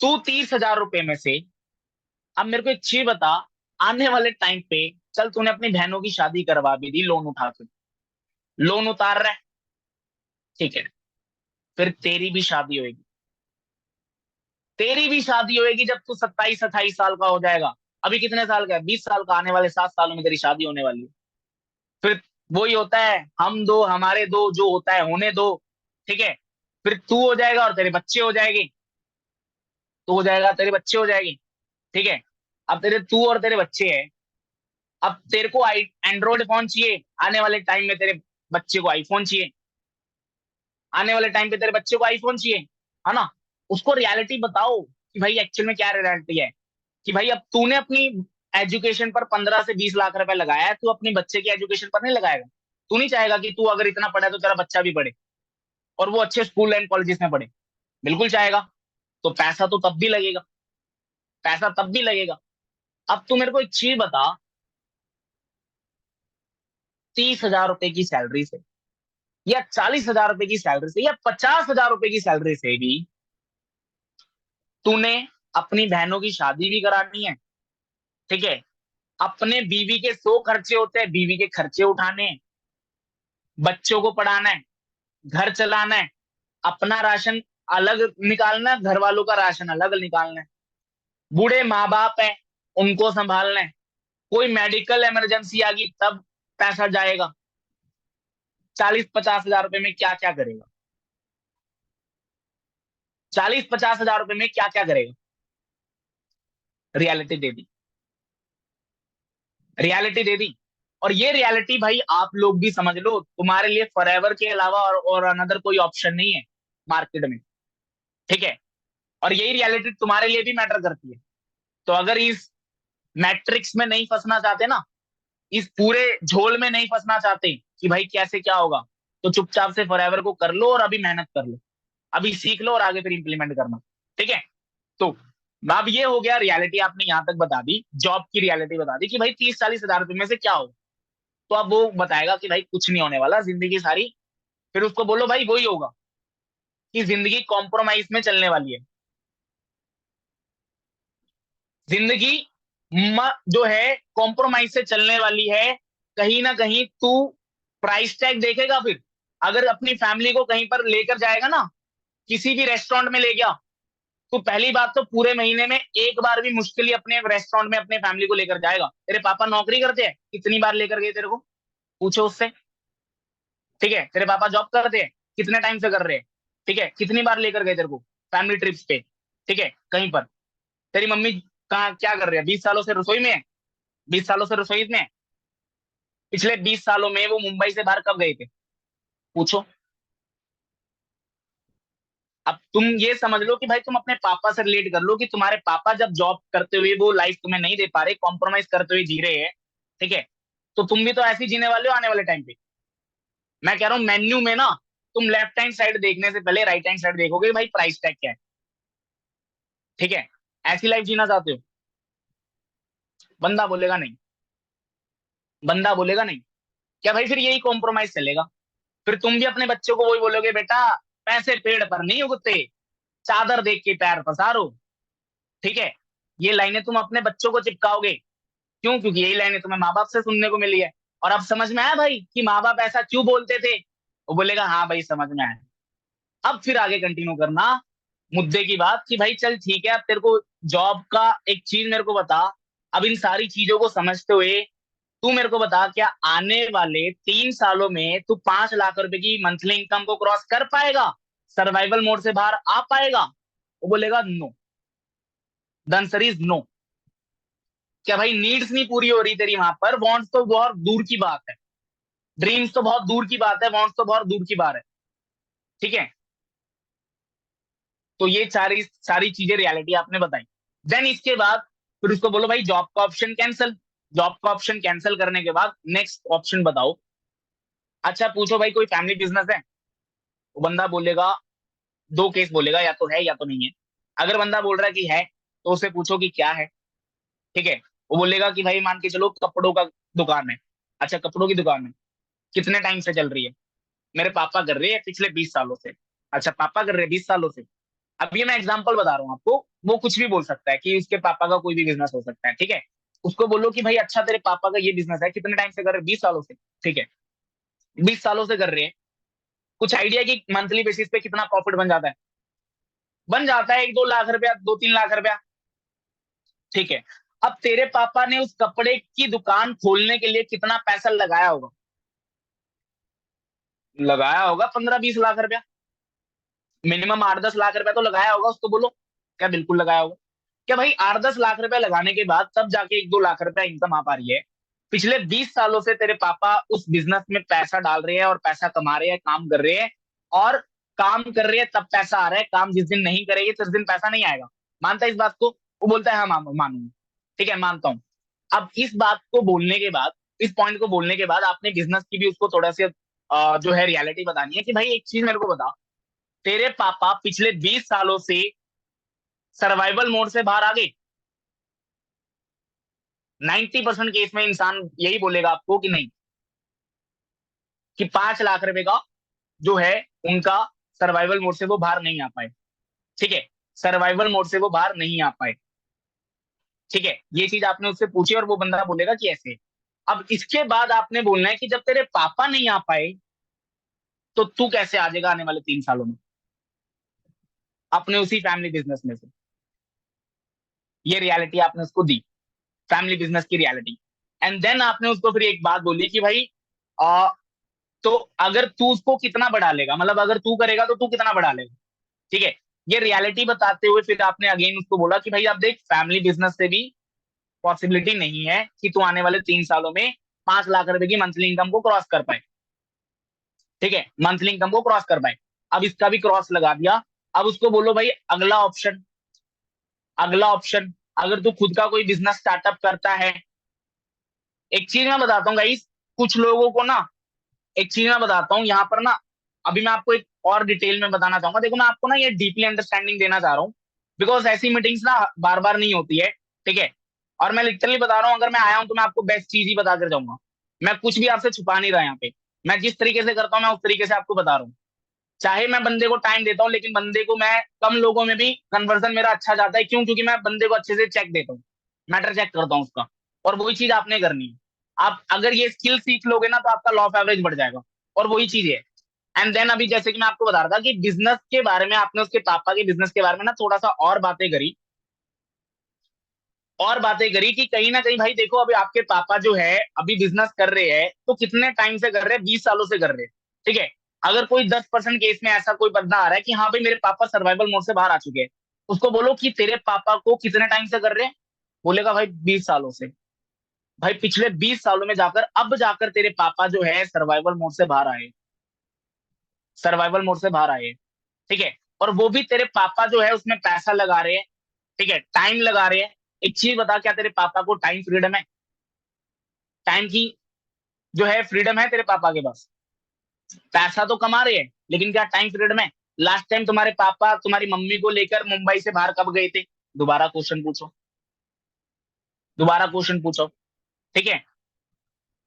तू 30,000 रुपए में से, अब मेरे को एक चीज बता, आने वाले टाइम पे, चल तूने अपनी बहनों की शादी करवा भी दी लोन उठा के, लोन उतार रहा है, ठीक है, फिर तेरी भी शादी होगी, तेरी भी शादी होगी जब तू 27-28 साल का हो जाएगा। अभी कितने साल का है, 20 साल का, आने वाले 7 सालों में तेरी शादी होने वाली है। फिर वही होता है, हम दो हमारे दो, जो होता है होने दो। ठीक है। फिर तू हो जाएगा और तेरे बच्चे हो जाएंगे, तू हो जाएगा तेरे बच्चे हो जाएगी। ठीक है। अब तेरे तू और तेरे बच्चे हैं, अब तेरे को आई एंड्रॉइड फोन चाहिए, आने वाले टाइम में तेरे बच्चे को आईफोन चाहिए, आने वाले टाइम पे तेरे बच्चे को आईफोन चाहिए, है ना। उसको रियलिटी बताओ कि भाई एक्चुअल में क्या रियलिटी है, कि भाई अब तूने अपनी एजुकेशन पर 15 से 20 लाख रुपए लगाया है, तू अपने बच्चे की एजुकेशन पर नहीं लगाएगा। तू नहीं चाहेगा कि तू अगर इतना पढ़ा है तो तेरा बच्चा भी पढ़े और वो अच्छे स्कूल एंड कॉलेजेस में पढ़े। बिल्कुल चाहेगा। तो पैसा तो तब भी लगेगा, पैसा तब भी लगेगा। अब तू मेरे को एक चीज बता, 30,000 रुपए की सैलरी से, या 40,000 रुपए की सैलरी से, या 50,000 रुपए की सैलरी से भी तूने अपनी बहनों की शादी भी करानी है। ठीक है। अपने बीवी के 100 खर्चे होते हैं, बीवी के खर्चे उठाने हैं, बच्चों को पढ़ाना है, घर चलाना है, अपना राशन अलग निकालना है, घर वालों का राशन अलग निकालना है, बूढ़े माँ बाप है, उनको संभालना है, कोई मेडिकल इमरजेंसी आ गई तब पैसा जाएगा। 40-50 हजार रुपए में क्या क्या करेगा, 40-50 हजार रुपए में क्या क्या करेगा। रियलिटी दे दी, रियलिटी दे दी। और ये रियलिटी भाई आप लोग भी समझ लो, तुम्हारे लिए फॉरएवर के अलावा और अनदर कोई ऑप्शन नहीं है मार्केट में। ठीक है। और यही रियलिटी तुम्हारे लिए भी मैटर करती है। तो अगर इस मैट्रिक्स में नहीं फंसना चाहते ना, इस पूरे झोल में नहीं फंसना चाहते कि भाई कैसे क्या होगा, तो चुपचाप से फॉरएवर को कर लो और अभी मेहनत कर लो, अभी सीख लो और आगे फिर इंप्लीमेंट करना। ठीक है। तो अब ये हो गया, रियलिटी आपने यहां तक बता दी, जॉब की रियलिटी बता दी कि भाई 30-40 हजार रुपए में से क्या हो। तो अब वो बताएगा कि भाई कुछ नहीं होने वाला जिंदगी सारी। फिर उसको बोलो भाई वही होगा कि जिंदगी कॉम्प्रोमाइज में चलने वाली है। जिंदगी जो है कॉम्प्रोमाइज से चलने वाली है। कहीं ना कहीं तू प्राइस टैग देखेगा। फिर अगर अपनी फैमिली को कहीं पर लेकर जाएगा ना, किसी भी रेस्टोरेंट में ले गया, तो पहली बात तो पूरे महीने में एक बार भी मुश्किल ही अपने रेस्टोरेंट में अपने फैमिली को लेकर जाएगा। तेरे पापा नौकरी करते हैं, कितनी बार लेकर गए तेरे को, पूछो उससे। ठीक है। तेरे पापा जॉब करते हैं, कितने टाइम से कर रहे हैं, ठीक है, कितनी बार लेकर गए तेरे को फैमिली ट्रिप्स पे। ठीक है। कहीं पर तेरी मम्मी कहाँ क्या कर रही है, 20 सालों से रसोई में है, 20 सालों से रसोई में है। पिछले 20 सालों में वो मुंबई से बाहर कब गए थे, पूछो। अब तुम ये समझ लो कि भाई तुम अपने पापा से रिलेट कर लो कि तुम्हारे पापा जब जॉब करते हुए वो लाइफ तुम्हें नहीं दे पा रहे, कॉम्प्रोमाइज करते हुए जी रहे हैं। ठीक है। तो तुम भी तो ऐसे ही जीने वाले हो आने वाले टाइम पे। मैं कह रहा हूँ मेन्यू में ना, तुम लेफ्ट हैंड साइड देखने से पहले राइट हैंड साइड देखोगे कि भाई प्राइस टैग क्या है। ठीक है। ऐसी लाइफ जीना चाहते हो, बंदा बोलेगा नहीं, बंदा बोलेगा नहीं। क्या भाई फिर यही कॉम्प्रोमाइज चलेगा। फिर तुम भी अपने बच्चों को वही बोलोगे, बेटा पैसे पेड़ पर नहीं उगते, चादर देख के पैर पसारो। ठीक है। ये लाइनें तुम अपने बच्चों को चिपकाओगे। क्यों, क्योंकि यही लाइनें तुम्हें माँ बाप से सुनने को मिली है। और अब समझ में आया भाई कि माँ बाप ऐसा क्यों बोलते थे। वो बोलेगा हाँ भाई समझ में आया। अब फिर आगे कंटिन्यू करना मुद्दे की बात कि भाई चल ठीक है, अब तेरे को जॉब का एक चीज मेरे को बता। अब इन सारी चीजों को समझते हुए तू मेरे को बता, क्या आने वाले 3 सालों में तू 5 लाख रुपए की मंथली इनकम को क्रॉस कर पाएगा? सर्वाइवल मोड से बाहर आ पाएगा? वो बोलेगा no. The answer is no. क्या भाई नीड्स नहीं पूरी हो रही तेरी वहां पर? वांट्स तो बहुत दूर की बात है, ड्रीम्स तो बहुत दूर की बात है, वांट्स तो बहुत दूर की बात है। ठीक है, तो ये सारी सारी चीजें रियलिटी आपने बताई। देन इसके बाद फिर उसको बोलो भाई जॉब का ऑप्शन कैंसिल। जॉब का ऑप्शन कैंसिल करने के बाद नेक्स्ट ऑप्शन बताओ। अच्छा पूछो भाई कोई फैमिली बिजनेस है? वो बंदा बोलेगा, दो केस बोलेगा, या तो है या तो नहीं है। अगर बंदा बोल रहा है कि है, तो उससे पूछो कि क्या है। ठीक है, वो बोलेगा कि भाई मान के चलो कपड़ों का दुकान है। अच्छा कपड़ों की दुकान है, कितने टाइम से चल रही है? मेरे पापा कर रहे हैं पिछले 20 सालों से। अच्छा पापा कर रहे हैं 20 सालों से। अब ये मैं एग्जांपल बता रहा हूँ आपको, वो कुछ भी बोल सकता है कि उसके पापा का कोई भी बिजनेस हो सकता है। ठीक है, उसको बोलो कि भाई अच्छा तेरे पापा का ये बिजनेस है, कितने टाइम से कर रहे हैं? 20 सालों से। ठीक है, 20 सालों से कर रहे हैं। कुछ आइडिया कि मंथली बेसिस पे कितना प्रॉफिट बन जाता है? बन जाता है 1-2 लाख रुपया, 2-3 लाख रुपया। ठीक है, अब तेरे पापा ने उस कपड़े की दुकान खोलने के लिए कितना पैसा लगाया होगा? लगाया होगा 15-20 लाख रुपया। मिनिमम 8-10 लाख रुपया तो लगाया होगा, उसको बोलो। क्या बिल्कुल लगाया होगा? क्या भाई 8-10 लाख रुपया लगाने के बाद तब जाके 1-2 लाख रुपया इनकम आ पा रही है? पिछले 20 सालों से तेरे पापा उस बिजनेस में पैसा डाल रहे हैं और पैसा कमा रहे हैं, काम कर रहे हैं। और काम कर रहे हैं तब पैसा आ रहा है, काम जिस दिन नहीं करेंगे तो उस दिन पैसा नहीं आएगा। मानता है इस बात को? वो बोलता है हाँ मानूंगा। ठीक है मानता हूँ। अब इस बात को बोलने के बाद, इस पॉइंट को बोलने के बाद आपने बिजनेस की भी उसको थोड़ा सा जो है रियलिटी बतानी है कि भाई एक चीज मेरे को बता, तेरे पापा पिछले 20 सालों से सर्वाइवल मोड से बाहर आ गए? 90% केस में इंसान यही बोलेगा आपको कि नहीं, कि 5 लाख रुपए का जो है उनका सर्वाइवल मोड से वो बाहर नहीं आ पाए। ठीक है, सर्वाइवल मोड से वो बाहर नहीं आ पाए। ठीक है, ये चीज आपने उससे पूछी और वो बंदा बोलेगा कि ऐसे। अब इसके बाद आपने बोलना है कि जब तेरे पापा नहीं आ पाए तो तू कैसे आ जाएगा आने वाले 3 सालों में अपने उसी फैमिली बिजनेस में से? ये रियलिटी आपने उसको दी, फैमिली बिजनेस की रियलिटी। एंड देन आपने उसको फिर एक बात बोली कि भाई आ, तो अगर तू उसको कितना बढ़ा लेगा, मतलब अगर तू करेगा तो तू कितना बढ़ा लेगा? ठीक है, ये रियलिटी बताते हुए फिर आपने अगेन उसको बोला कि भाई अब देख फैमिली बिजनेस से भी पॉसिबिलिटी नहीं है कि तू आने वाले 3 सालों में 5 लाख रुपए की मंथली इनकम को क्रॉस कर पाए। ठीक है, मंथली इनकम को क्रॉस कर पाए। अब इसका भी क्रॉस लगा दिया। अब उसको बोलो भाई अगला ऑप्शन। अगला ऑप्शन, अगर तू खुद का कोई बिजनेस स्टार्टअप करता है। एक चीज मैं बताता हूँ गाइस, कुछ लोगों को ना, एक चीज मैं बताता हूँ यहाँ पर ना, अभी मैं आपको एक और डिटेल में बताना चाहूंगा। देखो मैं आपको ना ये डीपली अंडरस्टैंडिंग देना चाह रहा हूँ, बिकॉज ऐसी मीटिंग्स ना बार बार नहीं होती है। ठीक है, और मैं लिटरली बता रहा हूँ, अगर मैं आया हूँ तो मैं आपको बेस्ट चीज ही बता कर जाऊंगा। मैं कुछ भी आपसे छुपा नहीं रहा यहाँ पे। मैं जिस तरीके से करता हूँ मैं उस तरीके से आपको बता रहा हूँ। चाहे मैं बंदे को टाइम देता हूँ, लेकिन बंदे को मैं कम लोगों में भी कन्वर्जन मेरा अच्छा जाता है। क्यों? क्योंकि मैं बंदे को अच्छे से चेक देता हूँ, मैटर चेक करता हूँ उसका। और वही चीज आपने करनी है। आप अगर ये स्किल सीख लोगे ना तो आपका लॉ ऑफ एवरेज बढ़ जाएगा। और वही चीज है। एंड देन अभी जैसे कि मैं आपको बता रहा था कि बिजनेस के बारे में आपने उसके पापा के बिजनेस के बारे में ना थोड़ा सा और बातें करी। और बातें करी कि कहीं ना कहीं भाई देखो, अभी आपके पापा जो है अभी बिजनेस कर रहे हैं तो कितने टाइम से कर रहे हैं? 20 सालों से कर रहे हैं। ठीक है, अगर कोई 10% केस में ऐसा कोई बंदा आ रहा है कि हाँ भाई मेरे पापा सर्वाइवल मोड से बाहर आ चुके हैं, उसको बोलो कि तेरे पापा को कितने टाइम से कर रहे हैं? बोलेगा भाई 20 सालों से। भाई पिछले 20 सालों में जाकर अब जाकर तेरे पापा जो है सर्वाइवल मोड से बाहर आए। सर्वाइवल मोड से बाहर आए। ठीक है, और वो भी तेरे पापा जो है उसमें पैसा लगा रहे हैं। ठीक है, टाइम लगा रहे हैं। एक चीज बता, क्या तेरे पापा को टाइम फ्रीडम है? टाइम की जो है फ्रीडम है तेरे पापा के पास? पैसा तो कमा रहे हैं, लेकिन क्या टाइम फ्रीडम है? लास्ट टाइम तुम्हारे पापा तुम्हारी मम्मी को लेकर मुंबई से बाहर कब गए थे? दोबारा क्वेश्चन पूछो। दोबारा क्वेश्चन पूछो। ठीक है,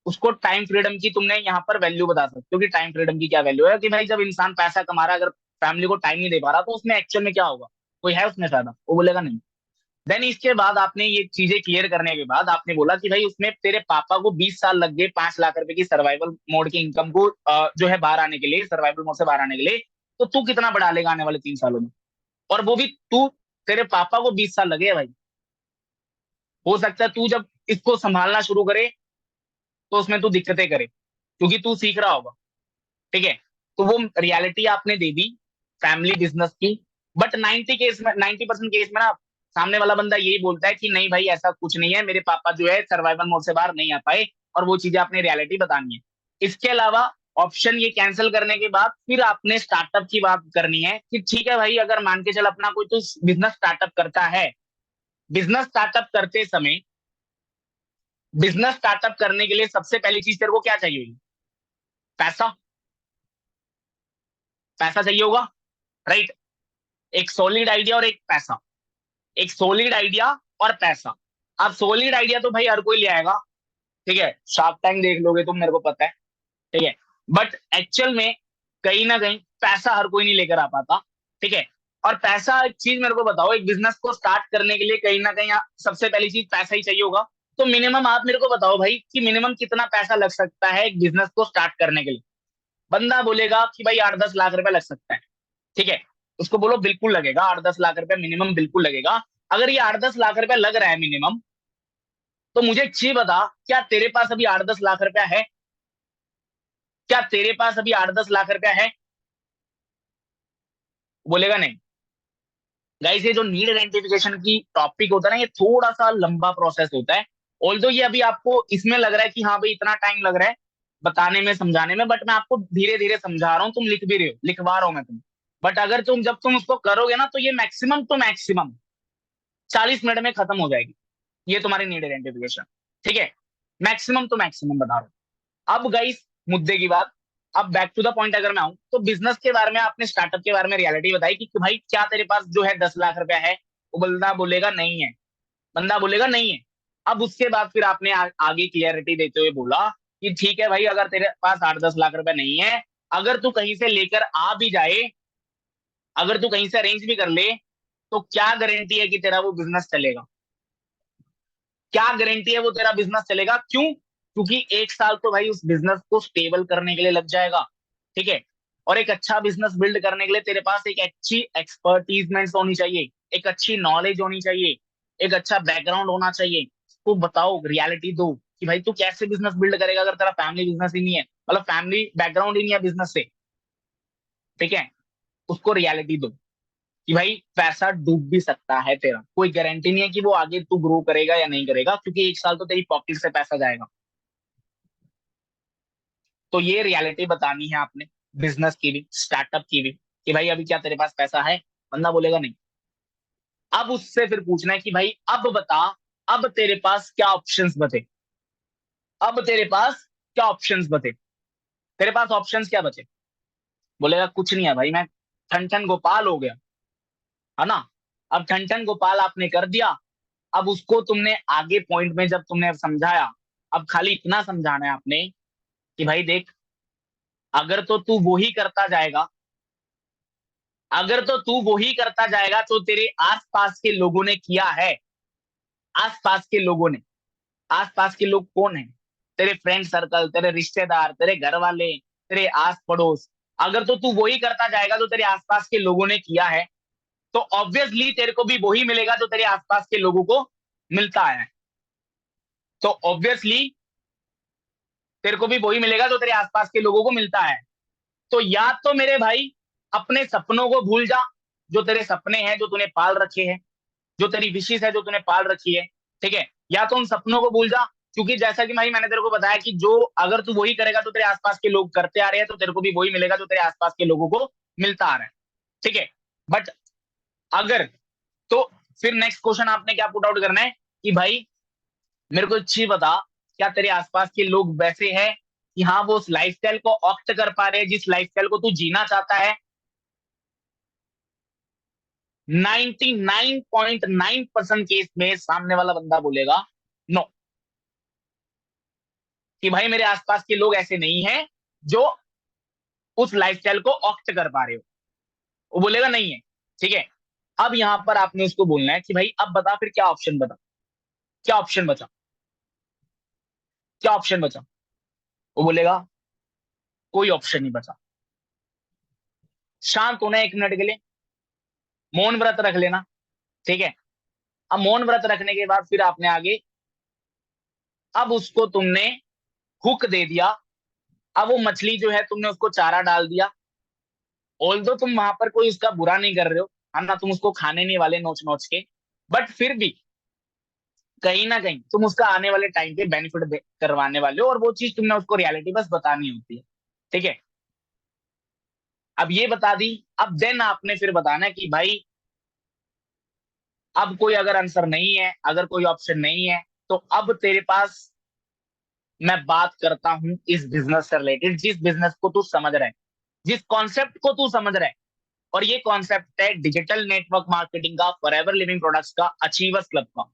उसको टाइम फ्रीडम की तुमने यहाँ पर वैल्यू बता सकते हो कि टाइम फ्रीडम की क्या वैल्यू है, कि भाई जब इंसान पैसा कमा रहा है, अगर फैमिली को टाइम नहीं दे पा रहा तो उसमें एक्चुअल में क्या होगा? कोई है उसमें फायदा? वो बोलेगा नहीं। देन इसके बाद आपने ये चीजें क्लियर करने के बाद आपने बोला कि भाई उसमें तेरे पापा को 20 साल लग गए 5 लाख रुपए की सर्वाइवल मोड की इनकम को जो है बाहर आने के लिए, सर्वाइवल मोड से बाहर आने के लिए। तो तू कितना बढ़ा लेगा आने वाले 3 सालों में? और वो भी तू तेरे पापा को 20 साल लगे हैं भाई। हो सकता है तू जब इसको संभालना शुरू करे तो उसमें तू दिक्कतें करे, क्योंकि तू सीख रहा होगा। ठीक है, तो वो रियलिटी आपने दे दी फैमिली बिजनेस की। बट 90% केस में ना सामने वाला बंदा यही बोलता है कि नहीं भाई ऐसा कुछ नहीं है, मेरे पापा जो है सर्वाइवल मोड से बाहर नहीं आ पाए, और वो चीजें आपने रियलिटी बतानी है। इसके अलावा ऑप्शन ये कैंसिल करने के बाद फिर आपने स्टार्टअप की बात करनी है कि ठीक है भाई, अगर मान के चल अपना कोई तो बिजनेस स्टार्टअप करता है, बिजनेस स्टार्टअप करते समय, बिजनेस स्टार्टअप करने के लिए सबसे पहली चीज तेरे को क्या चाहिए होगी? पैसा। पैसा चाहिए होगा, राइट। एक सॉलिड आइडिया और एक पैसा। एक सॉलिड आइडिया और पैसा। अब सॉलिड आइडिया तो भाई हर कोई ले आएगा, ठीक है, शार्क टैंक देख लोगे तुम, मेरे को पता है, ठीक है। बट एक्चुअल में कहीं ना कहीं पैसा हर कोई नहीं लेकर आ पाता, ठीक है। और पैसा, एक चीज मेरे को बताओ, एक बिजनेस को स्टार्ट करने के लिए कहीं ना कहीं सबसे पहली चीज पैसा ही चाहिए होगा। तो मिनिमम आप मेरे को बताओ भाई कि मिनिमम कितना पैसा लग सकता है एक बिजनेस को स्टार्ट करने के लिए? बंदा बोलेगा कि भाई 8-10 लाख रुपए लग सकता है, ठीक है। उसको बोलो बिल्कुल लगेगा, 8-10 लाख रुपए मिनिमम बिल्कुल लगेगा। अगर ये 8-10 लाख रुपए लग रहा है मिनिमम, तो मुझे एक चीज बता, क्या तेरे पास अभी 8-10 लाख रुपया है? क्या तेरे पास अभी 8-10 लाख रुपया है? बोलेगा नहीं। गाइस, ये जो नीड आइडेंटिफिकेशन की टॉपिक होता है ना, ये थोड़ा सा लंबा प्रोसेस होता है। ऑल्दो ये अभी आपको इसमें लग रहा है कि हाँ भाई इतना टाइम लग रहा है बताने में समझाने में, बट मैं आपको धीरे धीरे समझा रहा हूँ, तुम लिख भी रहे हो, लिखवा रहा हूँ मैं तुम। बट अगर तुम जब तुम उसको करोगे ना, तो ये मैक्सिमम तो मैक्सिमम 40 मिनट में खत्म हो जाएगी, ये तुम्हारी नीड आइडेंटिफिकेशन, ठीक है। मैक्सिमम तो मैक्सिमम बता रहा हूँ। अब गाइस, मुद्दे की बात, अब बैक टू द पॉइंट अगर मैं आऊं, तो बिजनेस के बारे में, आपने स्टार्टअप के बारे में रियलिटी बताई कि भाई क्या तेरे पास जो है 10 लाख रुपया है? वो बंदा बोलेगा नहीं है। बंदा बोलेगा नहीं है। अब उसके बाद फिर आपने आगे क्लियरिटी देते हुए बोला कि ठीक है भाई, अगर तेरे पास 8-10 लाख रुपया नहीं है, अगर तू कहीं से लेकर आ भी जाए, अगर तू कहीं से अरेंज भी कर ले, तो क्या गारंटी है कि तेरा वो बिजनेस चलेगा? क्या गारंटी है वो तेरा बिजनेस चलेगा? क्यों? क्योंकि 1 साल तो भाई उस बिजनेस को स्टेबल करने के लिए लग जाएगा, ठीक है। और एक अच्छा बिजनेस बिल्ड करने के लिए तेरे पास एक अच्छी एक्सपर्टीजमेंट होनी चाहिए, एक अच्छी नॉलेज होनी चाहिए, एक अच्छा बैकग्राउंड होना चाहिए। तो बताओ, रियलिटी दो कि भाई तू कैसे बिजनेस बिल्ड करेगा अगर तेरा फैमिली बिजनेस ही नहीं है, मतलब फैमिली बैकग्राउंड ही नहीं है बिजनेस से, ठीक है। उसको रियलिटी दो कि भाई पैसा डूब भी सकता है तेरा, कोई गारंटी नहीं है कि वो आगे तू ग्रो करेगा या नहीं करेगा, क्योंकि 1 साल तो तेरी पॉकेट से पैसा जाएगा। तो ये रियलिटी बतानी है आपने, बिजनेस की भी, स्टार्टअप की भी, कि भाई अभी क्या तेरे पास पैसा है? बंदा बोलेगा नहीं। अब उससे फिर पूछना है कि भाई अब बता, अब तेरे पास क्या ऑप्शंस बचे? अब तेरे पास क्या ऑप्शंस बचे? तेरे पास ऑप्शंस क्या बचे? बोलेगा कुछ नहीं है भाई, मैं ठन ठन गोपाल हो गया, है ना। अब ठन ठन गोपाल आपने कर दिया। अब उसको तुमने आगे पॉइंट में जब तुमने समझाया, अब खाली इतना समझाना है आपने कि भाई देख, अगर तो तू वो ही करता जाएगा, अगर तो तू वो ही करता जाएगा तो तेरे आसपास के लोगों ने किया है। आसपास के लोगों ने, आसपास के लोग कौन है? तेरे फ्रेंड सर्कल, तेरे रिश्तेदार, तेरे घर वाले, तेरे आस पड़ोस। अगर तो तू वही करता जाएगा जो तेरे आसपास के लोगों ने किया है, तो ऑब्वियसली तेरे को भी वही मिलेगा जो तेरे आसपास के लोगों को मिलता है। तो ऑब्वियसली तेरे को भी वही मिलेगा जो तेरे आसपास के लोगों को मिलता है। तो या तो मेरे भाई अपने सपनों को भूल जा, जो तेरे सपने हैं जो तूने पाल रखे हैं, जो तेरी विशेष है जो तूने पाल रखी है, ठीक है। या तो उन सपनों को भूल जा, क्योंकि जैसा कि भाई मैंने तेरे को बताया कि जो, अगर तू वही करेगा तो तेरे आसपास के लोग करते आ रहे हैं, तो तेरे को भी वही मिलेगा जो तेरे आसपास के लोगों को मिलता आ रहा है, ठीक है। बट अगर, तो फिर नेक्स्ट क्वेश्चन आपने क्या पुट आउट करना है कि भाई मेरे को एक चीज बता, क्या तेरे आसपास के लोग वैसे हैं कि हाँ वो उस लाइफस्टाइल को ऑप्ट कर पा रहे हैं जिस लाइफस्टाइल को तू जीना चाहता है? 99.9% केस में सामने वाला बंदा बोलेगा नो, कि भाई मेरे आसपास के लोग ऐसे नहीं हैं जो उस लाइफस्टाइल को ऑप्ट कर पा रहे हो। वो बोलेगा नहीं है, ठीक है। अब यहां पर आपने उसको बोलना है कि भाई अब बता फिर क्या ऑप्शन बता, क्या ऑप्शन बचा, क्या ऑप्शन बचा? वो बोलेगा कोई ऑप्शन नहीं बचा। शांत होना 1 मिनट के लिए, मौन व्रत रख लेना, ठीक है। अब मौन व्रत रखने के बाद फिर आपने आगे, अब उसको तुमने हुक दे दिया। अब वो मछली जो है तुमने उसको चारा डाल दिया। ऑल्दो तुम वहां पर कोई उसका बुरा नहीं कर रहे हो, है ना, तुम उसको खाने नहीं वाले नोच नोच के, बट फिर भी कहीं ना कहीं तुम उसका आने वाले टाइम पे बेनिफिट करवाने वाले हो, और वो चीज तुमने उसको रियलिटी बस बतानी होती है। ठीक है। अब ये बता दी। अब देन आपने फिर बताना है कि भाई अब कोई अगर आंसर नहीं है, अगर कोई ऑप्शन नहीं है, तो अब तेरे पास मैं बात करता हूं इस बिजनेस से रिलेटेड, जिस बिजनेस को तू समझ रहा है, जिस कॉन्सेप्ट को तू समझ रहा है। और ये कॉन्सेप्ट है डिजिटल नेटवर्क मार्केटिंग का, फॉरएवर लिविंग प्रोडक्ट्स का, अचीवर्स क्लब का।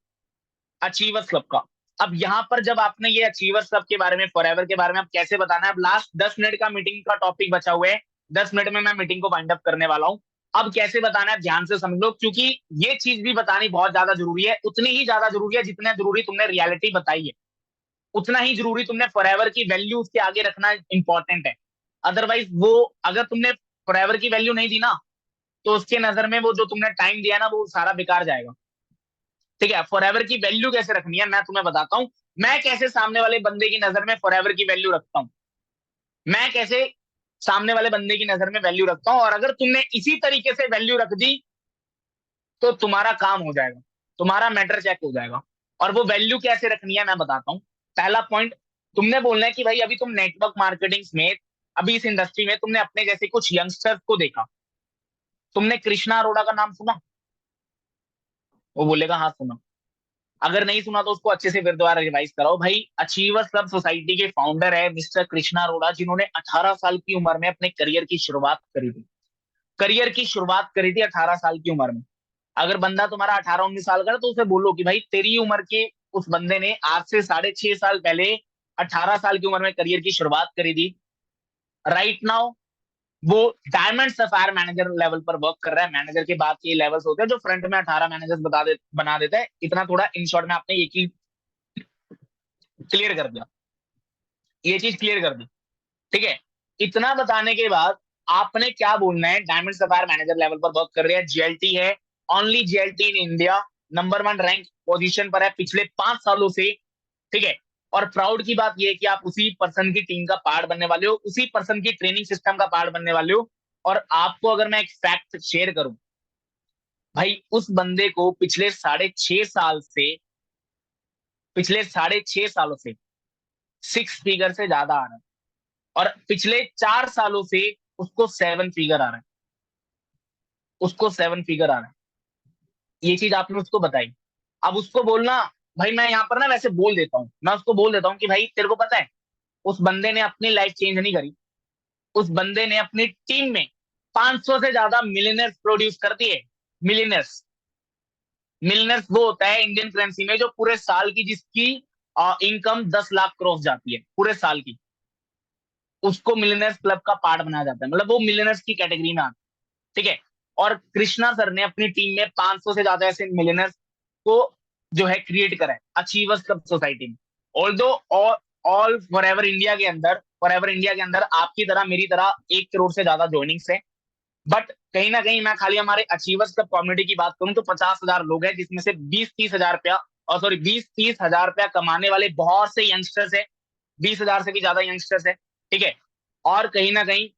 अचीवर्स क्लब का। अब यहाँ पर जब आपने ये अचीवर्स क्लब के बारे में, फॉरएवर के बारे में अब कैसे बताना है, अब लास्ट 10 मिनट का मीटिंग का टॉपिक बचा हुआ है, 10 मिनट में मैं मीटिंग को वाइंड अप करने वाला हूं। अब कैसे बताना है ध्यान से समझ लो, क्योंकि ये चीज भी बतानी बहुत ज्यादा जरूरी है, उतनी ही ज्यादा जरूरी है जितना जरूरी तुमने रियलिटी बताई है, उतना ही जरूरी तुमने फॉरएवर की वैल्यू उसके आगे रखना इंपॉर्टेंट है। अदरवाइज वो, अगर तुमने फॉरएवर की वैल्यू नहीं दी ना, तो उसके नजर में वो जो तुमने टाइम दिया ना, वो सारा बेकार जाएगा। ठीक है। फॉरएवर की वैल्यू कैसे रखनी है मैं तुम्हें बताता हूं। मैं कैसे सामने वाले बंदे की नजर में फॉरएवर की वैल्यू रखता हूं, मैं कैसे सामने वाले बंदे की नजर में वैल्यू रखता हूं, और अगर तुमने इसी तरीके से वैल्यू रख दी तो तुम्हारा काम हो जाएगा, तुम्हारा मैटर चेक हो जाएगा। और वो वैल्यू कैसे रखनी है मैं बताता हूँ। पहला पॉइंट, तुमने बोलना है कि भाई अभी तुम नेटवर्क मार्केटिंग में, अभी इस इंडस्ट्री में तुमने अपने जैसे कुछ यंगस्टर्स को देखा। तुमने कृष्णा अरोड़ा का नाम सुना? वो बोलेगा हाँ सुना। अगर नहीं सुना तो उसको अच्छे से फिर दोबारा रिवाइज कराओ। भाई अचीवर्स क्लब सोसाइटी के फाउंडर है मिस्टर कृष्णा अरोड़ा, जिन्होंने 18 साल की उम्र में अपने करियर की शुरुआत करी थी। करियर की शुरुआत करी थी 18 साल की उम्र में। अगर बंदा तुम्हारा 18-19 साल का है तो उसे बोलो कि भाई तेरी उम्र के उस बंदे ने आज से 6.5 साल पहले 18 साल की उम्र में करियर की शुरुआत करी थी। राइट नाउ वो डायमंड सफायर मैनेजर लेवल पर वर्क कर रहा है। मैनेजर के बाद के लेवल्स होते हैं जो फ्रंट में 18 मैनेजर्स बना देता है। इतना थोड़ा इन शॉर्ट में आपने ये चीज क्लियर कर दिया, ये चीज क्लियर कर दी। ठीक है। इतना बताने के बाद आपने क्या बोलना है, डायमंड सफायर मैनेजर लेवल पर वर्क कर रहे हैं, जीएलटी है, only GLT in India, number 1 rank position पर है पिछले 5 सालों से। ठीक है। और प्राउड की बात यह है कि आप उसी पर्सन की टीम का पार्ट बनने वाले हो, उसी पर्सन की ट्रेनिंग सिस्टम का पार्ट बनने वाले हो। और आपको अगर मैं एक फैक्ट शेयर करूं, भाई उस बंदे को पिछले 6.5 सालों से 6 फिगर से ज्यादा आ रहा है, और पिछले 4 सालों से उसको 7 फिगर आ रहा है, उसको 7 फिगर आ रहा है। ये चीज आपने उसको बताई। अब उसको बोलना, भाई मैं यहाँ पर ना वैसे बोल देता हूँ, मैं उसको बोल देता हूँ कि भाई तेरे को पता है, उस बंदे ने अपनी लाइफ चेंज नहीं करी, उस बंदे ने अपनी टीम में 500 से ज्यादा मिलियनर्स प्रोड्यूस कर दिए। मिलियनर्स, मिलियनर्स वो होता है इंडियन करेंसी में जो पूरे साल की जिसकी इनकम 10 लाख क्रॉस जाती है पूरे साल की, उसको मिलियनर्स क्लब का पार्ट बनाया जाता है, मतलब वो मिलियनर्स की कैटेगरी में आता है। ठीक है। और कृष्णा सर ने अपनी टीम में 500 से ज्यादा ऐसे मिलियनर्स को जो है क्रिएट करा है अचीवर्स क्लब सोसाइटी में। ऑल्दो ऑल फॉरएवर इंडिया के अंदर आपकी तरह मेरी तरह 1 करोड़ से ज्यादा ज्वाइनिंग्स है। बट कहीं ना कहीं मैं खाली हमारे अचीवर्स क्लब कम्युनिटी की बात करूं तो 50,000 लोग हैं, जिसमें से 20-30 हजार रुपया, और सॉरी 20-30 हजार रुपया कमाने वाले बहुत से यंगस्टर्स है, 20 हजार से भी ज्यादा यंगस्टर्स है। ठीक है। और कहीं ना कहीं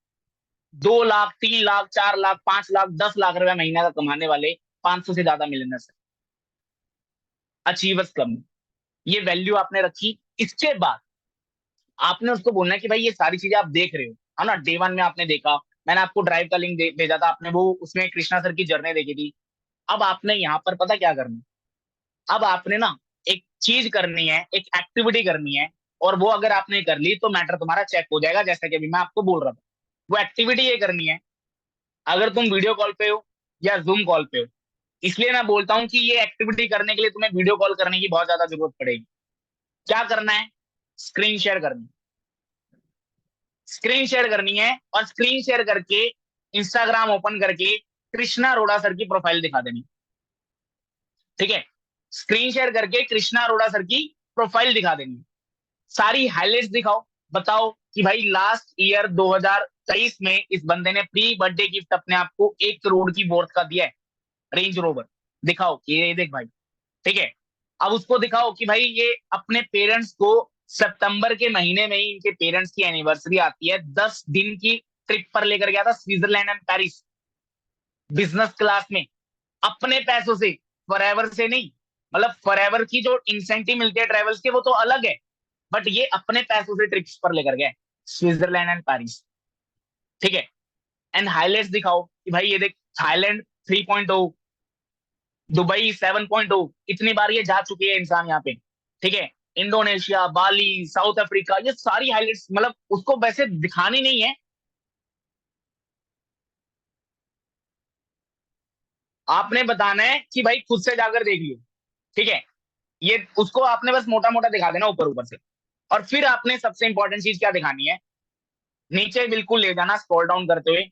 2 लाख, 3 लाख, 4 लाख, 5 लाख, 10 लाख रुपया महीने का कमाने वाले 500 से ज्यादा मिलियनर्स है अचीवर्स क्लब में। ये वैल्यू आपने रखी। इसके बाद आपने उसको बोलना है कि भाई ये सारी चीजें आप देख रहे हो, है ना, डे 1 में आपने देखा, मैंने आपको ड्राइव का लिंक भेजा था, आपने वो उसमें कृष्णा सर की जर्नी देखी थी। अब आपने यहाँ पर पता क्या करना है, अब आपने ना एक चीज करनी है, एक एक्टिविटी करनी है, और वो अगर आपने कर ली तो मैटर तुम्हारा चेक हो जाएगा, जैसा कि अभी मैं आपको बोल रहा था। वो एक्टिविटी ये करनी है, अगर तुम वीडियो कॉल पे हो या जूम कॉल पे हो, इसलिए मैं बोलता हूँ कि ये एक्टिविटी करने के लिए तुम्हें वीडियो कॉल करने की बहुत ज्यादा जरूरत पड़ेगी। क्या करना है, स्क्रीन शेयर करनी, स्क्रीन शेयर करनी है, और स्क्रीन शेयर करके इंस्टाग्राम ओपन करके कृष्णा अरोड़ा सर की प्रोफाइल दिखा देनी। ठीक है। स्क्रीन शेयर करके कृष्णा अरोड़ा सर की प्रोफाइल दिखा देनी, सारी हाइलाइट्स दिखाओ, बताओ कि भाई लास्ट ईयर 2023 में इस बंदे ने प्री बर्थडे गिफ्ट अपने आप को 1 करोड़ की वर्थ का दिया है, रेंज रोवर। दिखाओ कि ये देख भाई, ठीक है। अब उसको दिखाओ कि भाई ये अपने पेरेंट्स को सितंबर के महीने में ही इनके पेरेंट्स की एनिवर्सरी आती है, 10 दिन की ट्रिप पर लेकर गया था Switzerland and Paris, business class में, अपने पैसों से, फॉरएवर से नहीं। मतलब फॉरएवर की जो इंसेंटिव मिलती है ट्रेवल्स के वो तो अलग है, बट ये अपने पैसों से ट्रिप्स पर लेकर गए, स्विट्जरलैंड एंड पेरिस, ठीक है। एंड हाईलाइट्स दिखाओ कि भाई ये देख, थाईलैंड 3.0, दुबई 7.0, इतनी बार ये जा चुके हैं इंसान यहाँ पे, ठीक है। इंडोनेशिया, बाली, साउथ अफ्रीका, ये सारी हाईलाइट्स, मतलब उसको वैसे दिखानी नहीं है, आपने बताना है कि भाई खुद से जाकर देख लियो, ठीक है। ये उसको आपने बस मोटा मोटा दिखा देना ऊपर ऊपर से। और फिर आपने सबसे इंपॉर्टेंट चीज क्या दिखानी है, नीचे बिल्कुल ले जाना, स्क्रॉल डाउन करते हुए,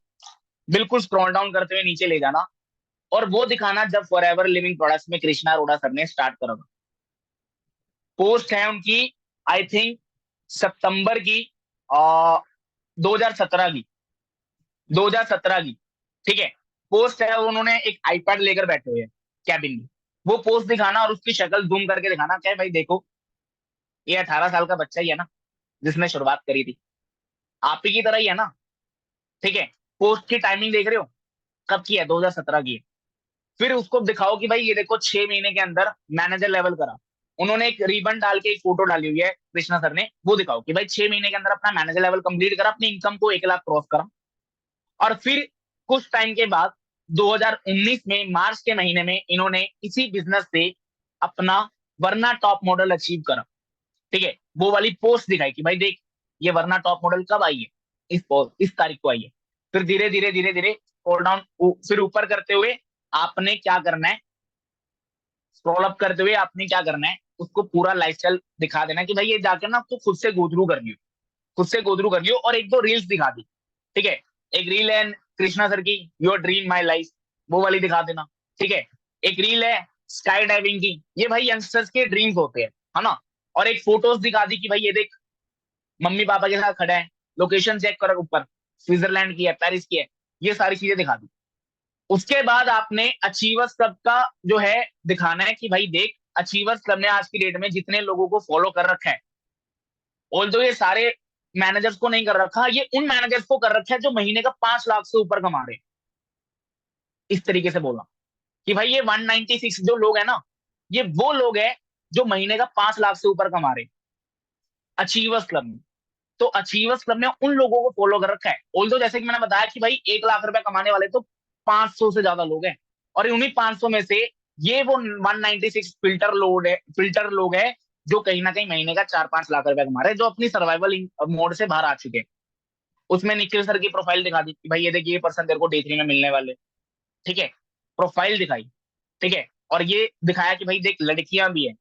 बिल्कुल स्क्रॉल डाउन करते हुए नीचे ले जाना, और वो दिखाना जब फॉरएवर लिविंग प्रोडक्ट्स में कृष्णा अरोड़ा सर ने स्टार्ट करा था। पोस्ट है उनकी, आई थिंक सितंबर की, 2017 की, 2017 की, ठीक है। पोस्ट है, उन्होंने एक आईपैड लेकर बैठे हुए हैं कैबिन में, वो पोस्ट दिखाना और उसकी शक्ल जूम करके दिखाना, क्या है भाई देखो, ये 18 साल का बच्चा ही है ना जिसने शुरुआत करी थी, आप ही की तरह ही है ना, ठीक है। पोस्ट की टाइमिंग देख रहे हो, कब की है, 2017 की है। फिर उसको दिखाओ कि भाई ये देखो 6 महीने के अंदर मैनेजर लेवल करा, उन्होंने एक रिबन डाल के एक फोटो डाली हुई है कृष्णा सर ने, वो दिखाओ कि भाई 6 महीने के अंदर अपना मैनेजर लेवल कंप्लीट करा, अपनी इनकम को 1 लाख क्रॉस करा। और फिर कुछ टाइम के बाद 2019 में मार्च के महीने में इन्होंने इसी बिजनेस से अपना वरना टॉप मॉडल अचीव करा, ठीक है। वो वाली पोस्ट दिखाई कि भाई देख, ये वरना टॉप मॉडल कब आई है, इस तारीख को आई है। फिर धीरे धीरे धीरे धीरे स्क्रॉल डाउन, फिर ऊपर करते हुए आपने क्या करना है, स्क्रॉल अप करते हुए आपने क्या करना है, उसको पूरा लाइफस्टाइल दिखा देना कि भाई ये जाकर ना तो खुद से गो थ्रू कर लियो, खुद से गो थ्रू कर लियो, और एक दो रील्स दिखा दी, ठीक है। एक रील है कृष्णा सर की, योर ड्रीम माई लाइफ, वो वाली दिखा देना, ठीक है। एक रील है स्काई डाइविंग की, ये भाई यंगस्टर्स के ड्रीम्स होते हैं, है ना। और एक फोटोज दिखा दी कि भाई ये देख, मम्मी पापा के साथ खड़ा है, लोकेशन चेक करो ऊपर, स्विट्जरलैंड की है, पेरिस की है, ये सारी चीजें दिखा दी। उसके बाद आपने अचीवर्स क्लब का जो है दिखाना है कि भाई देख, अचीवर्स क्लब ने आज की डेट में जितने लोगों को फॉलो कर रखा है, ऑल्दो ये सारे मैनेजर्स को नहीं कर रखा, ये उन मैनेजर्स को कर रखा है जो महीने का 5 लाख से ऊपर कमा रहे हैं। इस तरीके से बोला कि भाई ये 196 जो लोग है ना, ये वो लोग हैं जो महीने का 5 लाख से ऊपर कमा रहे हैं अचीवर्स क्लब में। तो अचीवर्स क्लब ने उन लोगों को फॉलो कर रखा है, ऑल्दो जैसे कि मैंने बताया कि भाई 1 लाख रुपए कमाने वाले तो 500 से ज्यादा लोग हैं, और उन्हीं 500 में से ये वो 196 फिल्टर लोग हैं जो कहीं ना कहीं महीने का 4-5 लाख रुपए कमा रहे हैं, जो अपनी सर्वाइवल मोड से बाहर आ चुके हैं। उसमें निखिल सर की प्रोफाइल दिखा दी कि भाई ये देखिए, ये पर्सन तेरे को डे 3 में मिलने वाले, ठीक है। प्रोफाइल दिखाई, ठीक है। और ये दिखाया कि भाई देख, लड़कियां भी है,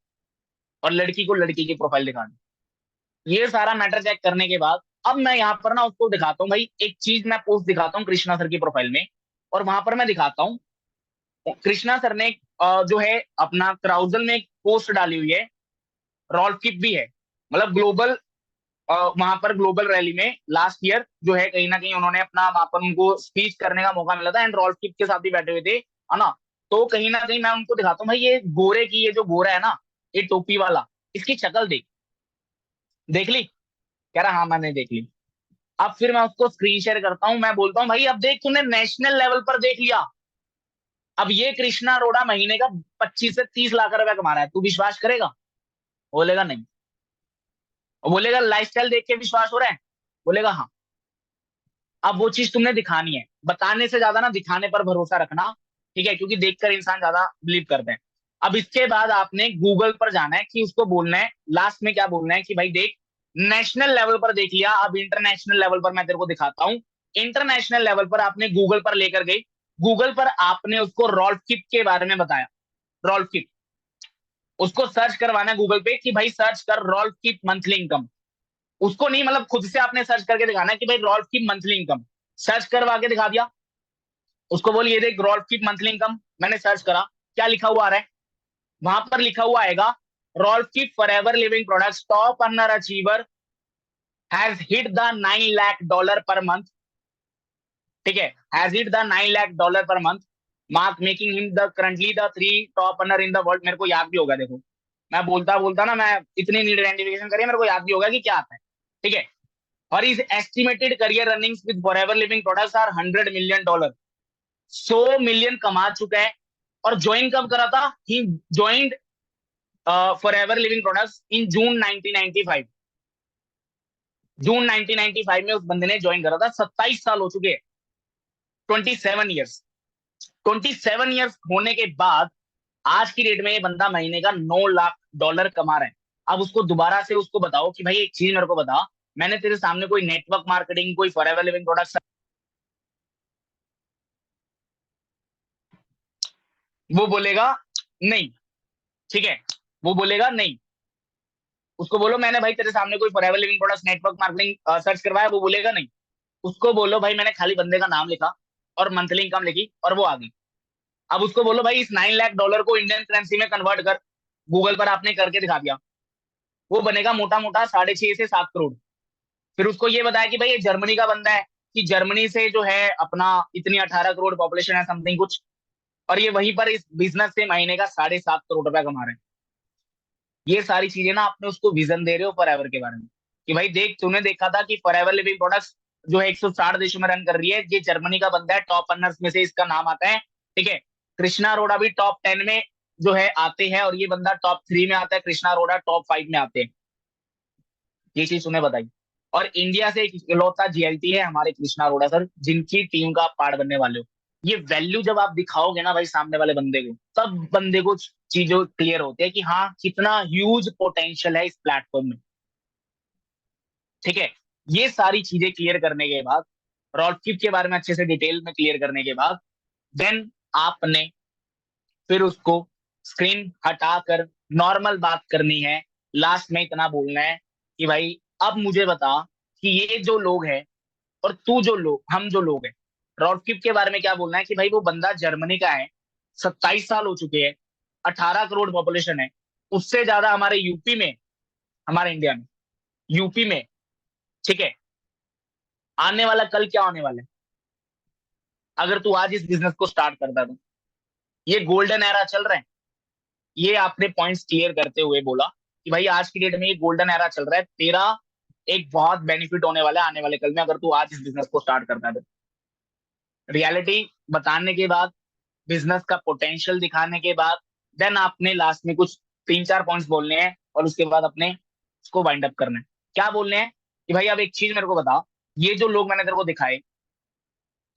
और लड़की को लड़की की प्रोफाइल दिखानी। ये सारा मैटर चेक करने के बाद अब मैं यहाँ पर ना उसको दिखाता हूँ भाई, एक चीज मैं पोस्ट दिखाता हूँ कृष्णा सर की प्रोफाइल में, और वहां पर मैं दिखाता हूँ कृष्णा सर ने जो है अपना क्राउजल में एक पोस्ट डाली हुई है, रॉल्फ किप भी है, मतलब ग्लोबल, वहां पर ग्लोबल रैली में लास्ट ईयर जो है कहीं ना कहीं उन्होंने अपना वहां पर उनको स्पीच करने का मौका मिला था, एंड रॉल्फ किप के साथ भी बैठे हुए थे, है ना। तो कहीं ना कहीं मैं उनको दिखाता हूँ भाई, ये गोरे की, ये जो गोरा है ना, ये टोपी वाला, इसकी शक्ल देख, देख ली, कह रहा हाँ मैंने देख ली। अब फिर मैं उसको स्क्रीन शेयर करता हूं, मैं बोलता हूँ भाई अब देख, तूने नेशनल लेवल पर देख लिया, अब ये कृष्णा अरोड़ा महीने का 25 से 30 लाख रुपया कमा रहा है, तू विश्वास करेगा? बोलेगा नहीं। और बोलेगा लाइफस्टाइल देख के विश्वास हो रहा है? बोलेगा हाँ। अब वो चीज तुमने दिखानी है, बताने से ज्यादा ना दिखाने पर भरोसा रखना, ठीक है, क्योंकि देखकर इंसान ज्यादा बिलीव करते हैं। अब इसके बाद आपने गूगल पर जाना है कि उसको बोलना है, लास्ट में क्या बोलना है कि भाई देख, नेशनल लेवल पर देख लिया, अब इंटरनेशनल लेवल पर मैं तेरे को दिखाता हूँ। इंटरनेशनल लेवल पर आपने गूगल पर लेकर गई, गूगल पर आपने उसको रॉल्फ किप के बारे में बताया, रॉल्फ किप, उसको सर्च करवाना है गूगल पे कि भाई सर्च कर रॉल्फ किप मंथली इनकम। उसको नहीं, मतलब खुद से आपने सर्च करके दिखाना है कि भाई रॉल्फ किप मंथली इनकम, सर्च करवा के दिखा दिया। उसको बोलिए देख, रॉल्फ किप मंथली इनकम, मैंने सर्च करा, क्या लिखा हुआ आ रहा है, वहां पर लिखा हुआ आएगा, Rolf Kipp Forever Living Products top earner achiever has hit the 9 lakh dollar per month, ठीक है, has hit the 9 lakh dollar per month. Mark making him the currently the 3 top earner in the world. मेरे को याद भी होगा, देखो मैं बोलता बोलता ना, मैं इतनी नीड आइडेंटिफिकेशन करी, मेरे को याद भी होगा कि क्या आता है। ठीक है। और his estimated career earnings with Forever Living Products are $100 million. 100 million कमा चुका है। और ज्वाइन कब करा था? He joined Forever Living Products in June 1995। जून 1995 में उस बंदे ने ज्वाइन करा था। 27 साल हो चुके हैं। 27 ईयर्स। 27 ईयर्स होने के बाद आज की डेट में ये बंदा महीने का $9 लाख कमा रहा है। अब उसको दोबारा से उसको बताओ कि भाई एक चीज मेरे को बता, मैंने तेरे सामने कोई नेटवर्क मार्केटिंग, कोई फॉरएवर लिविंग प्रोडक्ट्स, वो बोलेगा नहीं। ठीक है। वो बोलेगा नहीं। उसको बोलो मैंने भाई तेरे सामने कोई forever Living products network marketing search करवाया, वो बोलेगा नहीं। उसको बोलो भाई मैंने खाली बंदे का नाम लिखा और मंथली इनकम लिखी और वो आ गई। अब उसको बोलो भाई इस $9 लाख को इंडियन करेंसी में कन्वर्ट कर। गूगल पर आपने करके दिखा दिया। वो बनेगा मोटा मोटा 6.5 से 7 करोड़। फिर उसको ये बताया कि भाई ये जर्मनी का बंदा है, कि जर्मनी से जो है अपना इतनी 18 करोड़ पॉपुलेशन है समथिंग कुछ, और ये वहीं पर इस बिजनेस से महीने का 7.5 करोड़ रुपया कमा रहे हैं। ये सारी चीजें ना आपने उसको विजन दे रहे हो फॉरएवर के बारे में, कि भाई देख तूने देखा था कि फॉरएवर लिविंग प्रोडक्ट्स जो है 160 देशों में रन कर रही है, ये जर्मनी का बंदा है, टॉप अर्नर्स में से इसका नाम आता है। ठीक है। कृष्णा अरोड़ा भी टॉप 10 में जो है आते हैं, और ये बंदा टॉप 3 में आता है, कृष्णा अरोड़ा टॉप 5 में आते हैं। ये चीज तूने बताई। और इंडिया से एक इकलौता जीएलटी है हमारे कृष्णा अरोड़ा सर, जिनकी टीम का आप पार्ट बनने वाले हो। ये वैल्यू जब आप दिखाओगे ना भाई सामने वाले बंदे को, तब बंदे को चीजों क्लियर होती है कि हाँ कितना ह्यूज पोटेंशियल है इस प्लेटफॉर्म में। ठीक है। ये सारी चीजें क्लियर करने के बाद, रॉडकिप के बारे में अच्छे से डिटेल में क्लियर करने के बाद, देन आपने फिर उसको स्क्रीन हटाकर नॉर्मल बात करनी है। लास्ट में इतना बोलना है कि भाई अब मुझे बता कि ये जो लोग हैं और तू जो लोग, हम जो लोग हैं, रॉडकिप के बारे में क्या बोलना है कि भाई वो बंदा जर्मनी का है, 27 साल हो चुके हैं, 18 करोड़ पॉपुलेशन है, उससे ज्यादा हमारे यूपी में, हमारे इंडिया में, यूपी में। ठीक है। आने वाला कल क्या होने वाला है अगर तू आज इस बिजनेस को स्टार्ट करता तो? ये गोल्डन एरा चल रहा है। ये आपने पॉइंट्स क्लियर करते हुए बोला कि भाई आज की डेट में ये गोल्डन एरा चल रहा है, तेरा एक बहुत बेनिफिट होने वाला है आने वाले कल में अगर तू आज इस बिजनेस को स्टार्ट करता है तो। रियलिटी बताने के बाद, बिजनेस का पोटेंशियल दिखाने के बाद, देन आपने लास्ट में कुछ 3-4 पॉइंट्स बोलने हैं और उसके बाद अपने उसको वाइंड अप करना है। क्या बोलने हैं कि भाई अब एक चीज मेरे को बता, ये जो लोग मैंने तेरे को दिखाए,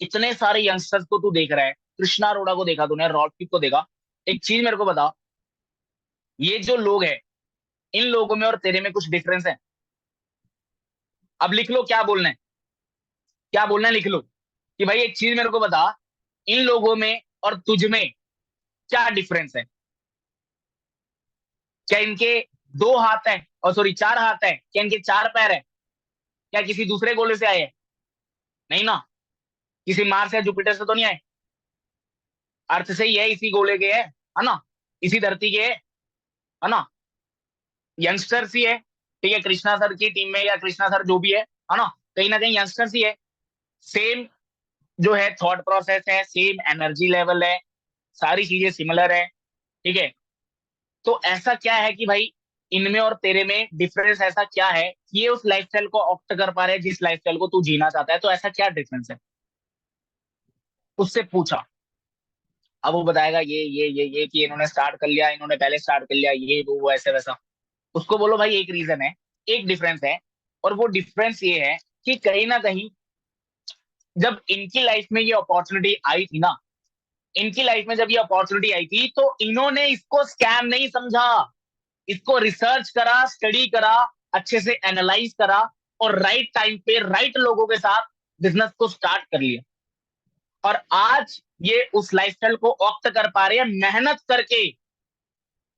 इतने सारे यंगस्टर्स को तू देख रहा है, कृष्णा अरोड़ा को देखा तूने, रॉडकिप को देखा, एक चीज मेरे को बता, ये जो लोग हैं, इन लोगों में और तेरे में कुछ डिफरेंस है? अब लिख लो क्या बोलना है, क्या बोलना है लिख लो, कि भाई एक चीज मेरे को बता, इन लोगों में और तुझ में क्या डिफरेंस है? क्या इनके 2 हाथ है, और सॉरी 4 हाथ है? क्या इनके 4 पैर है? क्या किसी दूसरे गोले से आए हैं? नहीं ना। किसी मार्स या जुपिटर से तो नहीं आए। अर्थ से ही है, इसी गोले के है ना, इसी धरती के है ना, यंगस्टर्स ही है। ठीक है। कृष्णा सर की टीम में या कृष्णा सर जो भी है ना कहीं यंगस्टर्स ही है। सेम जो है थॉट प्रोसेस है, सेम एनर्जी लेवल है, सारी चीजें सिमिलर है। ठीक है। तो ऐसा क्या है कि भाई इनमें और तेरे में डिफरेंस ऐसा क्या है कि ये उस लाइफस्टाइल को ऑप्ट कर पा रहे हैं जिस लाइफस्टाइल को तू जीना चाहता है? तो ऐसा क्या डिफरेंस है? उससे पूछा। अब वो बताएगा ये कि इन्होंने स्टार्ट कर लिया, इन्होंने पहले स्टार्ट कर लिया, ये वो ऐसे वैसा। उसको बोलो भाई एक रीजन है, एक डिफरेंस है, और वो डिफरेंस ये है कि कहीं ना कहीं जब इनकी लाइफ में ये अपॉर्चुनिटी आई थी ना, इनकी लाइफ में जब ये अपॉर्चुनिटी आई थी तो इन्होंने इसको स्कैम नहीं समझा। इसको रिसर्च करा, स्टडी करा, अच्छे से एनालाइज करा, और राइट टाइम पे राइट लोगों के साथ बिजनेस को स्टार्ट कर लिया। और आज ये उस लाइफस्टाइल को ऑप्ट कर पा रहे हैं मेहनत करके।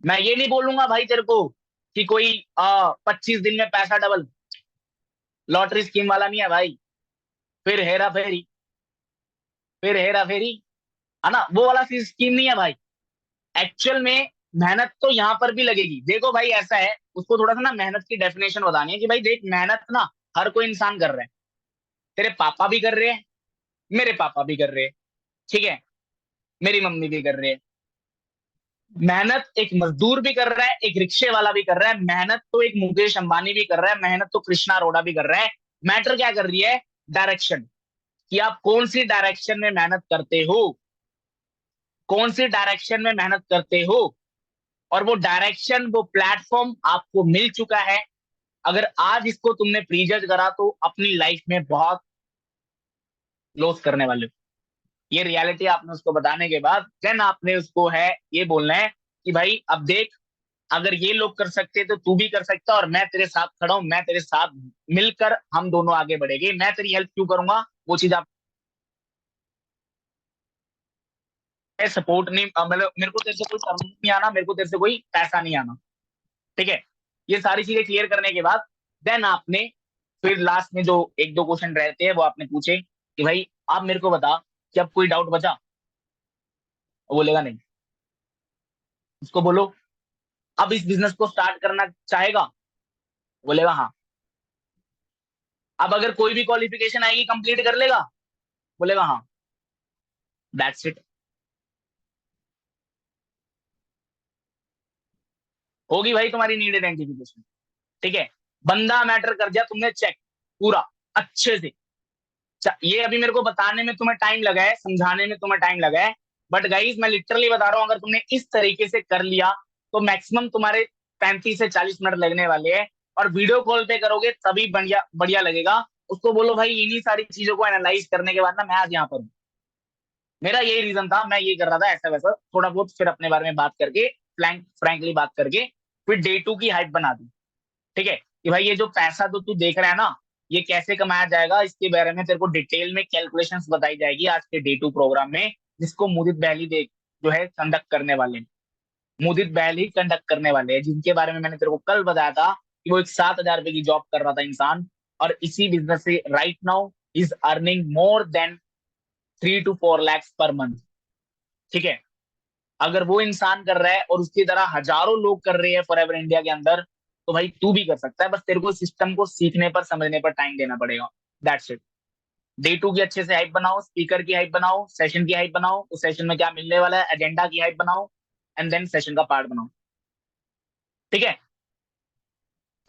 मैं ये नहीं बोलूंगा भाई तेरे को कि कोई 25 दिन में पैसा डबल, लॉटरी स्कीम वाला नहीं है भाई। फिर हेरा फेरी, फिर हेरा फेरी, है ना, वो वाला स्कीम नहीं है भाई। एक्चुअल में मेहनत तो यहाँ पर भी लगेगी। देखो भाई ऐसा है, उसको थोड़ा सा ना मेहनत की डेफिनेशन बतानी है कि भाई देख मेहनत ना हर कोई इंसान कर रहा है। तेरे पापा भी कर रहे हैं, मेरे पापा भी कर रहे हैं। ठीक है। मेरी मम्मी भी कर रही है। मेहनत एक मजदूर भी कर रहा है, एक रिक्शे वाला भी कर रहा है, मेहनत तो एक मुकेश अंबानी भी कर रहा है, मेहनत तो कृष्णा अरोड़ा भी कर रहा है। मैटर क्या कर रही है? डायरेक्शन। कि आप कौन सी डायरेक्शन में मेहनत करते हो, कौन सी डायरेक्शन में मेहनत करते हो। और वो डायरेक्शन, वो प्लेटफॉर्म आपको मिल चुका है। अगर आज इसको तुमने प्रीजज करा तो अपनी लाइफ में बहुत लॉस करने वाले हो। ये रियलिटी आपने उसको बताने के बाद देन आपने उसको है ये बोलना है कि भाई अब देख, अगर ये लोग कर सकते तो तू भी कर सकता, और मैं तेरे साथ खड़ा हूं, मैं तेरे साथ मिलकर हम दोनों आगे बढ़ेंगे, मैं तेरी हेल्प क्यों करूंगा। वो चीज आप सपोर्ट नहीं, मतलब मेरे को तेरे से कोई करना नहीं आना, मेरे को तेरे से कोई पैसा नहीं आना। ठीक है। ये सारी चीजें क्लियर करने के बाद देन आपने फिर लास्ट में जो एक दो क्वेश्चन रहते हैं वो आपने पूछे कि भाई आप मेरे को बता कि अब कोई डाउट बचा। वो बोलेगा नहीं। उसको बोलो अब इस बिजनेस को स्टार्ट करना चाहेगा। बोलेगा हाँ। अब अगर कोई भी क्वालिफिकेशन आएगी कंप्लीट कर लेगा। बोलेगा हाँ। That's it. होगी भाई तुम्हारी नीड आइडेंटिफिकेशन। ठीक है। बंदा मैटर कर दिया तुमने, चेक पूरा अच्छे से। ये अभी मेरे को बताने में तुम्हें टाइम लगा है, समझाने में तुम्हें टाइम लगा है, बट गाइस मैं लिटरली बता रहा हूं, अगर तुमने इस तरीके से कर लिया तो मैक्सिमम तुम्हारे 35 से 40 मिनट लगने वाले हैं। और वीडियो कॉल पे करोगे तभी बढ़िया बढ़िया लगेगा। उसको बोलो भाई इन्हीं सारी चीजों को एनालाइज करने के बाद ना मैं आज यहाँ पर हूँ। मेरा यही रीजन था, मैं ये कर रहा था ऐसा वैसा थोड़ा बहुत, फिर अपने बारे में बात करके फ्रैंकली बात करके फिर डे 2 की हाइप बना दी। ठीक है कि भाई ये जो पैसा तो तू देख रहा है ना, ये कैसे कमाया जाएगा इसके बारे में तेरे को डिटेल में कैलकुलेशंस बताई जाएगी आज के डे 2 प्रोग्राम में, जिसको मुदित बहली देख जो है कंडक्ट करने वाले हैं। मुदित बहली कंडक्ट करने वाले हैं, जिनके बारे में मैंने तेरे को कल बताया था कि वो एक 7,000 रुपए की जॉब कर रहा था इंसान, और इसी बिजनेस से right now is earning more than 3 to 4 lakhs पर मंथ। ठीक है। अगर वो इंसान कर रहा है और उसकी तरह हजारों लोग कर रहे हैं फॉर एवर इंडिया के अंदर, तो भाई तू भी कर सकता है, बस तेरे को सिस्टम को सीखने पर समझने पर टाइम देना पड़ेगा। That's it. डे 2 की अच्छे से हाइप बनाओ, स्पीकर की हाइप बनाओ, सेशन की हाइप बनाओ, उस सेशन में क्या मिलने वाला है एजेंडा की हाइप बनाओ, एंड देन सेशन का पार्ट बनाओ। ठीक है।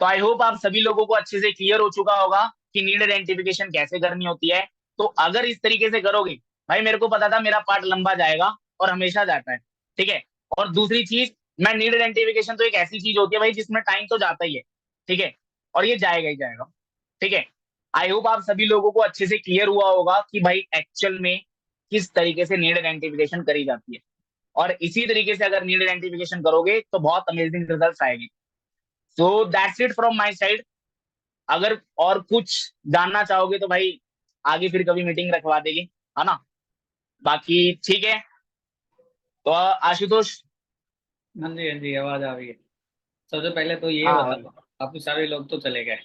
तो आई होप आप सभी लोगों को अच्छे से क्लियर हो चुका होगा कि नीड आइडेंटिफिकेशन कैसे करनी होती है। तो अगर इस तरीके से करोगे, भाई मेरे को पता था मेरा पार्ट लंबा जाएगा और हमेशा जाता है। ठीक है। और दूसरी चीज, मैं नीड आइडेंटिफिकेशन तो एक ऐसी चीज होती है भाई जिसमें टाइम तो जाता ही है। ठीक है। और ये जाएगा ही जाएगा। ठीक है। आई होप आप सभी लोगों को अच्छे से क्लियर हुआ होगा कि भाई एक्चुअल में किस तरीके से नीड आइडेंटिफिकेशन करी जाती है। और इसी तरीके से अगर नीड आइडेंटिफिकेशन करोगे तो बहुत अमेजिंग रिजल्ट आएंगे। So that's it from my side. अगर और कुछ जानना चाहोगे तो भाई आगे फिर कभी मीटिंग रखवा देगी, है ना। बाकी ठीक है। तो आशुतोष। हाँ जी, हाँ जी, आवाज आ रही है। सबसे पहले तो ये हाँ बताओ, काफी सारे लोग तो चले गए।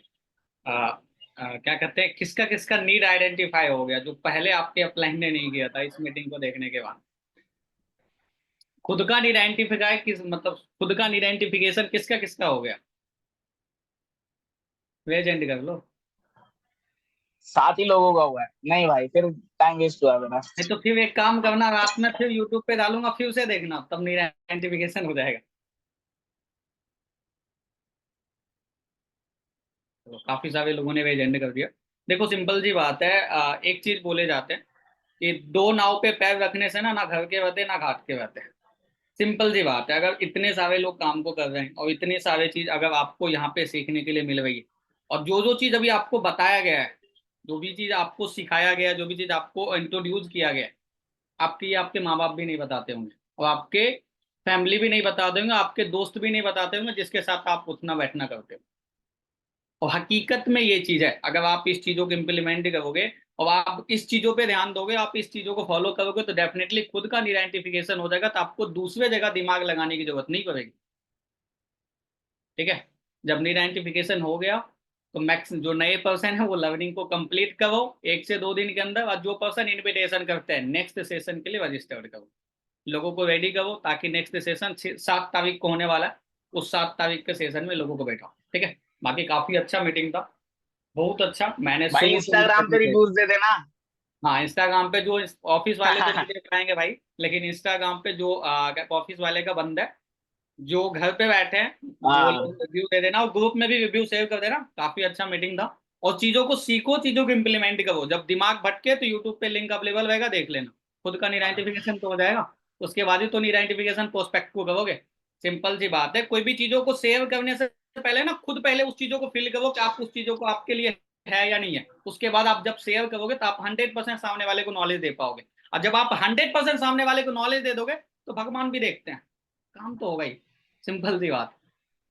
आ, क्या कहते हैं, किसका किसका नीड आइडेंटिफाई हो गया जो पहले आपके अपलाइन ने नहीं किया था इस मीटिंग को देखने के बाद? खुद का नीड आइडेंटिफाई किस मतलब खुद का नीड आइडेंटिफिकेशन किसका किसका हो गया? रेज एंड कर लो। 7 ही लोगों का हुआ है नहीं भाई, फिर टाइम वेस्ट हुआ मेरा। नहीं तो फिर एक काम करना, रात में फिर यूट्यूब पे डालूंगा, फिर उसे देखना, तब नीड आइडेंटिफिकेशन हो जाएगा। तो काफी सारे लोगों ने रेज एंड कर दिया। देखो सिंपल सी बात है, एक चीज बोले जाते हैं कि दो नाव पे पैर रखने से ना ना घर के रहते ना घाट के रहते। सिंपल सी बात है, अगर इतने सारे लोग काम को कर रहे हैं और इतने सारे चीज अगर आपको यहाँ पे सीखने के लिए मिल रही है, और जो जो चीज अभी आपको बताया गया है, जो भी चीज आपको सिखाया गया है, जो भी चीज आपको इंट्रोड्यूस किया गया है, आपके माँ बाप भी नहीं बताते होंगे, और आपके फैमिली भी नहीं बताते होंगे, आपके दोस्त भी नहीं बताते होंगे जिसके साथ आप उठना बैठना करते हो। और हकीकत में ये चीज है, अगर आप इस चीजों को इम्प्लीमेंट करोगे और आप इस चीजों पे ध्यान दोगे, आप इस चीजों को फॉलो करोगे, तो डेफिनेटली खुद का आइडेंटिफिकेशन हो जाएगा, तो आपको दूसरे जगह दिमाग लगाने की जरूरत नहीं पड़ेगी। ठीक है। जब आइडेंटिफिकेशन हो गया तो मैक्स जो नए पर्सन है वो लर्निंग को कंप्लीट करो 1 से 2 दिन के अंदर, और जो पर्सन इनविटेशन करते हैं नेक्स्ट सेशन के लिए रजिस्टर्ड करो, लोगों को रेडी करो, ताकि नेक्स्ट सेशन 7 तारीख को होने वाला है, उस 7 तारीख के सेशन में लोगों को बैठाओ। ठीक है। बाकी काफी अच्छा मीटिंग था, बहुत अच्छा, मैंने भाई शुरू शुरू इंस्टाग्राम पे से। रिव्यूज दे देना। हाँ इंस्टाग्राम पे जो ऑफिस वाले तो नहीं देख पाएंगे भाई, लेकिन इंस्टाग्राम पे जो ऑफिस वाले का बंदा है, जो घर पे बैठे हैं, वो हाँ लोग रिव्यू दे देना, और ग्रुप में भी रिव्यू सेव कर देना, काफी अच्छा मीटिंग था। और चीजों को सीखो, चीजों को इम्प्लीमेंट करो, जब दिमाग भटके तो यूट्यूब पे लिंक अवेलेबल रहेगा, देख लेना, खुद का आइडेंटिफिकेशन तो हो जाएगा। उसके बाद ही तो आइडेंटिफिकेशन प्रोस्पेक्ट को करोगे। सिंपल सी बात है, कोई भी चीजों को सेव करने से पहले ना खुद पहले उस चीजों को फील करो कि आप उस चीजों को आपके लिए है या नहीं है। उसके बाद आप जब शेयर करोगे तो आप 100% सामने वाले को नॉलेज दे पाओगे। और जब आप 100% सामने वाले को नॉलेज दे दोगे तो भगवान भी देखते हैं, काम तो होगा ही। सिंपल सी बात।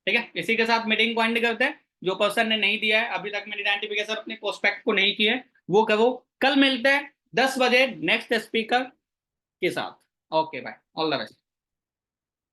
ठीक है, इसी के साथ मीटिंग को एंड करते हैं। जो पर्सन ने नहीं दिया है अभी तक मेरी आइडेंटिफिकेशन अपने प्रोस्पेक्ट को नहीं किए, वो करो। कल मिलते हैं 10 बजे नेक्स्ट स्पीकर के साथ। Okay bye, all the best.